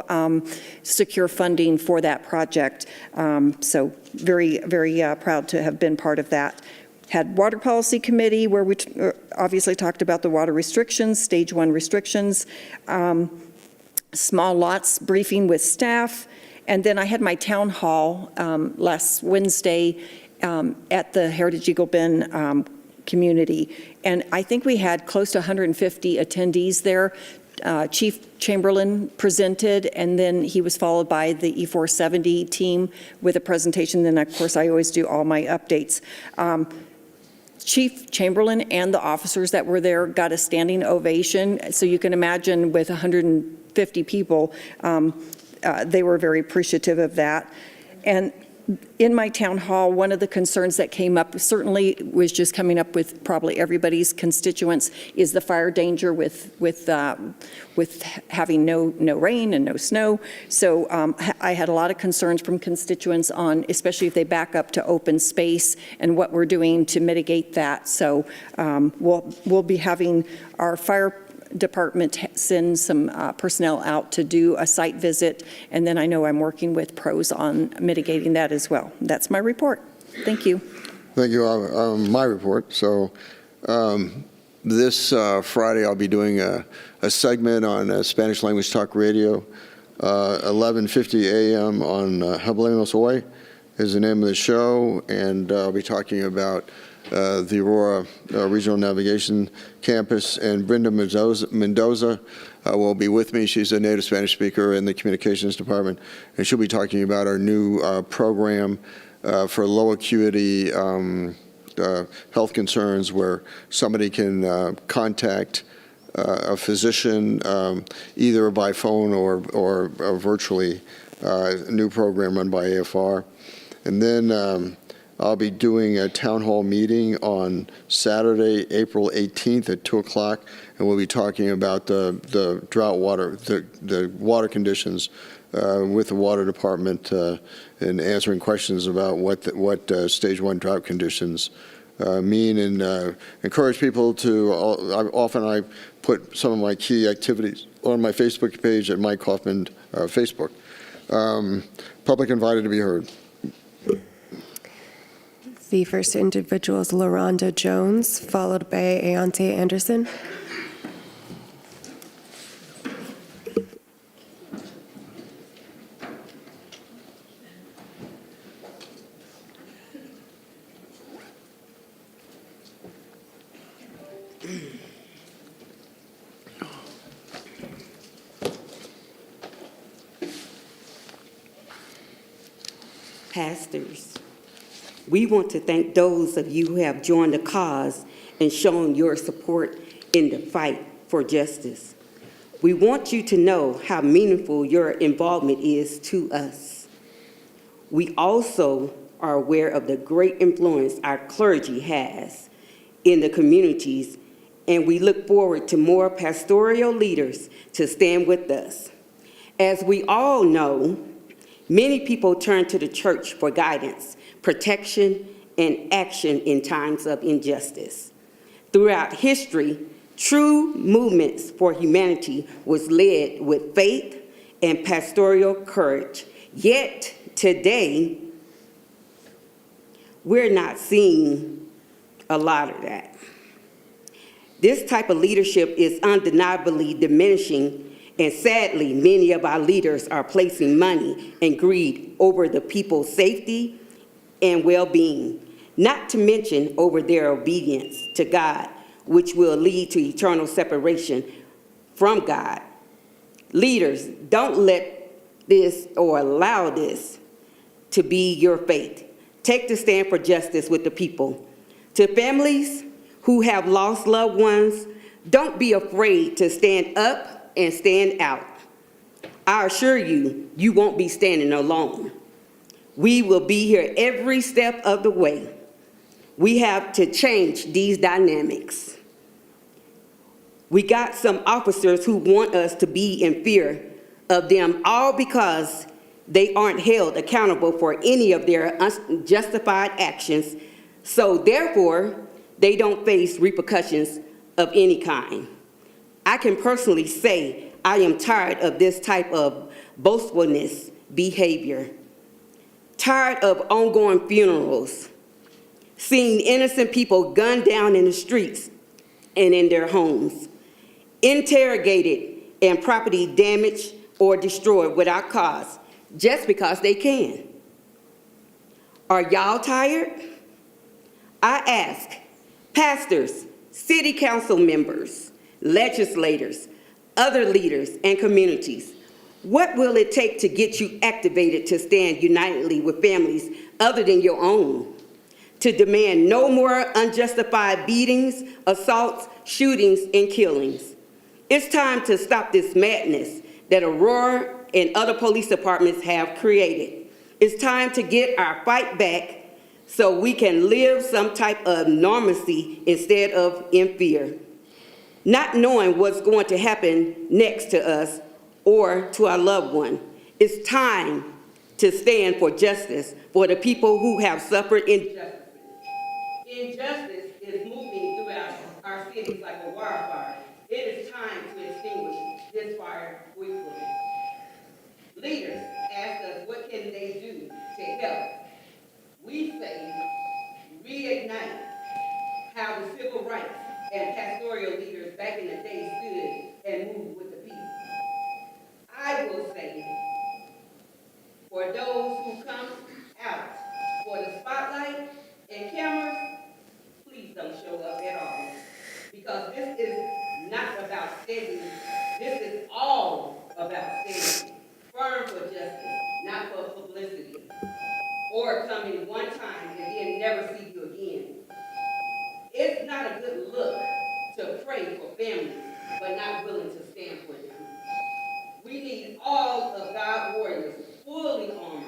secure funding for that project. So very, very proud to have been part of that. Had Water Policy Committee, where we obviously talked about the water restrictions, stage 1 restrictions, small lots briefing with staff, and then I had my town hall last Wednesday at the Heritage Eagle Bend community, and I think we had close to 150 attendees there. Chief Chamberlain presented, and then he was followed by the E470 team with a presentation. Then, of course, I always do all my updates. Chief Chamberlain and the officers that were there got a standing ovation. So you can imagine with 150 people, they were very appreciative of that. And In my town hall, one of the concerns that came up, certainly was just coming up with probably everybody's constituents, is the fire danger with having no rain and no snow. So I had a lot of concerns from constituents on, especially if they back up to open space and what we're doing to mitigate that. So we'll be having our fire department send some personnel out to do a site visit, and then I know I'm working with pros on mitigating that as well. That's my report. Thank you. Thank you. My report. So this Friday I'll be doing a segment on Spanish language talk radio, 11:50 a.m. on Hablemos Hoy is the name of the show, and I'll be talking about the Aurora Regional Navigation Campus, and Brenda Mendoza will be with me. She's a native Spanish speaker in the communications department, and she'll be talking about our new program for low acuity health concerns, where somebody can contact a physician either by phone or virtually, a new program run by AFR. And then I'll be doing a town hall meeting on Saturday, April 18th at 2 o'clock, and we'll be talking about the drought water, the water conditions with the water department, and answering questions about what stage 1 drought conditions mean, and encourage people to, often I put some of my key activities on my Facebook page at Mike Hoffman Facebook. Public invited to be heard. The first individual is LaRonda Jones, followed by Ayante Anderson. Pastors, we want to thank those of you who have joined the cause and shown your support in the fight for justice. We want you to know how meaningful your involvement is to us. We also are aware of the great influence our clergy has in the communities, and we look forward to more pastoral leaders to stand with us. As we all know, many people turn to the church for guidance, protection, and action in times of injustice. Throughout history, true movements for humanity was led with faith and pastoral courage. Yet today, we're not seeing a lot of that. This type of leadership is undeniably diminishing, and sadly, many of our leaders are placing money and greed over the people's safety and well-being, not to mention over their obedience to God, which will lead to eternal separation from God. Leaders, don't let this or allow this to be your fate. Take the stand for justice with the people. To families who have lost loved ones, don't be afraid to stand up and stand out. I assure you, you won't be standing alone. We will be here every step of the way. We have to change these dynamics. We got some officers who want us to be in fear of them, all because they aren't held accountable for any of their unjustified actions, so therefore, they don't face repercussions of any kind. I can personally say I am tired of this type of boastfulness behavior. Tired of ongoing funerals, seeing innocent people gunned down in the streets and in their homes, interrogated and property damaged or destroyed without cause, just because they can. Are y'all tired? I ask pastors, city council members, legislators, other leaders, and communities, what will it take to get you activated to stand unitedly with families other than your own, to demand no more unjustified beatings, assaults, shootings, and killings? It's time to stop this madness that Aurora and other police departments have created. It's time to get our fight back so we can live some type of normalcy instead of in fear, not knowing what's going to happen next to us or to our loved one. It's time to stand for justice for the people who have suffered injustice. Injustice is moving throughout our cities like a wildfire. It is time to extinguish this fire quickly. Leaders ask us what can they do to help. We say reignite how the civil rights and pastoral leaders back in the day stood and moved with the people. I will say, for those who come out for the spotlight and cameras, please don't show up at all. Because this is not about standing, this is all about standing firm for justice, not for publicity, or coming one time and then never see you again. It's not a good look to pray for families, but not willing to stand for them. We need all of God's warriors fully armed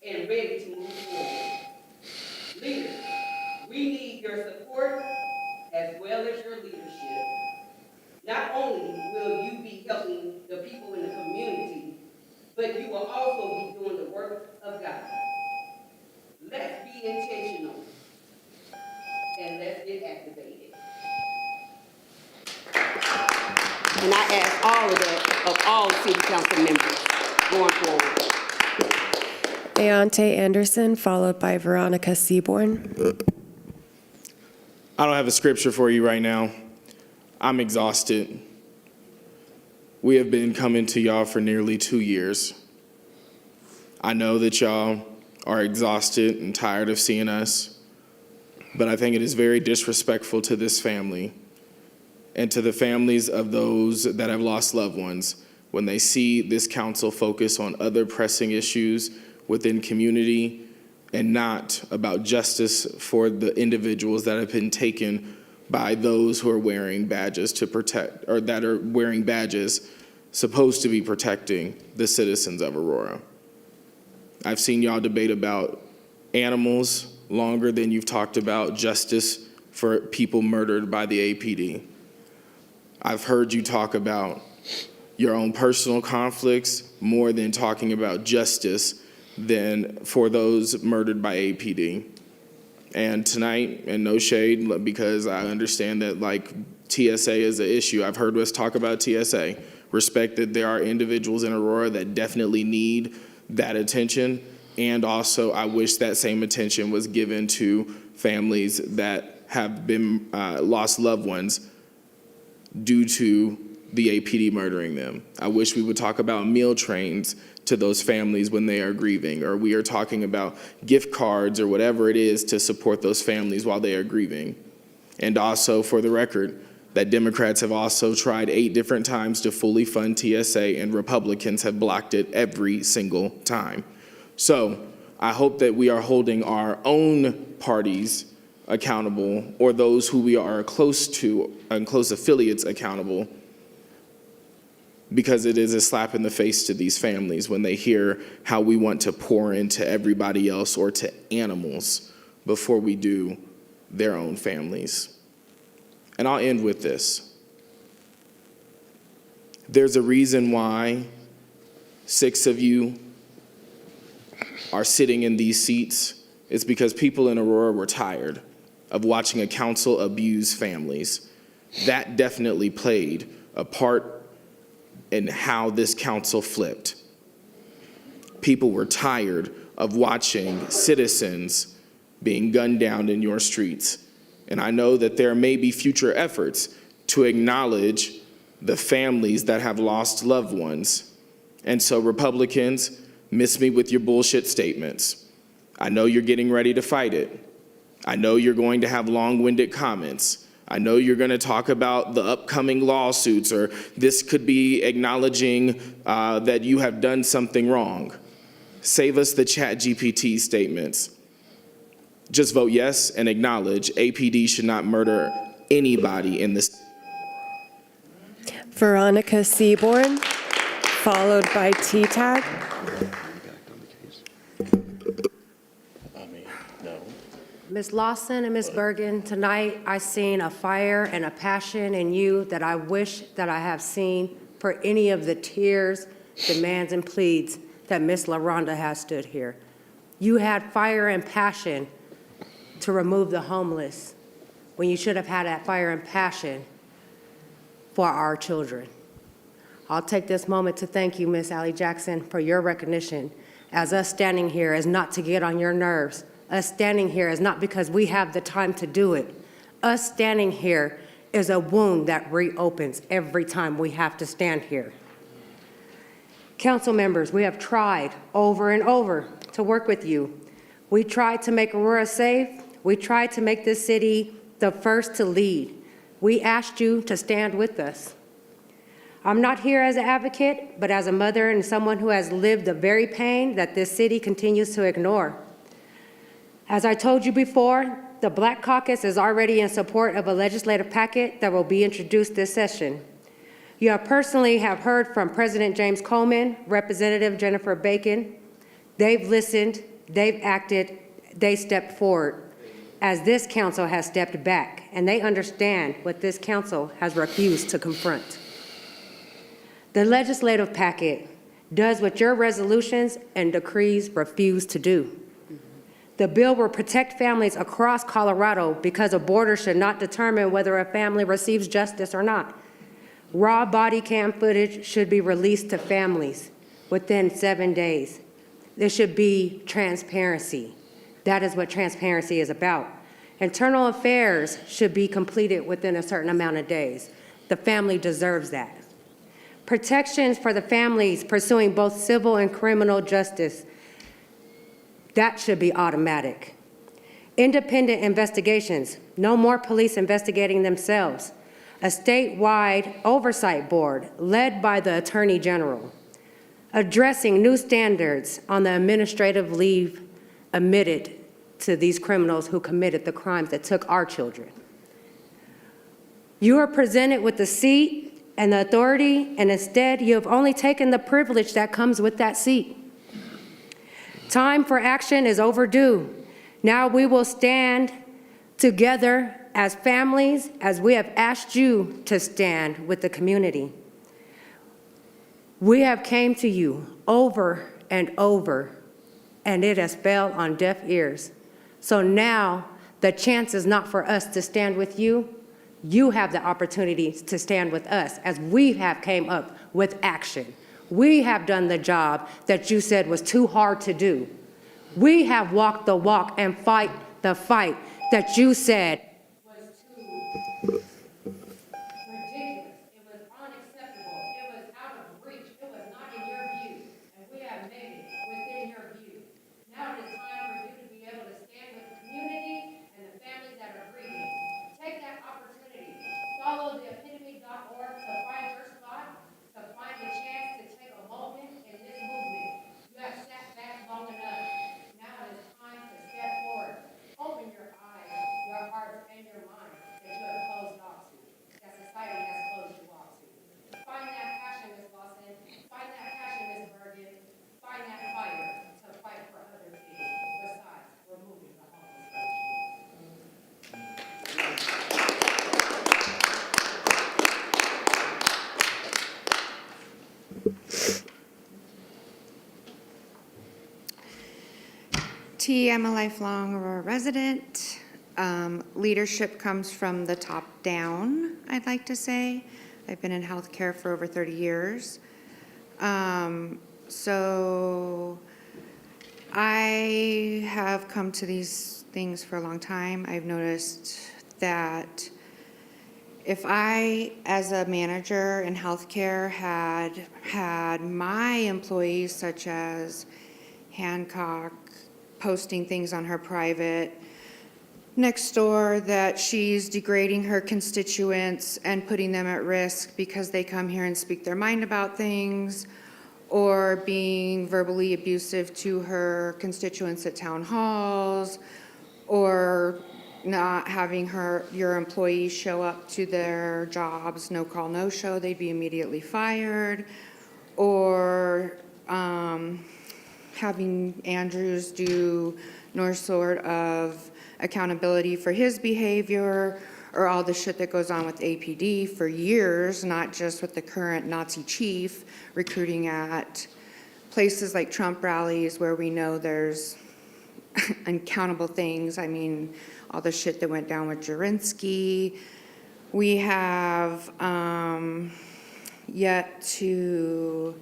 and ready to move forward. Leaders, we need your support as well as your leadership. Not only will you be helping the people in the community, but you will also be doing the work of God. Let's be intentional and let's get activated. And I ask all of that of all city council members going forward. Ayante Anderson, followed by Veronica Seaborn. I don't have a scripture for you right now. I'm exhausted. We have been coming to y'all for nearly 2 years. I know that y'all are exhausted and tired of seeing us, but I think it is very disrespectful to this family and to the families of those that have lost loved ones when they see this council focus on other pressing issues within community and not about justice for the individuals that have been taken by those who are wearing badges to protect, or that are wearing badges supposed to be protecting the citizens of Aurora. I've seen y'all debate about animals longer than you've talked about justice for people murdered by the APD. I've heard you talk about your own personal conflicts more than talking about justice than for those murdered by APD. And tonight, and no shade, because I understand that like TSA is an issue. I've heard us talk about TSA. Respect that there are individuals in Aurora that definitely need that attention. And also, I wish that same attention was given to families that have been lost loved ones due to the APD murdering them. I wish we would talk about meal trains to those families when they are grieving, or we are talking about gift cards or whatever it is to support those families while they are grieving. And also, for the record, that Democrats have also tried 8 different times to fully fund TSA, and Republicans have blocked it every single time. So I hope that we are holding our own parties accountable, or those who we are close to and close affiliates accountable, because it is a slap in the face to these families when they hear how we want to pour into everybody else or to animals before we do their own families. And I'll end with this. There's a reason why 6 of you are sitting in these seats. It's because people in Aurora were tired of watching a council abuse families. That definitely played a part in how this council flipped. People were tired of watching citizens being gunned down in your streets. And I know that there may be future efforts to acknowledge the families that have lost loved ones. And so Republicans, miss me with your bullshit statements. I know you're getting ready to fight it. I know you're going to have long-winded comments. I know you're going to talk about the upcoming lawsuits, or this could be acknowledging that you have done something wrong. Save us the ChatGPT statements. Just vote yes and acknowledge APD should not murder anybody in this. Veronica Seaborn, followed by T-Tag. Ms. Lawson and Ms. Bergen, tonight I seen a fire and a passion in you that I wish that I have seen for any of the tears, demands, and pleads that Ms. LaRonda has stood here. You had fire and passion to remove the homeless when you should have had that fire and passion for our children. I'll take this moment to thank you, Ms. Allie Jackson, for your recognition, as us standing here is not to get on your nerves. Us standing here is not because we have the time to do it. Us standing here is a wound that reopens every time we have to stand here. Council members, we have tried over and over to work with you. We tried to make Aurora safe. We tried to make this city the first to lead. We asked you to stand with us. I'm not here as an advocate, but as a mother and someone who has lived the very pain that this city continues to ignore. As I told you before, the Black Caucus is already in support of a legislative packet that will be introduced this session. You have personally heard from President James Coleman, Representative Jennifer Bacon. They've listened, they've acted, they stepped forward, as this council has stepped back, and they understand what this council has refused to confront. The legislative packet does what your resolutions and decrees refuse to do. The bill will protect families across Colorado because a border should not determine whether a family receives justice or not. Raw body cam footage should be released to families within 7 days. There should be transparency. That is what transparency is about. Internal affairs should be completed within a certain amount of days. The family deserves that. Protections for the families pursuing both civil and criminal justice, that should be automatic. Independent investigations, no more police investigating themselves. A statewide oversight board led by the Attorney General, addressing new standards on the administrative leave admitted to these criminals who committed the crimes that took our children. You are presented with the seat and the authority, and instead you have only taken the privilege that comes with that seat. Time for action is overdue. Now we will stand together as families, as we have asked you to stand with the community. We have came to you over and over, and it has fell on deaf ears. So now the chance is not for us to stand with you. You have the opportunity to stand with us as we have came up with action. We have done the job that you said was too hard to do. We have walked the walk and fight the fight that you said was too ridiculous. It was unacceptable. It was out of reach. It was not in your view. And we have made it within your view. Now it is time for you to be able to stand with the community and the families that are grieving. Take that opportunity. Follow the epitome.org to find your spot, to find a chance to take a moment in this movement. You have sat back long enough. Now it is time to step forward. Open your eyes, your hearts, and your minds that you have closed off to, that society has closed you off to. Find that passion, Ms. Lawson. Find that passion, Ms. Bergen. Find that fire to fight for other kids besides removing the homeless T, I'm a lifelong Aurora resident. Leadership comes from the top down, I'd like to say. I've been in healthcare for over 30 years. So I have come to these things for a long time. I've noticed that if I, as a manager in healthcare, had my employees, such as Hancock, posting things on her private next door that she's degrading her constituents and putting them at risk because they come here and speak their mind about things, or being verbally abusive to her constituents at town halls, or not having your employees show up to their jobs, no call, no show, they'd be immediately fired, or having Andrews do no sort of accountability for his behavior or all the shit that goes on with APD for years, not just with the current Nazi chief recruiting at places like Trump rallies where we know there's uncountable things. I mean, all the shit that went down with Jurinsky. We have yet to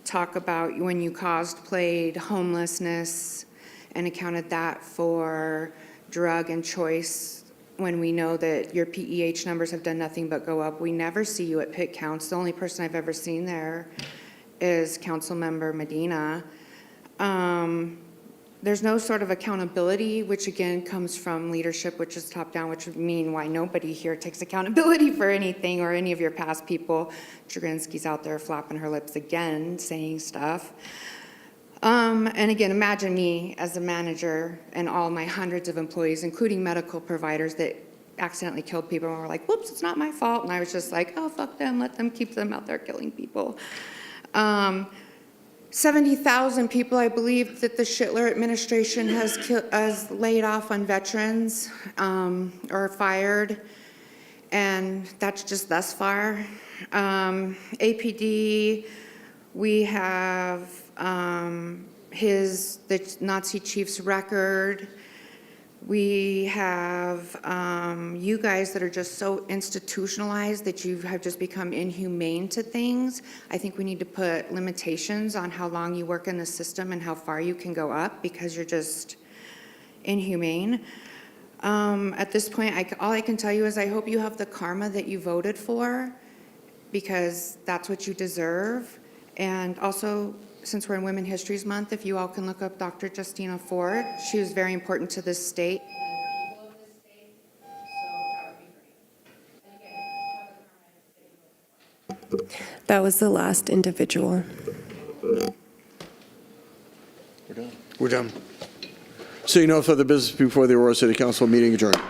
talk about when you cosplayed homelessness and accounted that for drug and choice when we know that your PEH numbers have done nothing but go up. We never see you at pit counts. The only person I've ever seen there is Councilmember Medina. There's no sort of accountability, which again comes from leadership, which is top down, which would mean why nobody here takes accountability for anything or any of your past people. Jurinsky's out there flapping her lips again, saying stuff. And again, imagine me as a manager and all my hundreds of employees, including medical providers that accidentally killed people and were like, whoops, it's not my fault. And I was just like, oh, fuck them, let them keep them out there killing people. 70,000 people, I believe, that the Schittler administration has laid off on veterans or fired, and that's just thus far. APD, we have the Nazi chief's record. We have you guys that are just so institutionalized that you have just become inhumane to things. I think we need to put limitations on how long you work in the system and how far you can go up because you're just inhumane. At this point, all I can tell you is I hope you have the karma that you voted for because that's what you deserve. And also, since we're in Women History Month, if you all can look up Dr. Justina Ford. She was very important to this state. That was the last individual. We're done. Seeing no further business before the Aurora City Council, meeting adjourned.